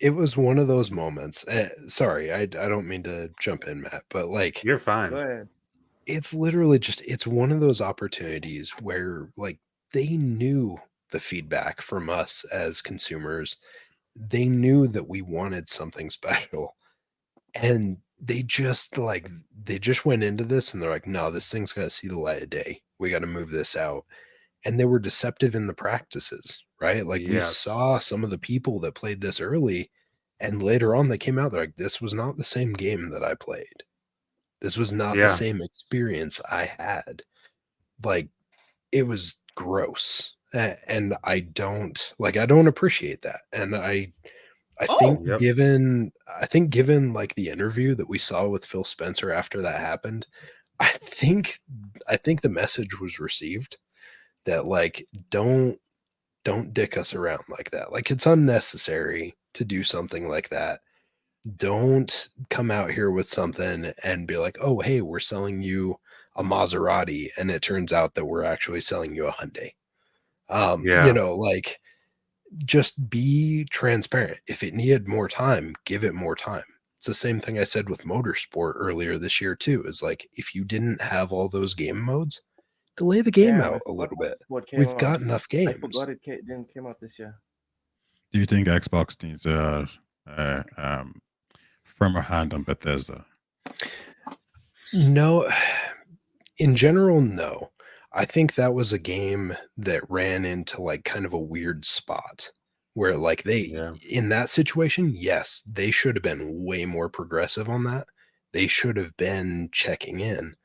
it was one of those moments. Sorry, I don't mean to jump in, Matt, but like, you're fine. Go ahead. It's literally just, it's one of those opportunities where like they knew the feedback from us as consumers. They knew that we wanted something special, and they just went into this and they're like, no, this thing's got to see the light of day. We got to move this out. And they were deceptive in the practices, right? Like we saw some of the people that played this early, and later on they came out, they're like, this was not the same game that I played. This was not the same experience I had. Like, it was gross. And I don't appreciate that. And I think given like the interview that we saw with Phil Spencer after that happened, I think the message was received that like don't dick us around like that. Like, it's unnecessary to do something like that. Don't come out here with something and be like, oh, hey, we're selling you a Maserati, and it turns out that we're actually selling you a Hyundai. You know, like, just be transparent. If it needed more time, give it more time. It's the same thing I said with Motorsport earlier this year too, is like, if you didn't have all those game modes, delay the game out a little bit. We've got enough games. I forgot it didn't come out this year. Do you think Xbox needs a firmer hand on Bethesda? No. In general, no. I think that was a game that ran into like kind of a weird spot where like in that situation, yes, they should have been way more progressive on that. They should have been checking in.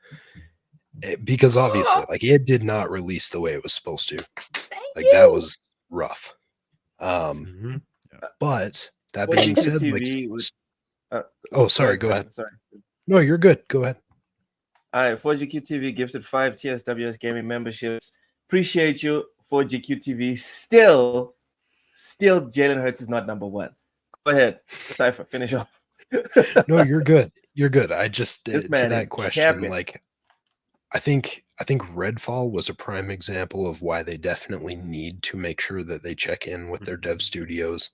Because obviously, like, it did not release the way it was supposed to. That was rough. But that being said, sorry, go ahead. Sorry. No, you're good. Go ahead. All right, 4GQ TV gifted 5 TSWS gaming memberships. Appreciate you, 4GQ TV. Still, Jalen Hurts is not number one. Go ahead, Cypher, finish off. No, you're good. You're good. I just to that question, capping. Like, I think Redfall was a prime example of why they definitely need to make sure that they check in with their dev studios,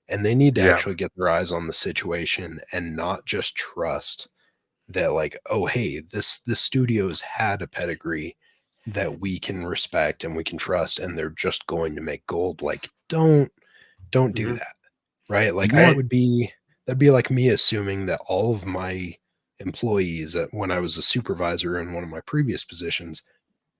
and they need to actually get their eyes on the situation and not just trust that, like, oh, hey, this studio's had a pedigree that we can respect and we can trust, and they're just going to make gold. Like, don't do that, right? Like, that'd be like me assuming that all of my employees, when I was a supervisor in one of my previous positions,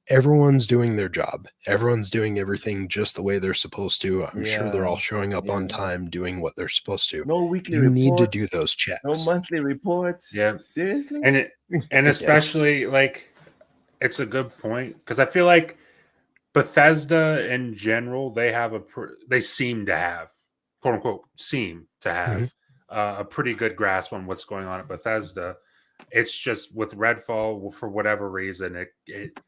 everyone's doing their job. Everyone's doing everything just the way they're supposed to. I'm sure they're all showing up on time, doing what they're supposed to. No weekly You reports. need to do those checks. No monthly reports. Yeah. Seriously? And especially like, it's a good point because I feel like Bethesda in general, they seem to have, quote unquote, a pretty good grasp on what's going on at Bethesda. It's just with Redfall, for whatever reason,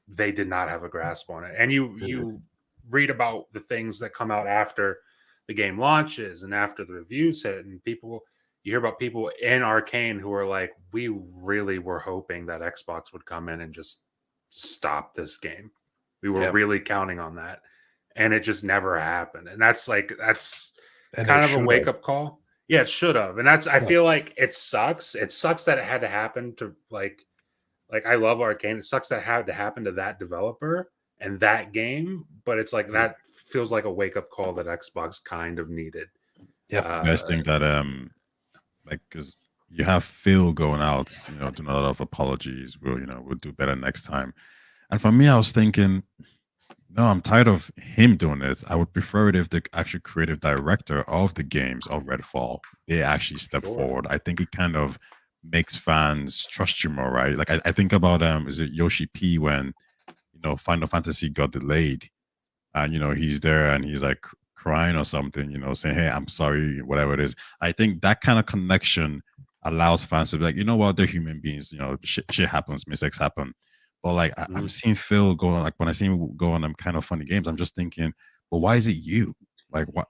they did not have a grasp on it. And you read about the things that come out after the game launches and after the reviews hit, and you hear about people in Arcane who are like, we really were hoping that Xbox would come in and just stop this game. We were really counting on that, and it just never happened. And that's kind of a wake up call. Yeah, it should have. And I feel like it sucks. It sucks that it had to happen to like I love Arcane. It sucks that it had to happen to that developer and that game, but it's like that feels like a wake up call that Xbox kind of needed. Yeah. I just think that like, because you have Phil going out, doing a lot of apologies. We'll do better next time. And for me, I was thinking, no, I'm tired of him doing this. I would prefer it if the actual creative director of the games of Redfall, they actually step forward. I think it kind of makes fans trust you more, right? Like I think about is it Yoshi P when Final Fantasy got delayed, and he's there and he's like crying or something, saying, "Hey, I'm sorry," whatever it is. I think that kind of connection allows fans to be like, you know what, they're human beings. Shit happens, mistakes happen. But like I'm seeing Phil go on, like when I see him go on them kind of funny games, I'm just thinking, well, why is it you? Like, what,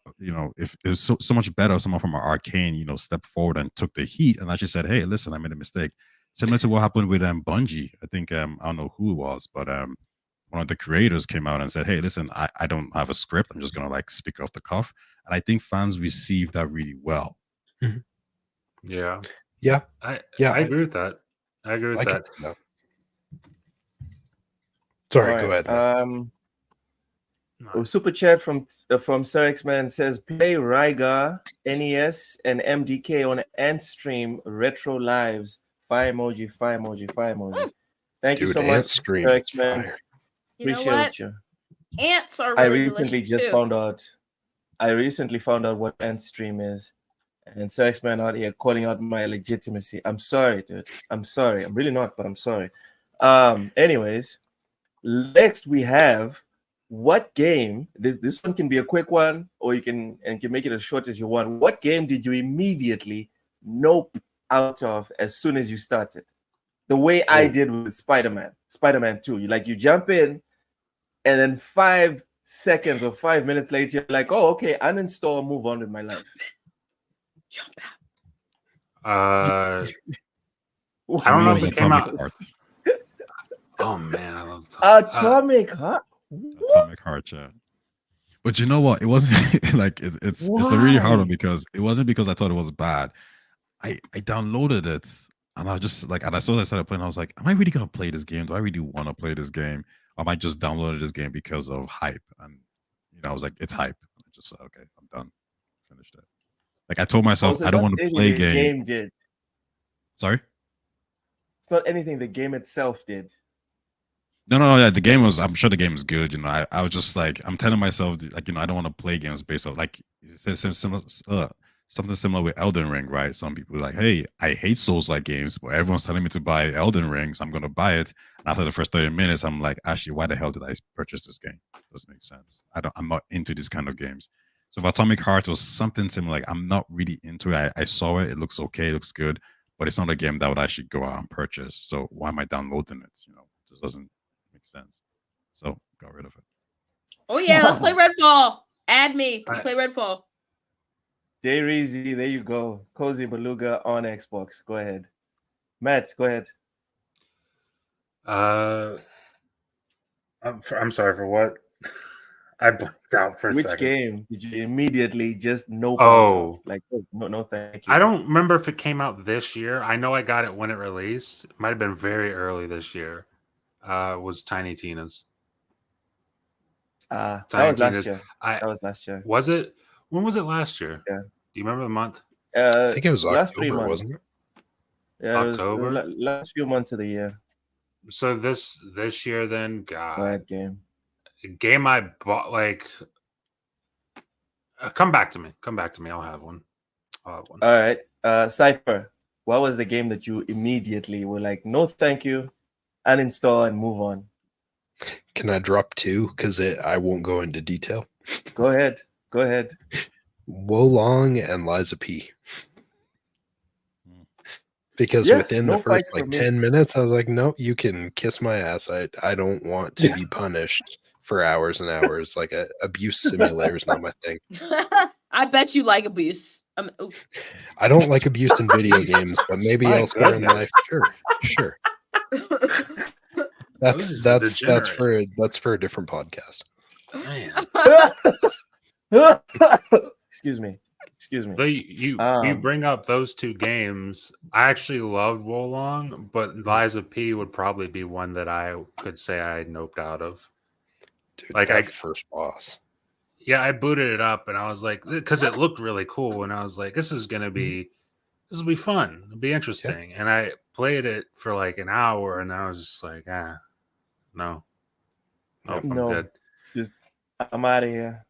if it was so much better, someone from Arcane, stepped forward and took the heat and actually said, hey, listen, I made a mistake. Similar to what happened with Bungie. I think I don't know who it was, but one of the creators came out and said, hey, listen, I don't have a script. I'm just gonna like speak off the cuff. And I think fans receive that really well. Yeah. I agree with that. I agree with that. Sorry, go ahead. Super chat from Sir X-Man says, play Rygar, NES, and MDK on Ant Stream Retro Lives. Fire emoji, fire emoji, fire emoji. Thank you so much, Sir X-Man. Appreciate you. Ants are really I recently found out what Ant Stream is. And Sir X-Man out here calling out my legitimacy. I'm sorry, dude. I'm sorry. I'm really not, but I'm sorry. Anyways, next we have what game. This one can be a quick one, or you can make it as short as you want. What game did you immediately nope out of as soon as you started? The way I did with Spider-Man 2. You jump in, and then 5 seconds or 5 minutes later, you're like, oh, okay, uninstall, move on with my life. Jump out. I don't know if it came out. Oh man, I love Atomic Heart. Atomic Heart, yeah. But you know what? It wasn't like it's a really hard one because it wasn't because I thought it was bad. I downloaded it and I just like, and I saw that I started playing. I was like, am I really gonna play this game? Do I really want to play this game? Or am I just downloaded this game because of hype? And I was like, it's hype. I just said, okay, I'm done. Finished it. Like I told myself, I don't want to play game. Did. Sorry? It's not anything the game itself did. No. Yeah, the game was. I'm sure the game is good. I was just like, I'm telling myself, like, I don't want to play games based on like something similar with Elden Ring, right? Some people are like, hey, I hate Souls-like games, but everyone's telling me to buy Elden Ring, so I'm gonna buy it. And after the first 30 minutes, I'm like, actually, why the hell did I purchase this game? It doesn't make sense. I'm not into this kind of games. So if Atomic Heart was something similar, like I'm not really into it. I saw it, it looks okay, it looks good, but it's not a game that would actually go out and purchase. So why am I downloading it? It just doesn't make sense. So got rid of it. Oh yeah, let's play Redfall. Add me. We play Redfall. Dayreezy, there you go. Cozy Beluga on Xbox. Go ahead. Matt, go ahead. I'm sorry for what? I blanked out for a second. Which game did you immediately just nope? Like, no, thank you. I don't remember if it came out this year. I know I got it when it released. It might have been very early this year. Was Tiny Tina's. That was last year. Was it? When was it last year? Yeah. Do you remember the month? I think it was last October, 3 months. wasn't it? Yeah, it was October? last few months of the year. So this year, then, God, Bad game. game I bought, like, come back to me. Come back to me. I'll have one. All right. Cypher, what was the game that you immediately were like, no, thank you, uninstall and move on? Can I drop 2? Because I won't go into detail. Go ahead. Go ahead. Wolong and Liza P. Because Yeah, within no the fights first for me. 10 minutes, I was like, no, you can kiss my ass. I don't want to be punished for hours and hours. Like abuse simulator is not my thing. I bet you like abuse. I don't like abuse in video games, but maybe My elsewhere in goodness. life, sure. That's for a different podcast. Man. Excuse me. You bring up those 2 games. I actually loved Wolong, but Liza P would probably be one that I could say I noped out of. Dude, Like that first boss. Yeah, I booted it up and I was like, because it looked really cool, and I was like, this will be fun. It'll be interesting. Yeah. And I played it for like an hour, and I was just like, no, I'm good. I'm out of here.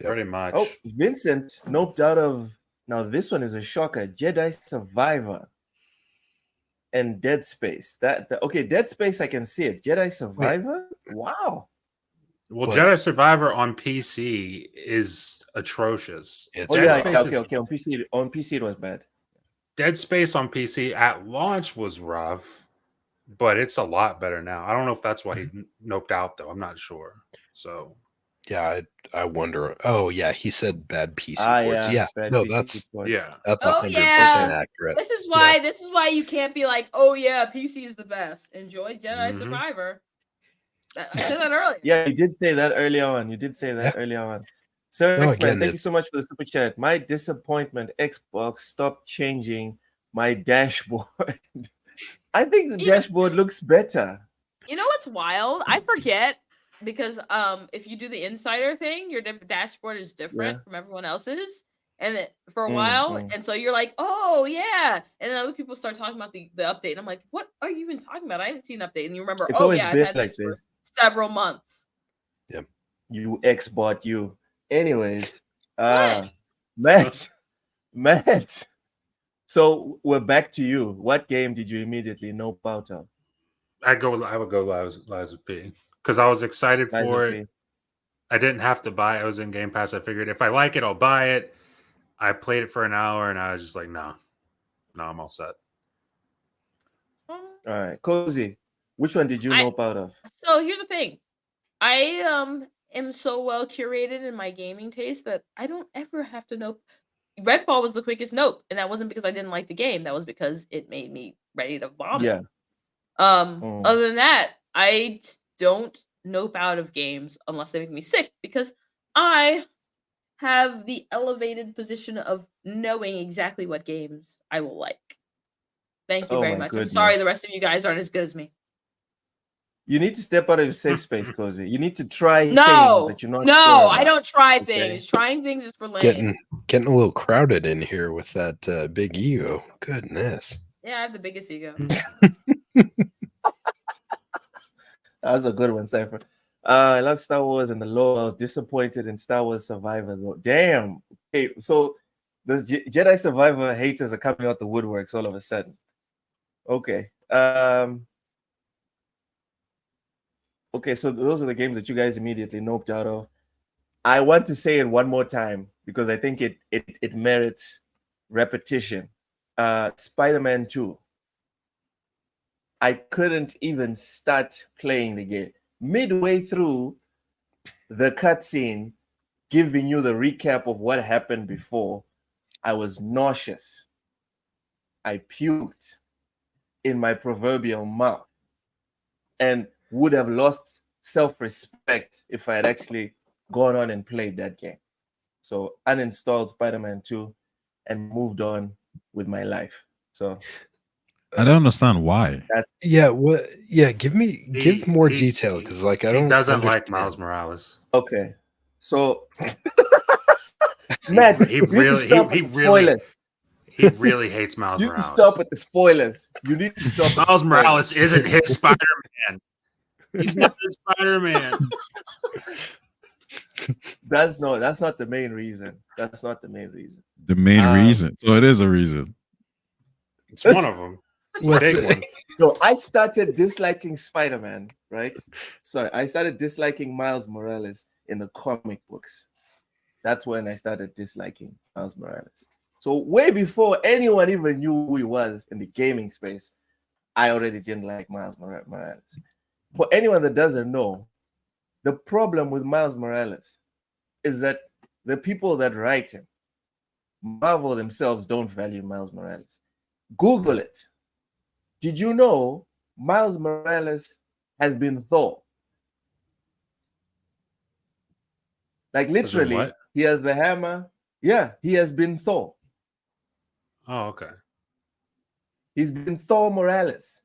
Pretty much. Oh, Vincent noped out of. Now this one is a shocker. Jedi Survivor and Dead Space. Okay, Dead Space, I can see it. Jedi Survivor? Wait. Wow. Well, Jedi Survivor on PC is atrocious. Okay. On PC it was bad. Dead Space on PC at launch was rough, but it's a lot better now. I don't know if that's why he noped out, though. I'm not sure. So, yeah, I wonder. Oh, yeah, he said bad PC ports. Yeah, no, that's 100% accurate. This is why you can't be like, oh yeah, PC is the best. Enjoy Jedi Survivor. I said that earlier. Yeah, you did say that early on. Sir X-Man, thank you so much for the super chat. My disappointment, Xbox stopped changing my dashboard. I think the dashboard looks better. You know what's wild? I forget because if you do the insider thing, your dashboard is different from everyone else's. And for a while, and so you're like, oh yeah, and then other people start talking about the update, and I'm like, what are you even talking about? I haven't seen an update, and you remember, it's always I've had this for several months. Yeah, you X-bot you. Anyways, Matt. So we're back to you. What game did you immediately nope out of? I would go Liza P because I was excited for it. I didn't have to buy it. It was in Game Pass. I figured if I like it, I'll buy it. I played it for an hour and I was just like, no, I'm all set. All right. Cozy, which one did you nope out of? So here's the thing. I am so well curated in my gaming taste that I don't ever have to nope. Redfall was the quickest nope, and that wasn't because I didn't like the game. That was because it made me ready to vomit. Yeah. Other than that, I don't nope out of games unless they make me sick because I have the elevated position of knowing exactly what games I will like. Thank you very much. Goodness. I'm sorry the rest of you guys aren't as good as me. You need to step out of your safe space, Cozy. You need to try things that you're not sure about. I don't try things. Trying things is for lame. Getting a little crowded in here with that big ego. Goodness. Yeah, I have the biggest ego. That was a good one, Cypher. I love Star Wars and the lore. I was disappointed in Star Wars Survivor, though. Damn. Okay, so the Jedi Survivor haters are coming out the woodworks all of a sudden. Okay. Okay, so those are the games that you guys immediately noped out of. I want to say it one more time because I think it merits repetition. Spider-Man 2. I couldn't even start playing the game. Midway through the cutscene, giving you the recap of what happened before, I was nauseous. I puked in my proverbial mouth and would have lost self-respect if I had actually gone on and played that game. So uninstalled Spider-Man 2 and moved on with my life. So I don't understand why. Give more detail because I don't. He doesn't like Miles Morales. Okay, so Matt, he really He really hates Miles You need to Morales. stop with the spoilers. You need to stop. Miles Morales isn't his Spider-Man. He's not his Spider-Man. That's not the main reason. That's not the main reason. The main reason. So it is a reason. It's one of them. It's a big one. No, I started disliking Spider-Man, right? Sorry, I started disliking Miles Morales in the comic books. That's when I started disliking Miles Morales. So way before anyone even knew who he was in the gaming space, I already didn't like Miles Morales. For anyone that doesn't know, the problem with Miles Morales is that the people that write him, Marvel themselves, don't value Miles Morales. Google it. Did you know Miles Morales has been Thor? Like literally, he has the hammer. Yeah, he has been Thor. Oh, okay. He's been Thor Morales.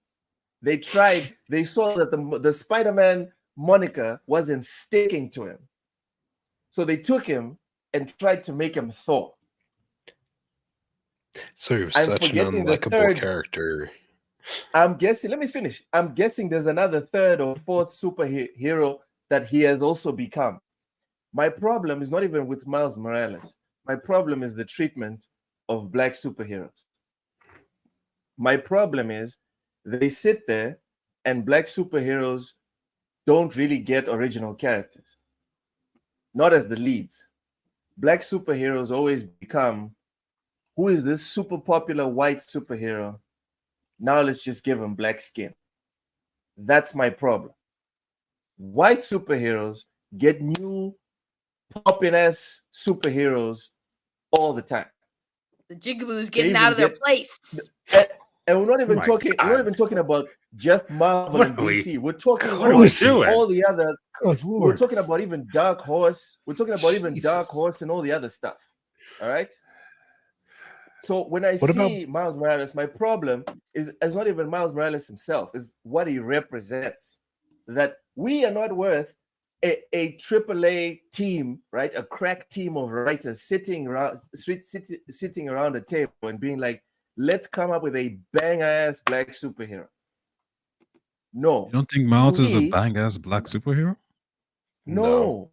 They saw that the Spider-Man moniker wasn't sticking to him. So they took him and tried to make him Thor. So he was such an unlikable character. I'm guessing, let me finish. I'm guessing there's another third or fourth superhero that he has also become. My problem is not even with Miles Morales. My problem is the treatment of black superheroes. My problem is they sit there and black superheroes don't really get original characters. Not as the leads. Black superheroes always become, who is this super popular white superhero? Now let's just give him black skin. That's my problem. White superheroes get new popping ass superheroes all the time. The Jigaboos getting out of their place. And we're not even talking. God. We're not even talking about just Marvel and DC. We're talking about all the other. We're talking about even Dark Horse. We're talking about even Dark Horse and all the other stuff. All right. So when I see Miles Morales, my problem is not even Miles Morales himself, is what he represents. That we are not worth a AAA team, right? A crack team of writers sitting around a table and being like, let's come up with a bang-ass black superhero. No. You don't think Miles is a bang-ass black superhero? No.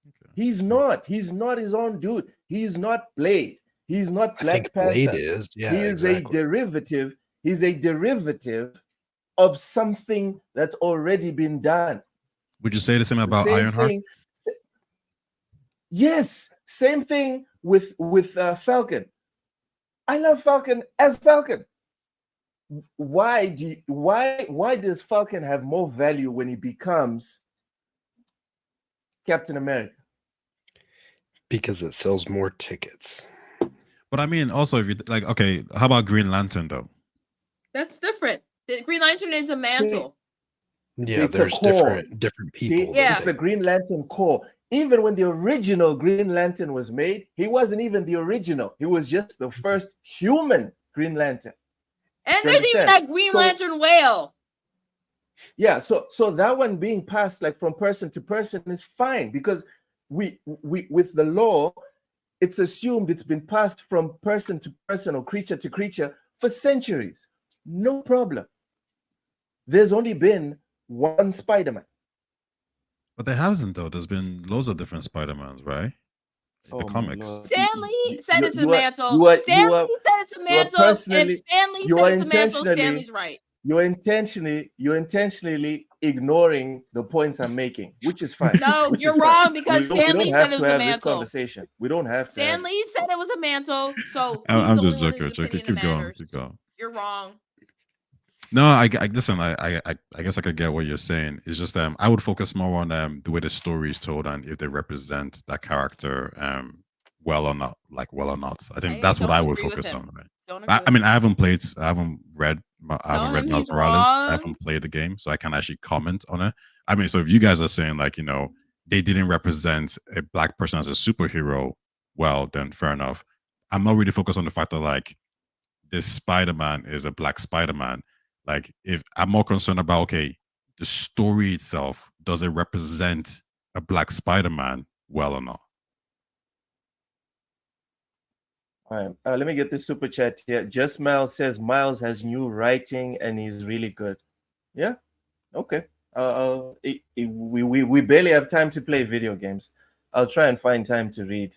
Okay. He's not. He's not his own dude. He's not Blade. He's not Black Panther. Blade is. Yeah, he is a derivative. He's a derivative of something that's already been done. Would you say the same about Ironheart? Yes. Same thing with Falcon. I love Falcon as Falcon. Why does Falcon have more value when he becomes Captain America? Because it sells more tickets. But I mean, also, if you like, okay, how about Green Lantern though? That's different. The Green Lantern is a mantle. Yeah, there's different people. Yeah, it's the Green Lantern core. Even when the original Green Lantern was made, he wasn't even the original. He was just the first human Green Lantern. And there's even that Green Lantern whale. Yeah, so that one being passed like from person to person is fine because we with the law, it's assumed it's been passed from person to person or creature to creature for centuries. No problem. There's only been one Spider-Man. But there hasn't though. There's been loads of different Spider-Mans, right? In the comics. Stan Lee said it's a mantle. Stan Lee said it's a mantle. And if Stan Lee said it's a mantle, Stan Lee's right. You're intentionally ignoring the points I'm making, which is fine. No, you're wrong because Stan Lee said it was a mantle. This conversation. We don't have to. Stan Lee said it was a mantle, so I'm just joking. Keep going. You're wrong. No, I listen. I guess I could get what you're saying. It's just I would focus more on the way the story is told and if they represent that character well or not. I think that's what I would focus on. Right? I mean, I haven't read Miles Morales. I haven't played the game, so I can't actually comment on it. I mean, so if you guys are saying like they didn't represent a black person as a superhero, well, then fair enough. I'm not really focused on the fact that like this Spider-Man is a black Spider-Man. Like, if I'm more concerned about, okay, the story itself, does it represent a black Spider-Man well or not? All right. Let me get this super chat here. Just Miles says Miles has new writing and he's really good. Yeah. Okay. We barely have time to play video games. I'll try and find time to read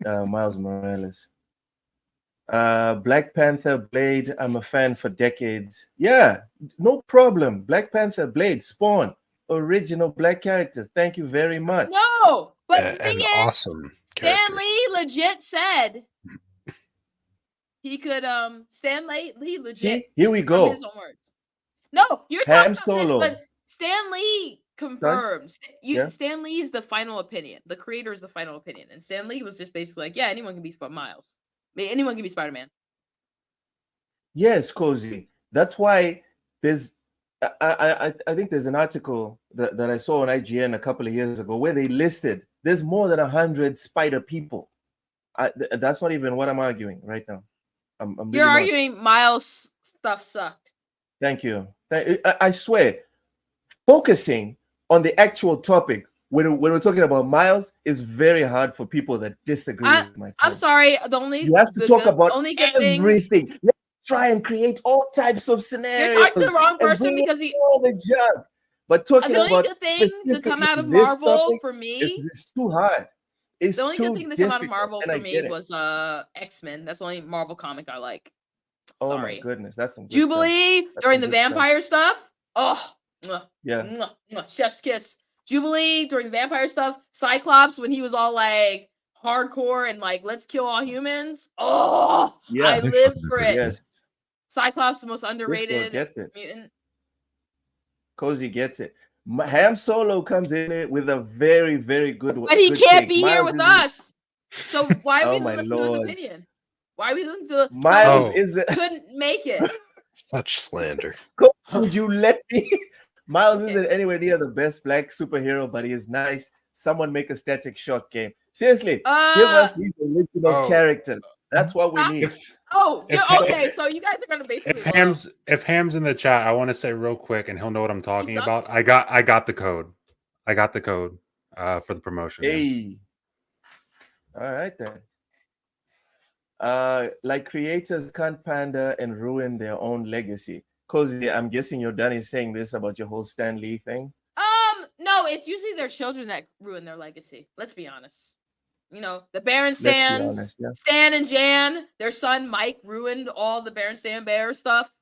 Miles Morales. Black Panther Blade. I'm a fan for decades. Yeah, no problem. Black Panther Blade Spawn. Original black character. Thank you very much. No, but the thing an is, awesome Stan character. Lee legit said he could. Stan Lee legit. See, here we from go. his own words. No, you're Ham talking about Solo. this, but Stan Lee confirms. Yeah. Stan Lee's the final opinion. The creator is the final opinion, and Stan Lee was just basically like, yeah, anyone can be Miles. I mean, anyone can be Spider-Man. Yes, Cozy. That's why there's. I think there's an article that I saw on IGN a couple of years ago where they listed there's more than 100 Spider people. That's not even what I'm arguing right now. You're arguing Miles stuff sucked. Thank you. I swear, focusing on the actual topic when we're talking about Miles is very hard for people that disagree with my point. I'm sorry. You have to talk about everything. Let's try and create all types of scenarios. You're talking to the wrong person because he all the job. But talking the only about good thing to come out of this Marvel topic for me, it's too hard. It's the only good thing to come out of Marvel for me was X-Men. That's the only Marvel comic I like. Oh sorry. My goodness, that's some good Jubilee stuff. during the vampire stuff. Oh, yeah, chef's kiss. Jubilee during the vampire stuff. Cyclops when he was all like hardcore and like let's kill all humans. Oh, yeah, I lived for it. Yes. Cyclops, the most underrated mutant. Cozy gets it. Ham Solo comes in it with a very, very good one. But he can't be here with us. So why are we listening to his opinion? Why are we listening to Miles? Couldn't make it. Such slander. Would you let me? Miles isn't anywhere near the best black superhero, but he is nice. Someone make a Static Shock game. Seriously, give us these original characters. That's what we need. Okay. So you guys are gonna basically. If Ham's in the chat, I want to say real quick, and he'll know what I'm talking about. I got the code. I got the code for the promotion. Hey. All right then. Like creators can't pander and ruin their own legacy. Cozy, I'm guessing you're done saying this about your whole Stan Lee thing. No, it's usually their children that ruin their legacy. Let's be honest. You know, the Berenstans, Stan and Jan, their son Mike ruined all the Berenstain Bear stuff.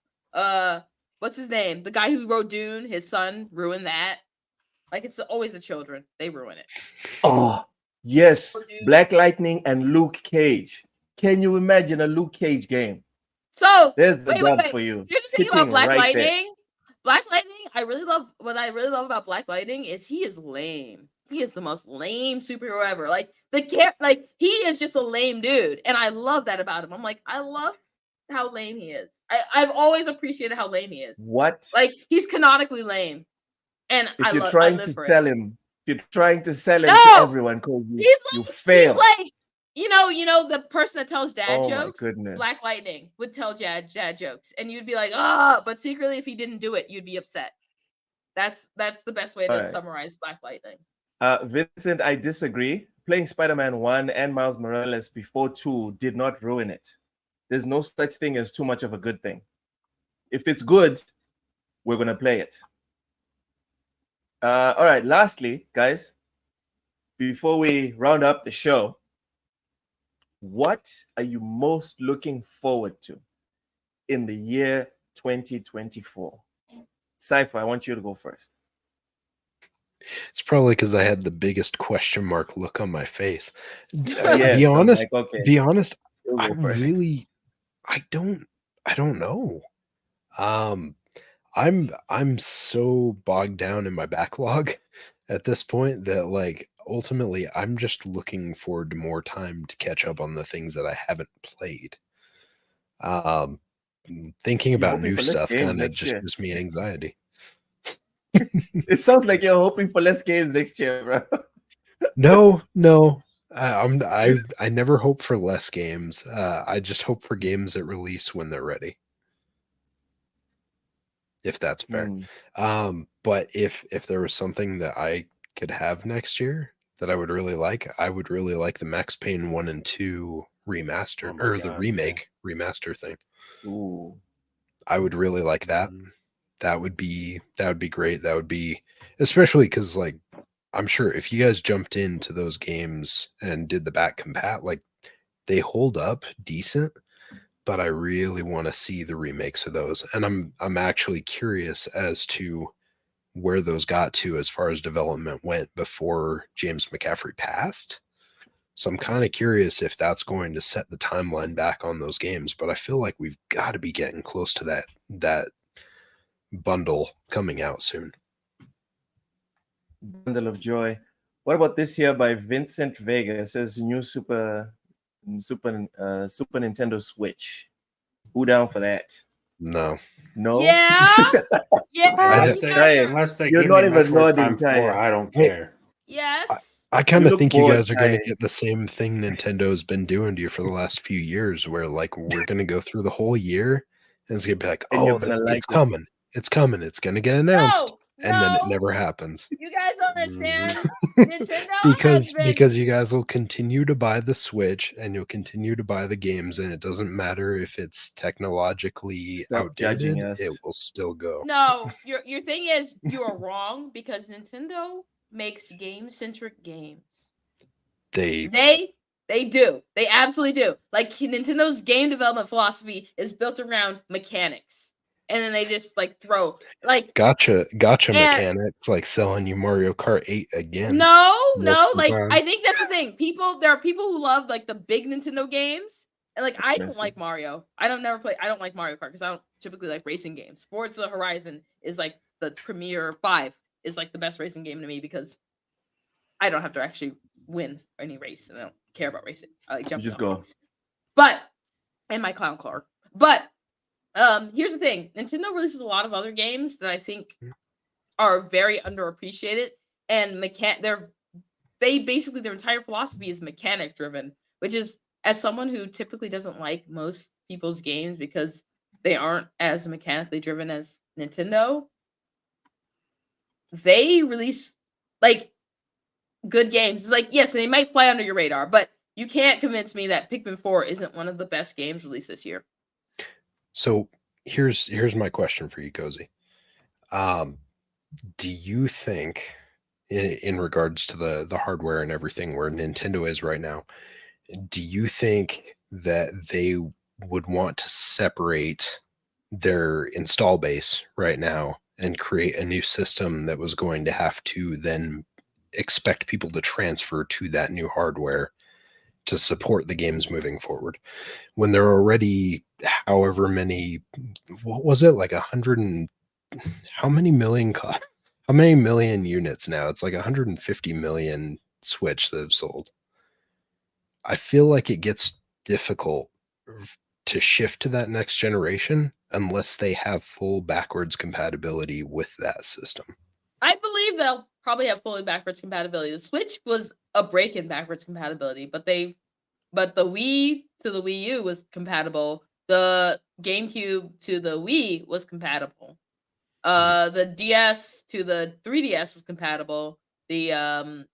What's his name? The guy who wrote Dune, his son ruined that. Like it's always the children. They ruin it. Oh, yes. Black Lightning and Luke Cage. Can you imagine a Luke Cage game? So there's the dub for you. Here's the thing about Black Lightning. There. Black Lightning, what I really love about Black Lightning is he is lame. He is the most lame superhero ever. Like he is just a lame dude, and I love that about him. I'm like, I love how lame he is. I've always appreciated how lame he is. What? Like he's canonically lame, and if you're trying to sell him, you're trying to sell him to everyone, Kobe. You fail. He's like, you know, the person that tells dad jokes. My goodness. Black Lightning would tell dad jokes, and you'd be like, but secretly, if he didn't do it, you'd be upset. That's the best way to summarize Black Lightning. Vincent, I disagree. Playing Spider-Man 1 and Miles Morales before 2 did not ruin it. There's no such thing as too much of a good thing. If it's good, we're going to play it. All right, lastly, guys, before we round up the show, what are you most looking forward to in the year 2024? Cypher, I want you to go first. It's probably because I had the biggest question mark look on my face. Yes, be honest, like, okay. Be honest. I don't know. I'm so bogged down in my backlog at this point that like ultimately I'm just looking forward to more time to catch up on the things that I haven't played. Thinking about new stuff kind of just gives me anxiety. It sounds like you're hoping for less games next year, bro. No. I never hope for less games. I just hope for games that release when they're ready. If that's fair. But if there was something that I could have next year that I would really like the Max Payne 1 and 2 remaster Oh or my the God, remake remaster thing. Ooh. I would really like that. Mhm. That would be great. That would be, especially because like I'm sure if you guys jumped into those games and did the back compat, like they hold up decent, but I really want to see the remakes of those. And I'm actually curious as to where those got to as far as development went before James McCaffrey passed. So I'm kind of curious if that's going to set the timeline back on those games, but I feel like we've got to be getting close to that bundle coming out soon. Bundle of Joy. What about this year by Vincent Vega? It says new Super Nintendo Switch. Who down for that? No. No. Yeah. Yeah. Unless you they, guys are- unless they You're give not me even Metroid nodding, Prime 4, Taya. I don't Hey. care. Yes. I kind You of look think you bored, guys are going to Ty. get the same thing Nintendo's been doing to you for the last few years, where like we're going to go through the whole year and it's going to be like, And you're oh, gonna like it's it. coming. It's coming. It's going to get announced. No. And then it No. never happens. You guys don't understand. Mhm. Nintendo has been. because you guys will continue to buy the Switch and you'll continue to buy the games, and it doesn't matter if it's technologically Stop judging outdated, us. it will still go. No, your thing is you are wrong because Nintendo makes game-centric games. They They do. They absolutely do. Like Nintendo's game development philosophy is built around mechanics. And then they just like throw like gotcha and mechanics, like selling you Mario Kart 8 again. no, most of the like time. I think that's the thing. There are people who love like the big Nintendo games. And like I don't Messy. like Mario. I don't like Mario Kart because I don't typically like racing games. Forza Horizon is like the premier 5 is like the best racing game to me because I don't have to actually win any race and I don't care about racing. I like jumping just off go. things. But and my clown car. But here's the thing. Nintendo releases a lot of other games that I think are very underappreciated and they basically their entire philosophy is mechanic driven, which is as someone who typically doesn't like most people's games because they aren't as mechanically driven as Nintendo, they release like good games. It's like, yes, they might fly under your radar, but you can't convince me that Pikmin 4 isn't one of the best games released this year. So here's my question for you, Cozy. Do you think in regards to the hardware and everything where Nintendo is right now, do you think that they would want to separate their install base right now and create a new system that was going to have to then expect people to transfer to that new hardware to support the games moving forward when they're already however many, what was it, like 100 and how many million units now? It's like 150 million Switch that have sold. I feel like it gets difficult to shift to that next generation unless they have full backwards compatibility with that system. I believe they'll probably have fully backwards compatibility. The Switch was a break in backwards compatibility, but the Wii to the Wii U was compatible. The GameCube to the Wii was compatible. The DS to the 3DS was compatible. The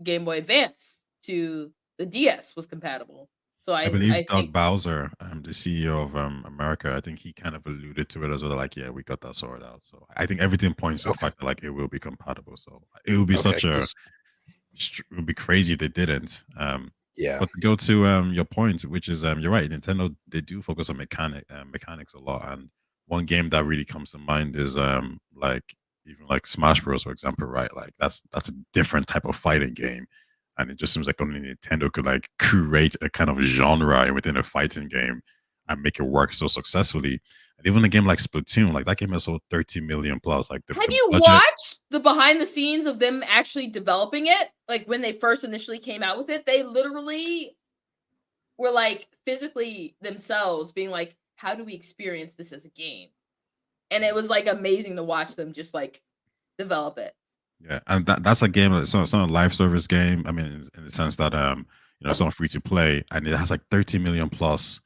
Game Boy Advance to the DS was compatible. So I believe I Doug think Bowser, the CEO of America, I think he kind of alluded to it as well. Like, yeah, we got that sorted out. So I think everything points to the fact that like it will be compatible. So it would be it would be crazy if they didn't. Yeah. But to go to your point, which is you're right, Nintendo, they do focus on mechanics a lot. And one game that really comes to mind is like even like Smash Bros, for example, right? Like that's a different type of fighting game. And it just seems like only Nintendo could like create a kind of genre within a fighting game and make it work so successfully. And even a game like Splatoon, like that game has sold 30 million plus. Like have you watched the behind the scenes of them actually developing it? Like when they first initially came out with it, they literally were like physically themselves being like, how do we experience this as a game? And it was like amazing to watch them just like develop it. Yeah, and that's a game that's not a live service game. I mean, in the sense that it's not free to play, and it has like 30 million plus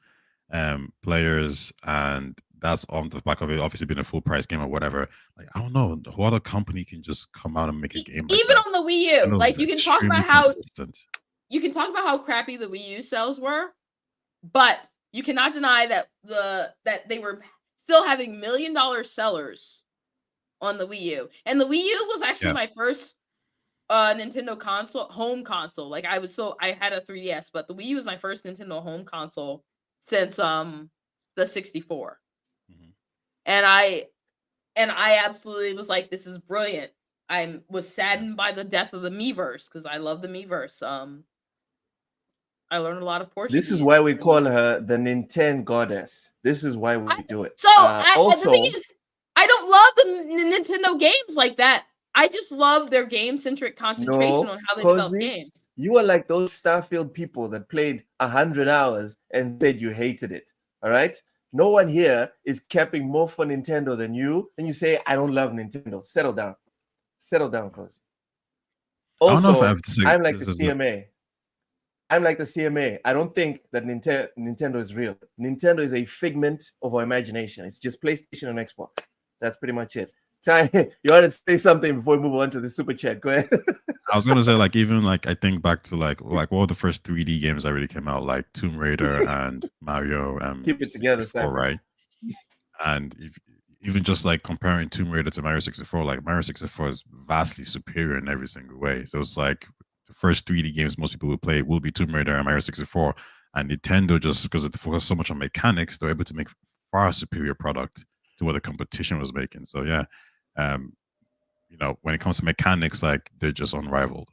players, and that's on the back of it obviously being a full price game or whatever. Like I don't know, what other company can just come out and make a game like even that? on the Wii U. Like you can talk about how crappy the Wii U sales were. But you cannot deny that they were still having $1 million sellers on the Wii U. And the Wii U was actually my first Nintendo home console. Like I had a 3DS, but the Wii U was my first Nintendo home console since the 64. Mm-hmm. And I absolutely was like, this is brilliant. I was saddened by the death of the Miiverse because I love the Miiverse. I learned a lot of Portuguese. This is why we call her the Nintendo goddess. This is why we do it. So the thing is, I don't love the Nintendo games like that. I just love their game-centric concentration on how they develop games. You are like those Starfield people that played 100 hours and said you hated it. All right? No one here is capping more for Nintendo than you. And you say, I don't love Nintendo. Settle down. Settle down, Cozy. Also, I'm like the CMA. I'm like the CMA. I don't think that Nintendo is real. Nintendo is a figment of our imagination. It's just PlayStation and Xbox. That's pretty much it. Ty, you want to say something before we move on to the super chat? Go ahead. I was gonna say, like, even like I think back to like what were the first 3D games that really came out, like Tomb Raider and Mario. Keep it together, Simon. Right? And even just like comparing Tomb Raider to Mario 64, like Mario 64 is vastly superior in every single way. So it's like the first 3D games most people will play will be Tomb Raider and Mario 64, and Nintendo, just because it focused so much on mechanics, they're able to make far superior product to what the competition was making. So yeah. You know, when it comes to mechanics, like they're just unrivaled.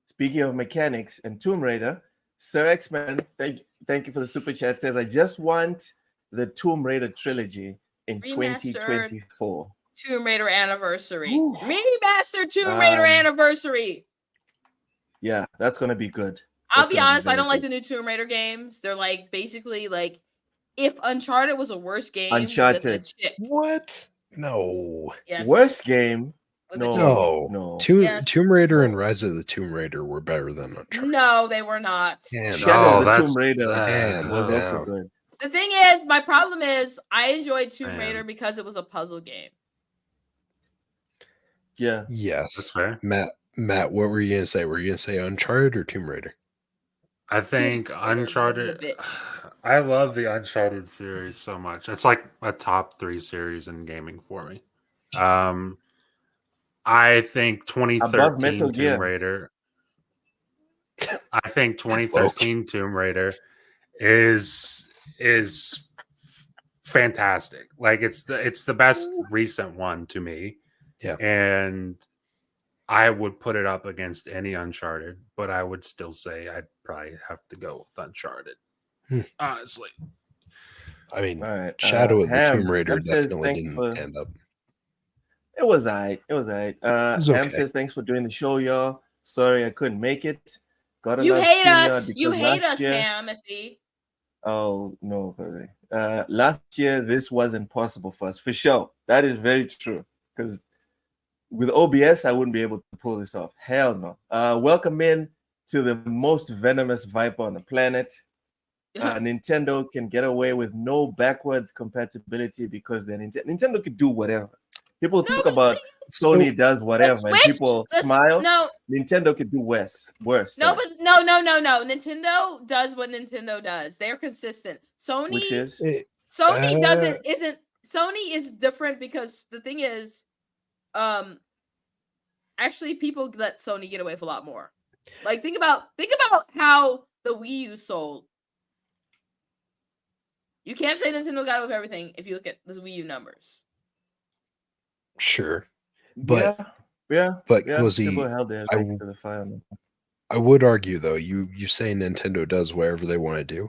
Speaking of mechanics and Tomb Raider, Sir X-Man, thank you for the super chat. Says, I just want the Tomb Raider trilogy in 2024. Tomb Raider anniversary. Remastered Tomb Raider anniversary. Yeah, that's gonna be good. I'll be honest, I don't like the new Tomb Raider games. They're like basically like if Uncharted was a worse game. Uncharted. What? No. Yes. Worst game? No. Tomb Raider and Rise of the Tomb Raider were better than Uncharted. No, they were not. Shadow of the Tomb Raider was also good. The thing is, my problem is, I enjoyed Tomb Raider because it was a puzzle game. Yeah. Yes. That's fair. Matt, what were you gonna say? Were you gonna say Uncharted or Tomb Raider? I think Uncharted. I love the Uncharted series so much. It's like a top 3 series in gaming for me. I think 2013 Tomb Raider. I think 2013 Tomb Raider is fantastic. Like it's the best recent one to me. Yeah. And I would put it up against any Uncharted, but I would still say I'd probably have to go with Uncharted. Honestly. I mean, Shadow of the Tomb Raider definitely didn't stand up. It was alright. Ham says, thanks for doing the show, y'all. Sorry I couldn't make it. You hate us. You hate us, Ham. Oh, no. Last year, this wasn't possible for us. For sure. That is very true. Because with OBS, I wouldn't be able to pull this off. Hell no. Welcome in to the most venomous viper on the planet. Nintendo can get away with no backwards compatibility because Nintendo could do whatever. People talk about Sony does whatever, and people smile. No, Nintendo could do worse. No, but no. Nintendo does what Nintendo does. They're consistent. Sony Sony is different because the thing is, actually people let Sony get away with a lot more. Like think about how the Wii U sold. You can't say Nintendo got away with everything if you look at the Wii U numbers. Sure, but Cozy, I would argue though. You say Nintendo does whatever they want to do,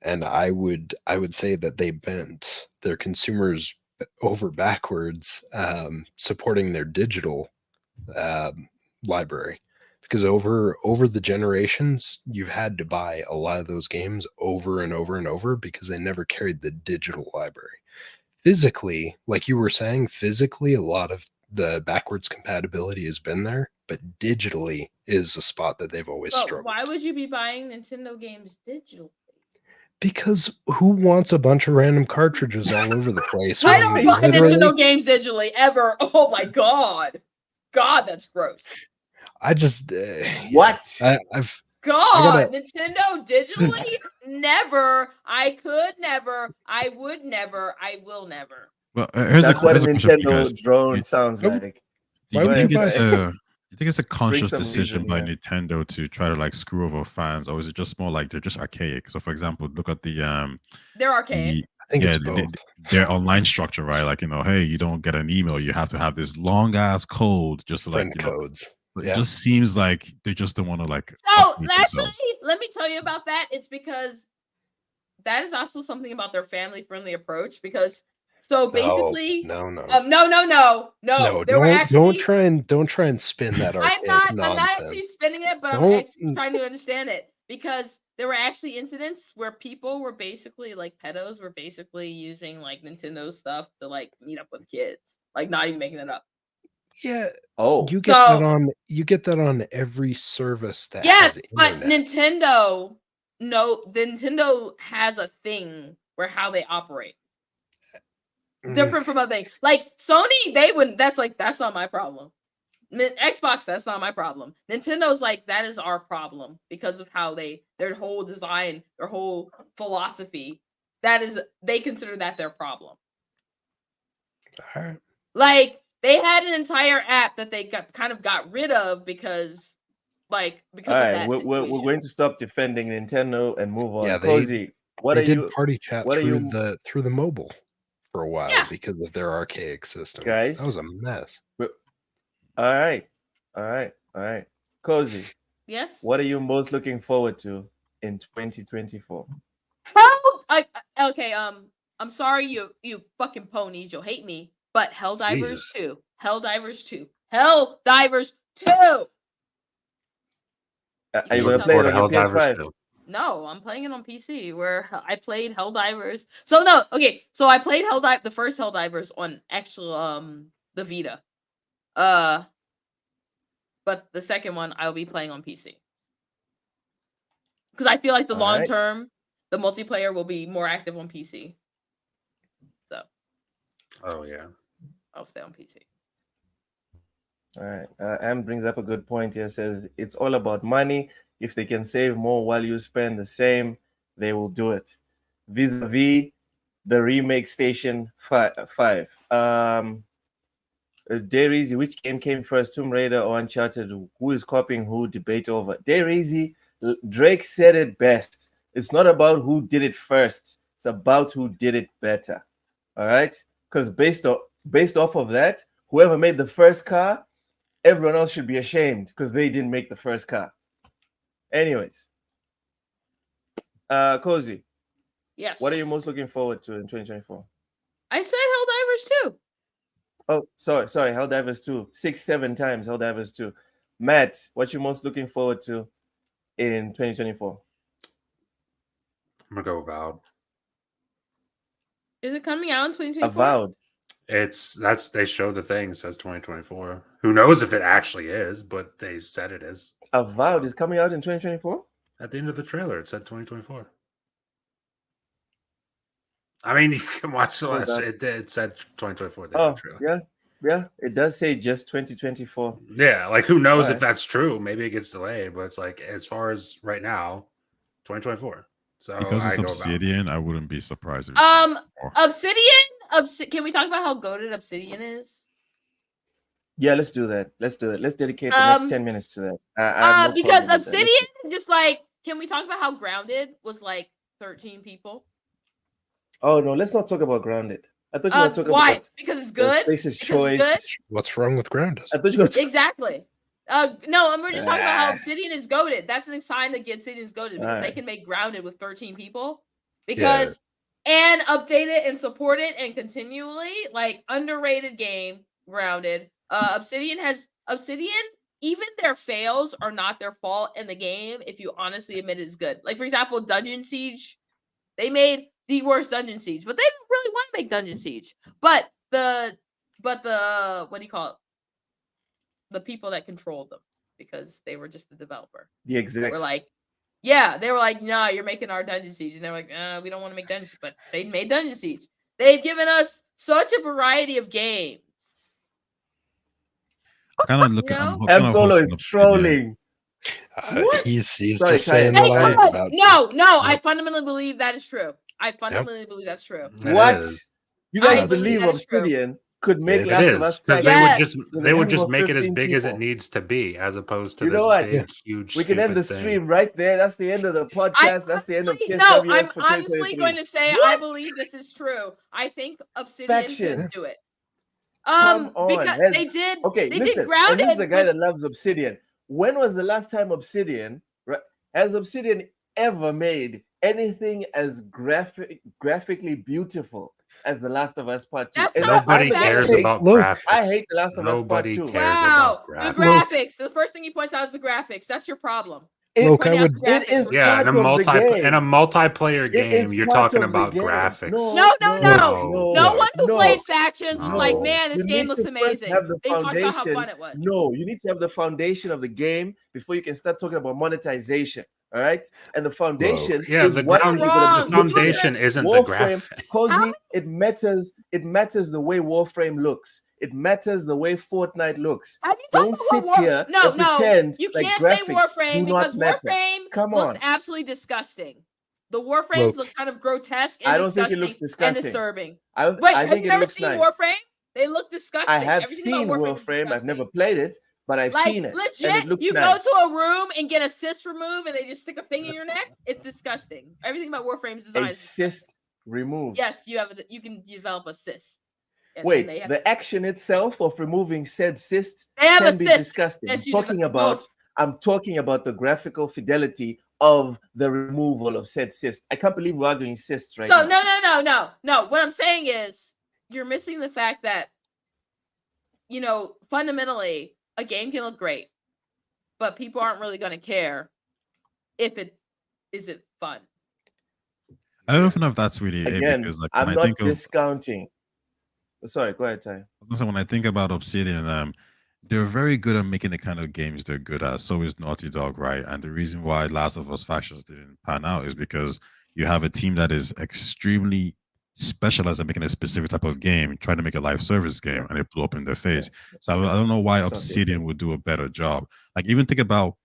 and I would say that they bent their consumers over backwards, supporting their digital library, because over the generations you've had to buy a lot of those games over and over and over because they never carried the digital library. Physically, like you were saying, a lot of the backwards compatibility has been there, but digitally is a spot that they've always struggled. Why would you be buying Nintendo games digitally? Because who wants a bunch of random cartridges all over the place? I don't buy Nintendo games digitally ever. Oh my god, that's gross. I just what? God, Nintendo digitally? Never. I could never. I would never. I will never. Well, That's what a here's a question for you Nintendo guys. drone sounds like. Do Why you would think you it's buy- you think it's a conscious some decision reason, by yeah. Nintendo to try to like screw over fans, or is it just more like they're just archaic? So, for example, look at They're archaic. I think it's both. their online structure, right? Like, hey, you don't get an email, you have to have this long ass code just to Friend codes. But it just seems like they just don't want to like. So update actually, themselves. let me tell you about that. It's because that is also something about their family-friendly approach. Because so basically, no. Don't try and spin that archaic I'm nonsense. not actually spinning it, but I'm actually trying to understand it, because there were actually incidents where people were basically like pedos were basically using like Nintendo stuff to like meet up with kids, like not even making it up. Yeah. Oh, You get that on every service that has but internet. Nintendo has a thing where how they operate different from other things. Like Sony, they wouldn't. That's not my problem. Xbox, that's not my problem. Nintendo's like, that is our problem because of how their whole design, their whole philosophy. They consider that their problem. All right. Like they had an entire app that they got rid of because all of right, that we're situation. going to stop defending Nintendo and move on. Yeah, Cozy, they did party chat through the mobile for a while because of their archaic system. Guys, that was a mess. All right. Cozy. Yes. What are you most looking forward to in 2024? Okay. I'm sorry, you fucking ponies. You'll hate me, but Helldivers 2. Helldivers 2. Helldivers 2. Are you gonna play it on your PS5? No, I'm playing it on PC. Where I played Helldivers. So I played the first Helldivers on actual the Vita. But the second one I'll be playing on PC. Because I feel like the long term, the multiplayer will be more active on PC. So. Oh yeah. I'll stay on PC. All right. Am brings up a good point here. Says it's all about money. If they can save more while you spend the same, they will do it. Vis-a-vis the remake Station 5. Dairy, which game came first, Tomb Raider or Uncharted? Who is copying who? Debate over. Dairy, Drake said it best. It's not about who did it first. It's about who did it better. All right? Because based off of that, whoever made the first car, everyone else should be ashamed because they didn't make the first car. Anyways, Cozy. Yes. What are you most looking forward to in 2024? I said Helldivers 2. Oh, sorry, Helldivers 2. 6-7 times Helldivers 2. Matt, what you most looking forward to in 2024? I'm gonna go Avowed. Is it coming out in 2024? Avowed. They showed the thing, it says 2024. Who knows if it actually is, but they said it is. Avowed is coming out in 2024? At the end of the trailer, it said 2024. I mean, you can watch the last. It said 2024. Oh, yeah. It does say just 2024. Yeah, like who knows if that's true? Maybe it gets delayed, but it's like as far as right now, 2024. So because it's Obsidian, I wouldn't be surprised. Obsidian. Can we talk about how goated Obsidian is? Yeah, let's do that. Let's dedicate the next 10 minutes to that. Because Obsidian, just like, can we talk about how Grounded was like 13 people? Oh no, let's not talk about Grounded. I thought you were talking about because it's good. Space's Choice. What's wrong with Grounded? I thought you were exactly. No, and we're just talking about how Obsidian is goated. That's a sign that Obsidian is goated because they can make Grounded with 13 people. Because and update it and support it and continually, like, underrated game, Grounded. Obsidian, even their fails are not their fault in the game if you honestly admit it's good. Like, for example, Dungeon Siege, they made the worst Dungeon Siege, but they didn't really want to make Dungeon Siege. But the what do you call it? The people that controlled them, because they were just the developer. The execs were like, they were like, no, you're making our Dungeon Siege, and they're like, we don't want to make Dungeon Siege, but they made Dungeon Siege. They've given us such a variety of games. Kind of look at M Solo is trolling. What? He's Sorry, just saying Kyle. what I was Hey, about. no, I fundamentally believe that is true. I fundamentally believe that's true. What? is. You guys I believe believe that is true. Obsidian could make It It Last of is Us because Yes. they would just of make it as 15 big as it people? needs to be, as opposed to You this know what? big, huge. We can end the stupid thing. stream right there. That's the end of the podcast. That's the end of I'm PSWS for honestly 2023. going to say I What? believe this is true. I think Obsidian Faction. could do it. Come on. Because they did. Okay, They listen. did Grounded. And this is the guy with- that loves Obsidian. When was the last time Obsidian, right, has Obsidian ever made anything as graphically beautiful as The Last of Us Part 2? That's And not Nobody I'm gonna cares say, about Look, graphics. I hate The Last of Us Part Nobody 2. cares Wow, about the graphics. graphics. The first thing he points out is the graphics. That's your problem. Look, Pointing I out would. the It is graphics. Yeah, part of the game. in a multiplayer It is game, you're part talking of the about game. graphics. No. No one who no. played Factions was like, No. man, this You game need looks to first amazing. have the They talked about how foundation. fun it was. No, you need to have the foundation of the game before you can start talking about monetization. All right, and the foundation Yeah, is the what ground, you're gonna the be looking at. foundation isn't the Warframe, graphic. Cozy, it matters. It matters the way Warframe looks. It matters the way Fortnite looks. Have you talked Don't about sit here No, and pretend you like can't say graphics Warframe do not because matter. Warframe Come looks on. absolutely disgusting. The Warframes Look. look kind of grotesque and I don't think it disgusting, looks and disgusting. disturbing. I Wait, I have think you it never looks seen nice. Warframe? They look disgusting. I have Everything seen about Warframe is Warframe. I've disgusting. never played it, but I've Like seen it, and it legit, looks you nice. go to a room and get a cyst removed, and they just stick a thing in your neck. It's disgusting. Everything about Warframe's design A is disgusting. cyst removed. Yes, you can develop a cyst. And Wait, they have, the action itself of removing said cyst they have can a be cyst. disgusting. Yes, I'm talking about the graphical fidelity of the removal of said cyst. I can't believe we're arguing cysts right So now. no. What I'm saying is you're missing the fact that fundamentally a game can look great, but people aren't really going to care if it isn't fun. I don't know if that's really it, Again, because like I'm when I not think of discounting. Sorry, go ahead, Ty. so when I think about Obsidian, they're very good at making the kind of games they're good at. So is Naughty Dog, right? And the reason why Last of Us Factions didn't pan out is because you have a team that is extremely specialized at making a specific type of game, trying to make a live service game, and it blew up in their face. So I don't know why Obsidian would do a better job. Like even think about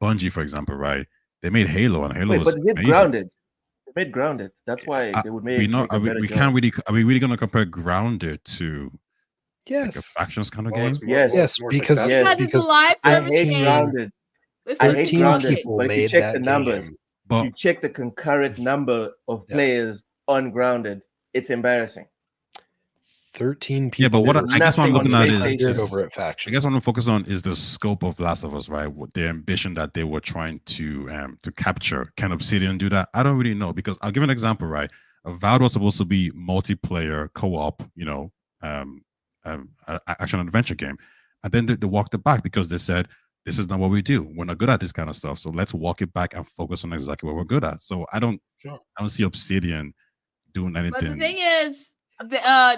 Bungie, for example, right? They made Halo, and Halo was but they did amazing. Grounded. They made Grounded. That's why they would make. We can't really. Are we really going to compare Grounded to Yes. like a Factions kind of Well, game? it's more- Yes. well, Yes, it's more because- successful. Because it's a live I service hate game. Grounded. With I hate 13 Grounded. people But if you made check that the numbers, game. But you check the concurrent number of Yeah. players on Grounded, it's embarrassing. 13 people. yeah, but what There's I guess what I'm nothing looking on at PlayStation. is over at I Faction. guess what I'm focused on is the scope of Last of Us, right? What the ambition that they were trying to capture. Can Obsidian do that? I don't really know, because I'll give an example, right? Avowed was supposed to be multiplayer co-op, action adventure game, and then they walked it back because they said this is not what we do. We're not good at this kind of stuff, so let's walk it back and focus on exactly what we're good at. So I don't see Obsidian doing anything. But the thing is,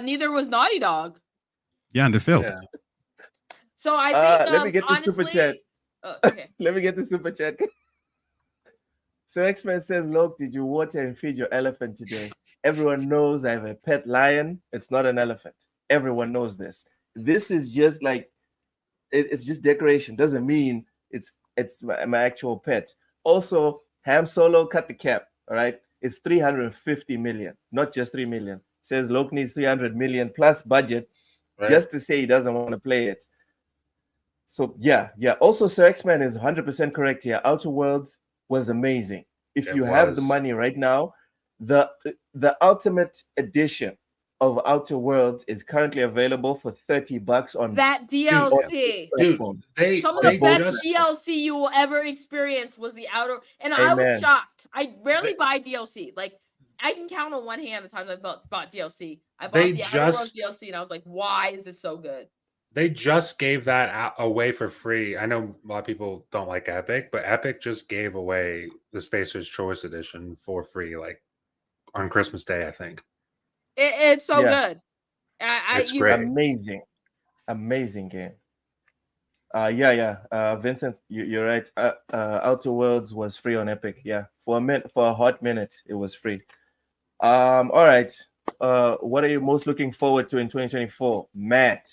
neither was Naughty Dog. Yeah, and they failed. Yeah. So I think let me get the super honestly, chat. Okay. Let me get the super chat. So X-Men says, Look, did you water and feed your elephant today? Everyone knows I have a pet lion. It's not an elephant. Everyone knows this. This is just like it's just decoration. Doesn't mean it's my actual pet. Also, Ham Solo cut the cap. All right, it's 350 million, not just 3 million. Says Loke needs 300 million plus budget just to say he doesn't want to play it. So yeah. Also, Sir X-Man is 100% correct here. Outer Worlds was amazing. If you have the money right now, the ultimate edition of Outer Worlds is currently available for $30 on that DLC. Dude, Some of the best just- DLC you will ever experience was the Outer, and I was Amen. shocked. I rarely buy DLC. Like I can count on one hand the times I bought DLC. I bought They the Outer Worlds just- DLC, and I was like, "Why is this so good?" They just gave that away for free. I know a lot of people don't like Epic, but Epic just gave away the Spacer's Choice Edition for free, like on Christmas Day, I think. It's so Yeah. good. It's great. Amazing game. Vincent, you're right. Outer Worlds was free on Epic. Yeah, for a hot minute, it was free. All right. What are you most looking forward to in 2024, Matt?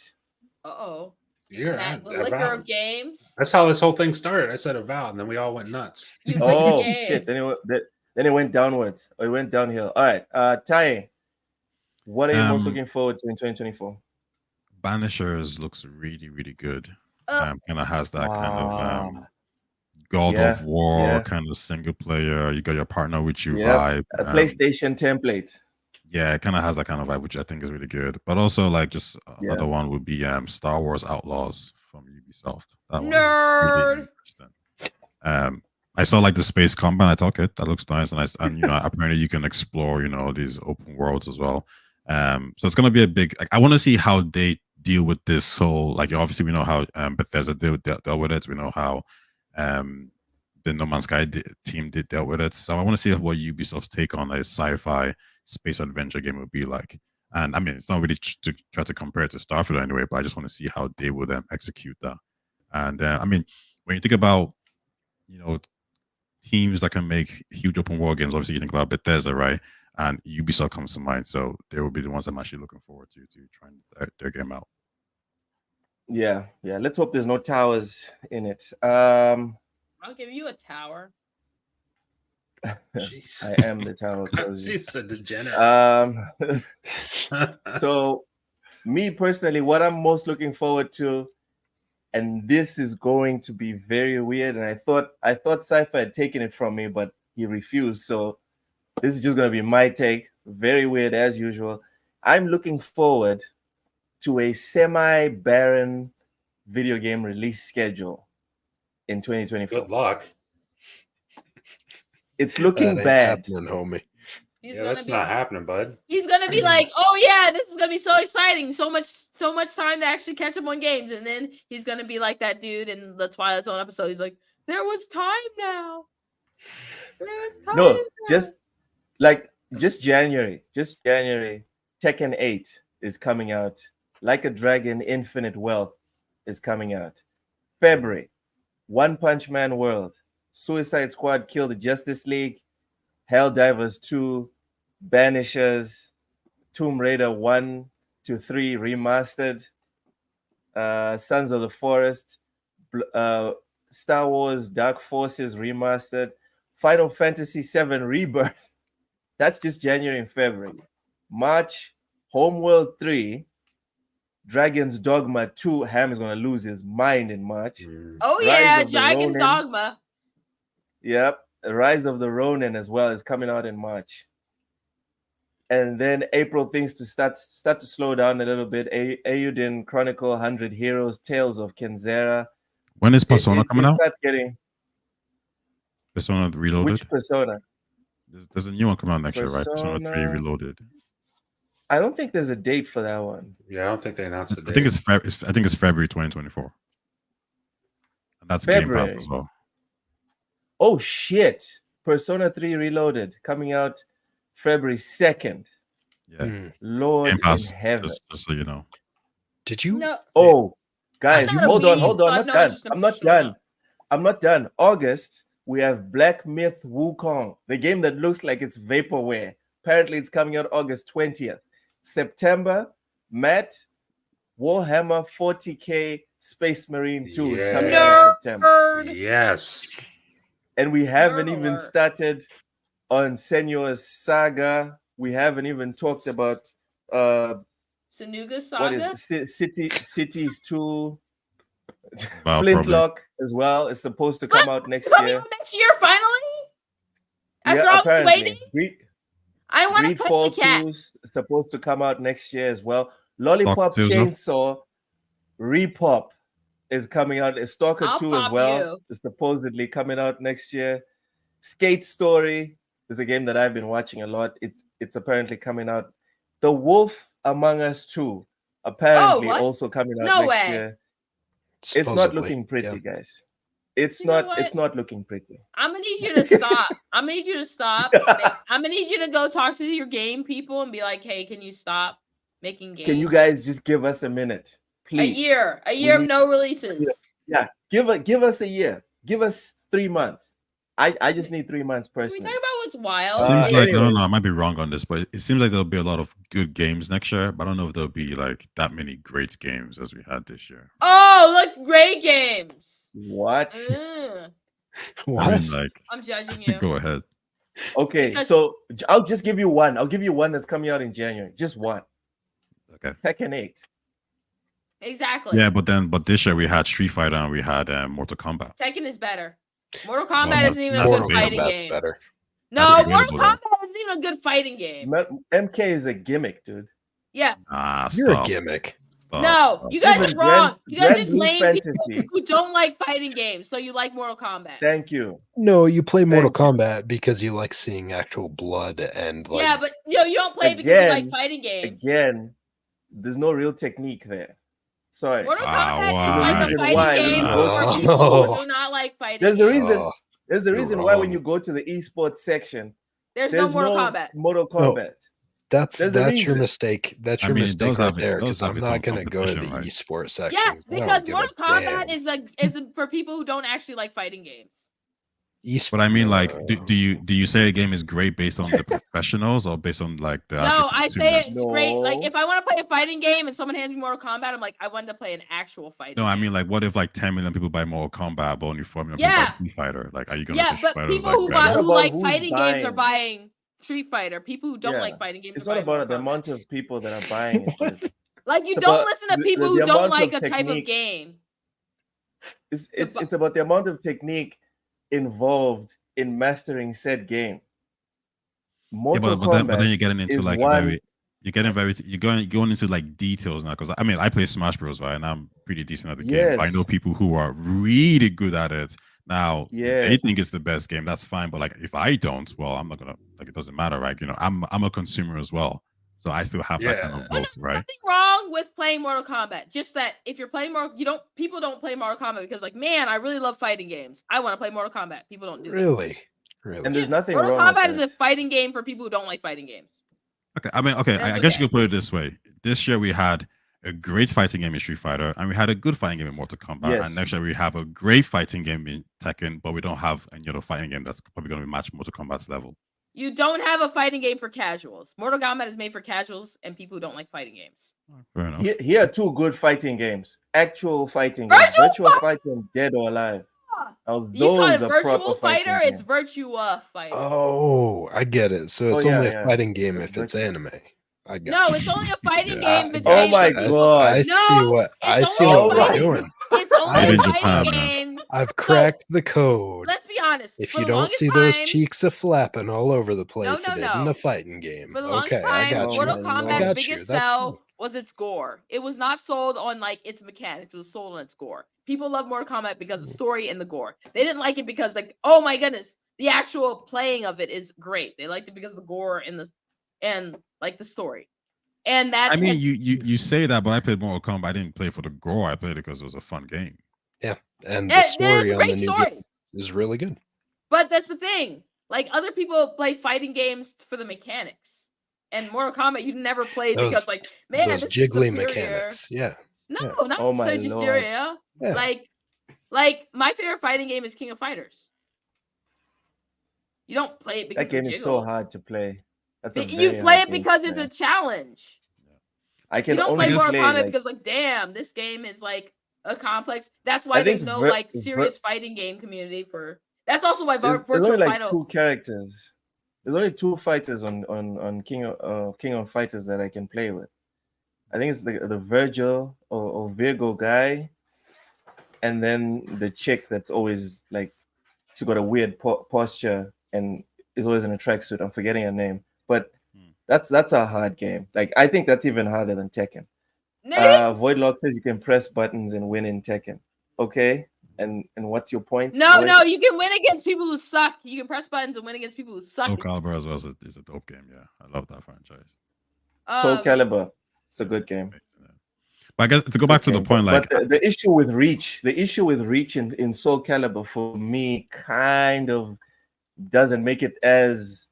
Uh-oh. The liquor of games. That's how this whole thing started. I said Avowed, and then we all went nuts. Oh shit! Then it went downwards. Or it went downhill. All right, Ty, what are you most looking forward to in 2024? Banishers looks really, really good. Kind of has that kind of God of War kind of single player. You got your partner with you vibe. A PlayStation template. Yeah, it kind of has that kind of vibe, which I think is really good. But also, like, just another one would be Star Wars Outlaws from Ubisoft. That Nerd. Really interesting. I saw like the space combat. I thought, okay, that looks nice, and you know, apparently you can explore, you know, these open worlds as well. So it's gonna be a big. Like, I want to see how they deal with this whole. Like, obviously, we know how Bethesda dealt with it. We know how the No Man's Sky team dealt with it. So I want to see what Ubisoft's take on a sci-fi space adventure game would be like. And I mean, it's not really to try to compare it to Starfield anyway, but I just want to see how they would execute that. And I mean, when you think about, you know, teams that can make huge open world games, obviously you think about Bethesda, right? And Ubisoft comes to mind. So they will be the ones I'm actually looking forward to trying their game out. Yeah. Let's hope there's no towers in it. I'll give you a tower. I am the tower. She's a degenerate. So, me personally, what I'm most looking forward to, and this is going to be very weird, and I thought Cypher had taken it from me, but he refused. So this is just going to be my take. Very weird as usual. I'm looking forward to a semi-barren video game release schedule in 2024. Good luck. It's looking bad, homie. That's not happening, bud. He's gonna be like, "Oh yeah, this is gonna be so exciting! So much time to actually catch up on games." And then he's gonna be like that dude in the Twilight Zone episode. He's like, "There was time now. There's time." No, just January. Tekken 8 is coming out. Like a Dragon, Infinite Wealth is coming out. February, One Punch Man World, Suicide Squad Kill the Justice League, Helldivers 2, Banishers, Tomb Raider 1 to 3 remastered, Sons of the Forest, Star Wars Dark Forces remastered, Final Fantasy VII Rebirth. That's just January and February. March, Homeworld 3, Dragon's Dogma 2. Ham is going to lose his mind in March. Oh yeah, Dragon's Dogma. Yep. Rise of the Ronin as well is coming out in March. And then April things to start to slow down a little bit. Eiyuden Chronicle 100 Heroes, Tales of Kenzera. When is Persona coming out? Getting Persona Reloaded. Which Persona? There's a new one coming out next year, right? Persona 3 Reloaded. I don't think there's a date for that one. Yeah, I don't think they announced the date. I think it's February 2024. And that's February. Game Pass as well. Oh shit! Persona 3 Reloaded coming out February 2nd. Yeah. Lord in heaven. Just so you know. Did you? No. Oh, guys, hold on. I'm not done. August, we have Black Myth Wukong, the game that looks like it's vaporware. Apparently, it's coming out August 20th. September, Matt, Warhammer 40K Space Marine 2 is coming out in September. Yes. And we haven't even started on Senua's Saga. We haven't even talked about Senuga Saga. What is it? Cities 2. Flintlock as well is supposed to come out next year. Next year, finally? After all this waiting? I want to put the cat. 2 is supposed to come out next year as well. Lollipop Chainsaw Repop is coming out. Stalker 2 as well is supposedly coming out next year. Skate Story is a game that I've been watching a lot. It's apparently coming out. The Wolf Among Us 2 apparently also coming out next year. Supposedly. It's not looking pretty, guys. It's not looking pretty. I'm gonna need you to stop. I'm gonna need you to stop. I'm gonna need you to go talk to your game people and be like, "Hey, can you stop making games? Can you guys just give us a minute, please? A year of no releases. Yeah, give us a year. Give us 3 months. I just need 3 months personally. Can we talk about what's wild? Seems like anyway. I don't know. I might be wrong on this, but it seems like there'll be a lot of good games next year. But I don't know if there'll be like that many great games as we had this year. Oh, Oh, look, great games. What? What? I mean, like, I'm judging you. go ahead. Okay, Because- so I'll just give you one. I'll give you one that's coming out in January. Just one. Okay. Tekken 8. Exactly. Yeah, but this year we had Street Fighter and we had Mortal Kombat. Tekken is better. Mortal Kombat isn't even a that's good debatable. fighting Combat's game. better. No, That's Mortal debatable, Kombat isn't even a good fighting game. MK is a gimmick, dude. Yeah. Ah, You're a stop. gimmick. Stop, No, stop. you guys Even are wrong. You guys Grand just Blue lame people Fantasy. who don't like fighting games, so you like Mortal Kombat. Thank you. No, you play Mortal Thank Kombat because you like seeing actual blood and like. Yeah, but you don't play it because you like Again, fighting games. Again, there's no real technique there. Sorry. Mortal Ah, Kombat why? is like There's a a fighting reason why game when you go for to people who esports- do not like fighting There's a games. reason. Oh, There's the you're reason why when wrong. you go to the esports section, There's no Mortal Kombat. Mortal No. Kombat. that's There's a your reason. mistake. That's I your mean, it mistake does right have- it there. does Because have I'm its not own going to go to the competition, right? esports section. Yeah, I don't because give a Mortal Kombat damn. is for people who don't actually like fighting games. But I mean, like, do you say a game is great based on the professionals or based on like the? No, actual I say consumers? it's great. Like No. if I want to play a fighting game and someone hands me Mortal Kombat, I'm like, I want to play an actual fighting. No, I game. mean, like, what if like 10 million people buy Mortal Kombat, but only 4 million Yeah. people buy Street Fighter? Like, are you gonna Yeah, say Street but Fighter is people like who better? It's not who about like who's fighting games are buying. buying Street Fighter. People who don't Yeah. like fighting games It's are not buying about the Mortal Kombat. amount of people that are buying it. dude. Like you It's don't about listen to the- people the who don't amount like of a type of technique. game. It's about the amount of technique involved in mastering said game. Yeah, Mortal but Kombat then you're getting into is like one. you're going into like details now, because I mean I play Smash Bros, right, and I'm pretty decent at the game. But I know Yes. people who are really good at it. Now they Yes. think it's the best game. That's fine, but like if I don't, well, I'm not gonna, like, it doesn't matter, right? You know, I'm a consumer as well, so I still have that kind of Yeah. Well, vote, there's right? nothing wrong with playing Mortal Kombat. Just that if you're playing people don't play Mortal Kombat because like, man, I really love fighting games. I want to play Mortal Kombat. People don't do that. Really? And there's nothing Mortal wrong with Kombat is that. a fighting game for people who don't like fighting games. Okay, I mean, okay, I That's guess okay. you could put it this way: this year we had a great fighting game in Street Fighter, and we had a good fighting game in Mortal Kombat. Yes. And next year we have a great fighting game in Tekken, but we don't have any other fighting game that's probably going to match Mortal Kombat's level. You don't have a fighting game for casuals. Mortal Kombat is made for casuals and people who don't like fighting games. Fair enough. Here are two good fighting games. Actual fighting games. Virtual Fighting, Dead or Alive. Now You call it those are Virtual proper fighting Fighter, it's games. Virtua Fighter. Oh, I get it. So it's Oh, yeah, only yeah. a fighting game It's if it's virtual. anime. I got No, it. it's only a fighting Yeah. game if it's Oh made my for people. God. I see what it's I only see a what we're fighting- doing. It's only Live a in fighting Japan, man. game. I've cracked the code. Let's be honest. If for you the don't longest see those time- cheeks a flapping all over the place, no, it isn't no. a fighting game. For the Okay, longest I time, got you. Mortal I Kombat's got you. biggest That's sell fine. was its gore. It was not sold on like its mechanics. It was sold on its gore. People love Mortal Kombat because of the story and the gore. They didn't like it because like, oh my goodness, the actual playing of it is great. They liked it because of the gore and like the story. And that I mean, has- you say that, but I played Mortal Kombat. I didn't play for the gore. I played it because it was a fun game. And Yeah, the story it's a on the great new story. game is really good. But that's the thing. Like other people play fighting games for the mechanics. And Mortal Kombat, you never played Those- because like, man, Those this is jiggly superior. mechanics. Yeah. No, Yeah. not Oh my so just Lord. stereo. Yeah. Like my favorite fighting game is King of Fighters. You don't play it because That game of is so jiggles. hard to play. That's a You very play hard it game to because it's play. a challenge. I You can don't only play Mortal play Kombat like, because like, damn, this game is like a complex. That's why I think there's no vir- like vir- serious fighting game community for. That's also why there's Virtual only like Final. two characters. There's only two fighters on King of Fighters that I can play with. I think it's the Virgil or Virgo guy, and then the chick that's always like, she got a weird posture and is always in a tracksuit. I'm forgetting her name, but that's a hard game. Like I think that's even harder than Tekken. Voidlock says you can press buttons and win in Tekken. Okay, and what's your point? No, Void? no, you can win against people who suck. You can press buttons and win against people who suck. Soul Calibur as well is a dope game. Yeah, I love that franchise. Soul Calibur, it's a good game. But I guess to go back to the Okay, point, like, but the issue with reach in Soul Calibur for me kind of doesn't make it as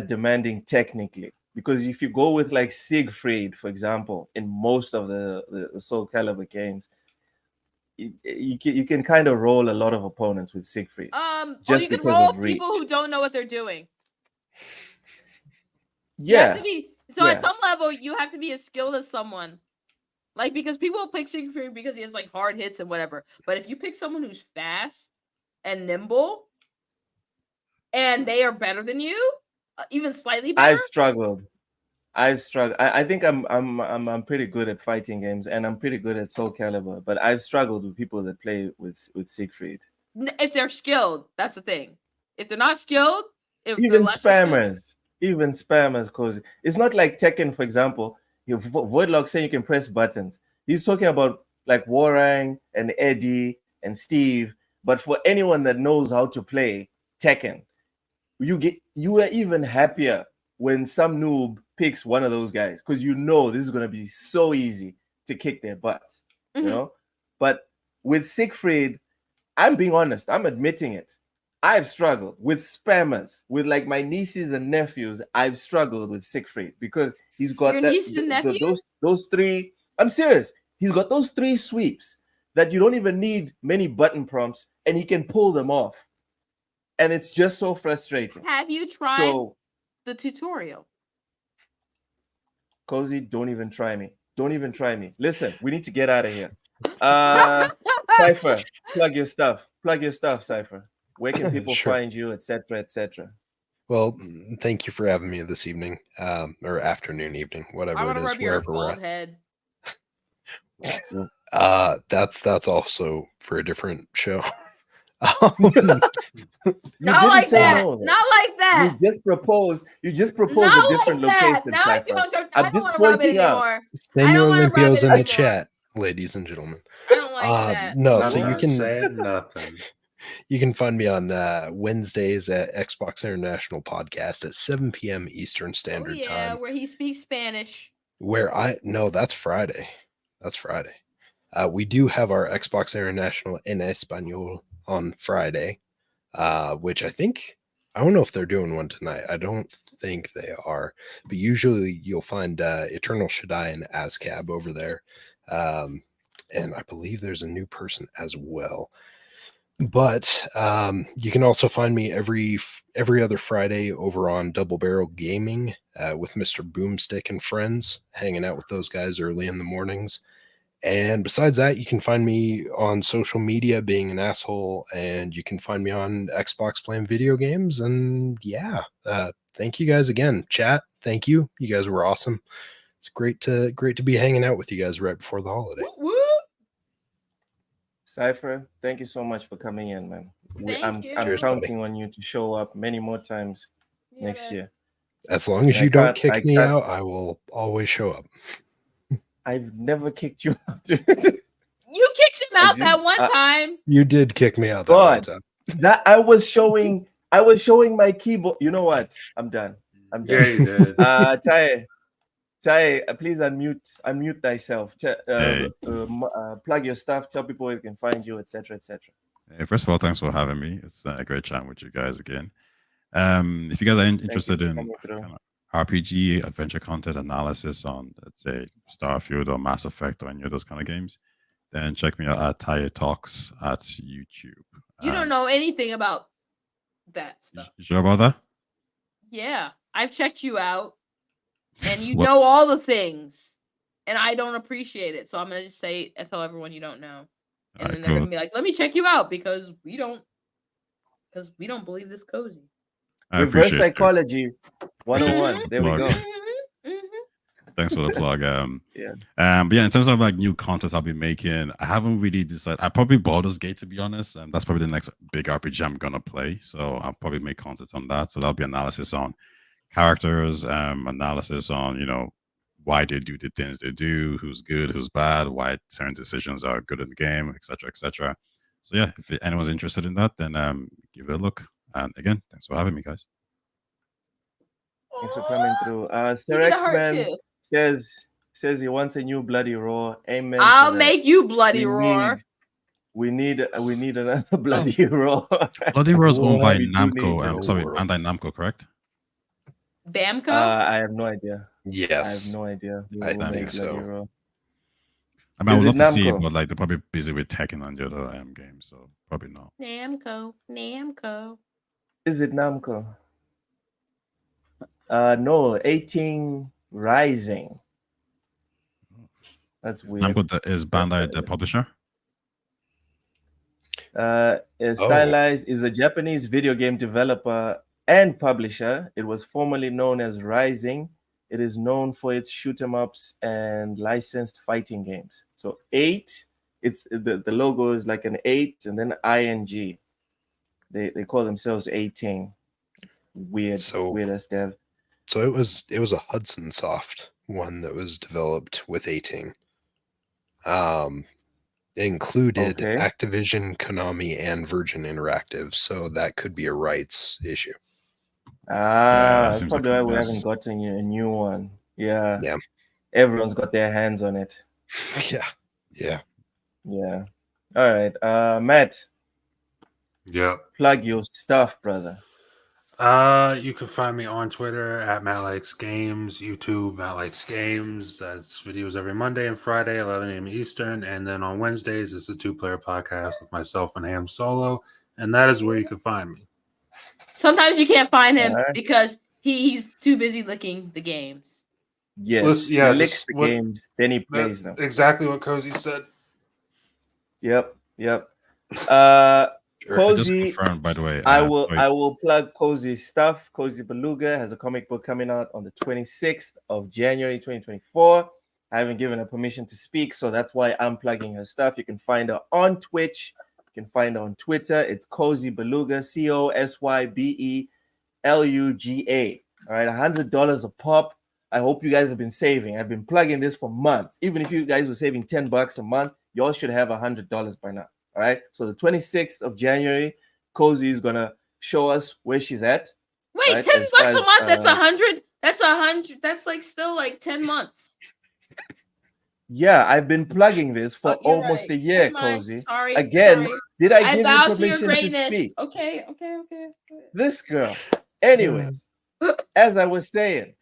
demanding technically, because if you go with like Siegfried, for example, in most of the Soul Calibur games, you can kind of roll a lot of opponents with Siegfried. Just you can roll people who don't know what they're doing. You Yeah. have to be, so Yeah. at some level, you have to be as skilled as someone. Like, because people will pick Siegfried because he has like hard hits and whatever. But if you pick someone who's fast and nimble, and they are better than you, even slightly better. I've struggled. I think I'm pretty good at fighting games, and I'm pretty good at Soul Calibur. But I've struggled with people that play with Siegfried. If they're skilled, that's the thing. If they're not skilled, if Even spammers, because it's not like Tekken, for example. If Voidlock saying you can press buttons, he's talking about like Warang and Eddie and Steve. But for anyone that knows how to play Tekken, you are even happier when some noob picks one of those guys, because you know this is going to be so easy to kick their butts, you know. But with Siegfried, I'm being honest, I'm admitting it, I've struggled with spammers, with like my nieces and nephews. I've struggled with Siegfried because he's got your niece and nephew? Those three. I'm serious. He's got those three sweeps that you don't even need many button prompts, and he can pull them off. And it's just so frustrating. Have you tried the tutorial? Cozy, don't even try me. Don't even try me. Listen, we need to get out of here. Cypher, plug your stuff. Plug your stuff, Cypher. Where can people find you, etc., etc.? Well, thank you for having me this evening, or afternoon, evening, whatever it is, wherever we're at. Head. That's also for a different show. Not like that. No. Not like that. You just proposed a different location. Now I feel I'm just pointing out. Senor Olimpio's in the chat, ladies and gentlemen. I don't like that. No, I'm so you can say nothing. You can find me on Wednesdays at Xbox International Podcast at 7 p.m. Eastern Standard Time. Where he speaks Spanish. That's Friday. We do have our Xbox International en Español on Friday, which I don't know if they're doing one tonight. I don't think they are, but usually you'll find Eternal Shaddai and ASCAB over there. And I believe there's a new person as well. But you can also find me every other Friday over on Double Barrel Gaming with Mr. Boomstick and friends, hanging out with those guys early in the mornings. And besides that, you can find me on social media being an asshole, and you can find me on Xbox playing video games. And thank you guys again. Chat, thank you. You guys were awesome. It's great to be hanging out with you guys right before the holiday. Cypher, thank you so much for coming in, man. I'm counting on you to show up many more times next year. As long as you don't kick me out, I will always show up. I've never kicked you out. You kicked him out that one time. You did kick me out that one time. That I was showing my keyboard. You know what? I'm done. Yeah, you did. Tai, please unmute thyself. Plug your stuff. Tell people where you can find you, etc., etc. Hey, first of all, thanks for having me. It's a great chatting with you guys again. If you guys are interested in RPG adventure content analysis on, let's say, Starfield or Mass Effect or any of those kind of games, then check me out at Taya Talks at YouTube. You don't know anything about that stuff. You sure about that? Yeah, I've checked you out, and you know all the things, and I don't appreciate it. So I'm gonna just tell everyone you don't know, and then they're gonna be like, "Let me check you out," because we don't believe this cozy. Reverse psychology 101. There we go. Thanks for the plug. But in terms of like new content I'll be making, I haven't really decided. I probably Baldur's Gate, to be honest. That's probably the next big RPG I'm gonna play. So I'll probably make content on that. So that'll be analysis on characters, analysis on why they do the things they do, who's good, who's bad, why certain decisions are good in the game, etc., etc. So yeah, if anyone's interested in that, then give it a look. And again, thanks for having me, guys. Thanks for coming through. Sterex Man says he wants a new Bloody Roar. Amen. I'll make you Bloody Roar. We need another Bloody Roar. Bloody Roar is owned by Namco. Bandai Namco, correct? Bamco? I have no idea. Yes. I have no idea. I think so. I would love to see it, but like they're probably busy with Tekken and the other games, so probably not. Namco. Is it Namco? No, 18 Rising. That's weird. Is Bandai the publisher? Stylized is a Japanese video game developer and publisher. It was formerly known as Rising. It is known for its shoot 'em ups and licensed fighting games. So 8, it's the logo is like an 8 and then ING. They call themselves 18. Weird, weird as dev. So it was a Hudson Soft one that was developed with 18. Included Activision, Konami, and Virgin Interactive, so that could be a rights issue. That's probably why we haven't gotten a new one. Yeah. Everyone's got their hands on it. Yeah. All right, Matt. Yeah. Plug your stuff, brother. You can find me on Twitter at Matt Likes Games, YouTube Matt Likes Games. That's videos every Monday and Friday, 11 a.m. Eastern, and then on Wednesdays it's a 2-player podcast with myself and Ham Solo, and that is where you can find me. Sometimes you can't find him because he's too busy licking the games. Yes, he licks the games, then he plays them. Exactly what Cozy said. Yep. Cozy, just confirmed, by the way. I will plug Cozy's stuff. Cozy Beluga has a comic book coming out on the 26th of January 2024. I haven't given her permission to speak, so that's why I'm plugging her stuff. You can find her on Twitch. You can find her on Twitter. It's Cozy Beluga, COSYBELUGA. All right, $100 a pop. I hope you guys have been saving. I've been plugging this for months. Even if you guys were saving $10 a month, y'all should have $100 by now. All right. So the 26th of January, Cozy is gonna show us where she's at. Wait, right? $10 a month? That's 100. That's 100. That's like still like 10 months. Yeah, I've been plugging this for almost a year, Cozy. Sorry. Again, did I give you permission to speak? Okay. This girl. Anyways, as I was saying,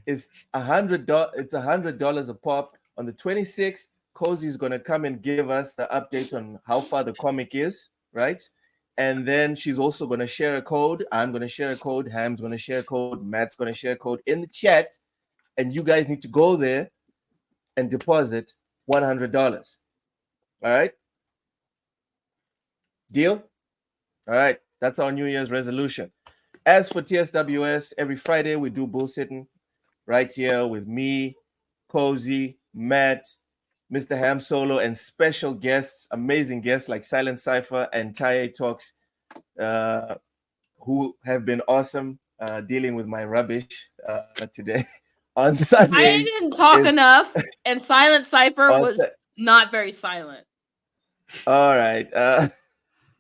it's $100. It's $100 a pop. On the 26th, Cozy is gonna come and give us the update on how far the comic is, right? And then she's also gonna share a code. I'm gonna share a code. Ham's gonna share a code. Matt's gonna share a code in the chat, and you guys need to go there and deposit $100. All right? Deal? All right. That's our New Year's resolution. As for TSWS, every Friday we do bullsitting right here with me, Cozy, Matt, Mr. Ham Solo, and special guests, amazing guests like Silent Cypher and Taye Talks, who have been awesome dealing with my rubbish today. On Sundays, I didn't talk enough, and Silent Cypher was not very silent. All right,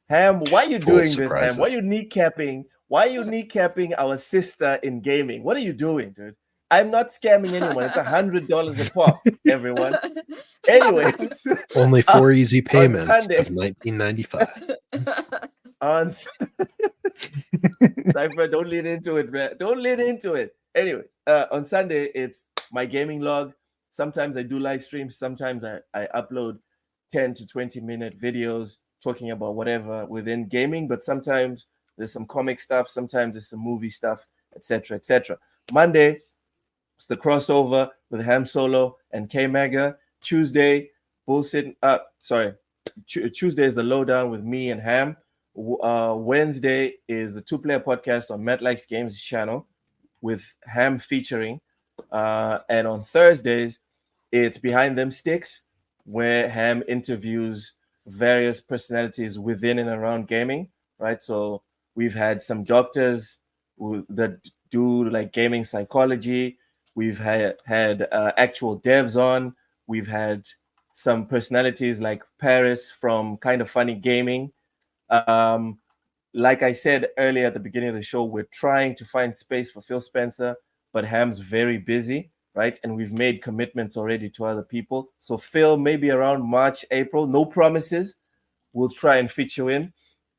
Ham, why are you doing this, Ham? Why are you kneecapping? Why are you kneecapping our sister in gaming? What are you doing, dude? I'm not scamming anyone. It's $100 a pop, everyone. Anyways, only 4 easy payments of $19.95. On Cypher, don't lean into it, man. Don't lean into it. Anyway, on Sunday, it's my gaming log. Sometimes I do live streams. Sometimes I upload 10 to 20-minute videos talking about whatever within gaming. But sometimes there's some comic stuff. Sometimes there's some movie stuff, etc., etc. Monday, it's the crossover with Ham Solo and K Mega. Tuesday, bullshit. Tuesday is the lowdown with me and Ham. Wednesday is the 2-player podcast on Matt Likes Games channel with Ham featuring. And on Thursdays, it's Behind Them Sticks, where Ham interviews various personalities within and around gaming, right? So we've had some doctors that do like gaming psychology. We've had actual devs on. We've had some personalities like Paris from Kind of Funny Gaming. Like I said earlier at the beginning of the show, we're trying to find space for Phil Spencer, but Ham's very busy, right? And we've made commitments already to other people. So Phil, maybe around March, April, no promises. We'll try and fit you in.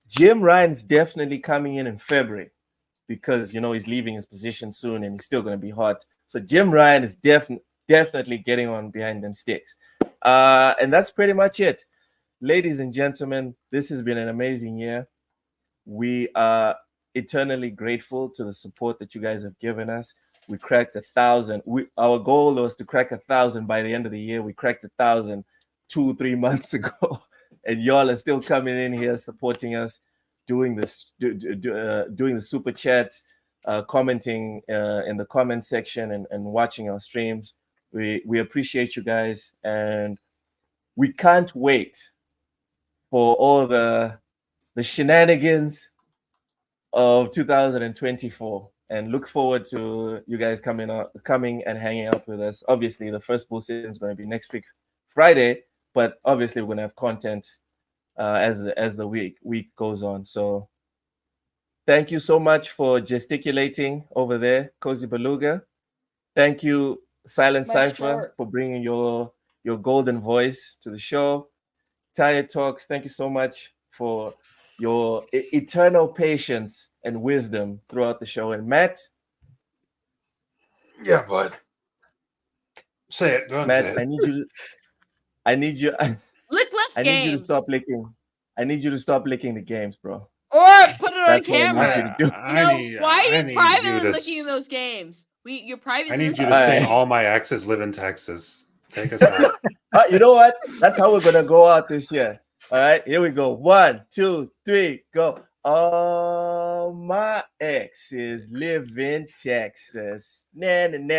Jim Ryan's definitely coming in February because, you know, he's leaving his position soon and he's still going to be hot. So Jim Ryan is definitely getting on Behind Them Sticks. And that's pretty much it. Ladies and gentlemen, this has been an amazing year. We are eternally grateful to the support that you guys have given us. We cracked 1,000. Our goal was to crack 1,000 by the end of the year. We cracked 1,000 2-3 months ago, and y'all are still coming in here supporting us, doing this, doing the super chats, commenting in the comment section, and watching our streams. We appreciate you guys, and we can't wait for all the shenanigans of 2024, and look forward to you guys coming and hanging out with us. Obviously, the first Bull Sitting is going to be next week, Friday, but obviously we're going to have content as the week goes on. So thank you so much for gesticulating over there, Cozy Beluga. Thank you, Silent Cypher, for bringing your golden voice to the show. Tired Talks, thank you so much for your eternal patience and wisdom throughout the show. And Matt, yeah, bud, say it. Go ahead, Matt, say it. I need you. Lick less I games. need you to stop licking. I need you to stop licking the games, bro. Or put it on camera. I need you to do. Why are you privately looking those games? You're privately. I need you to sing "All My Exes Live in Texas." Take us out. You know what? That's how we're gonna go out this year. All right, here we go. 1, 2, 3, go. All my exes live in Texas. Nah, nah, nah.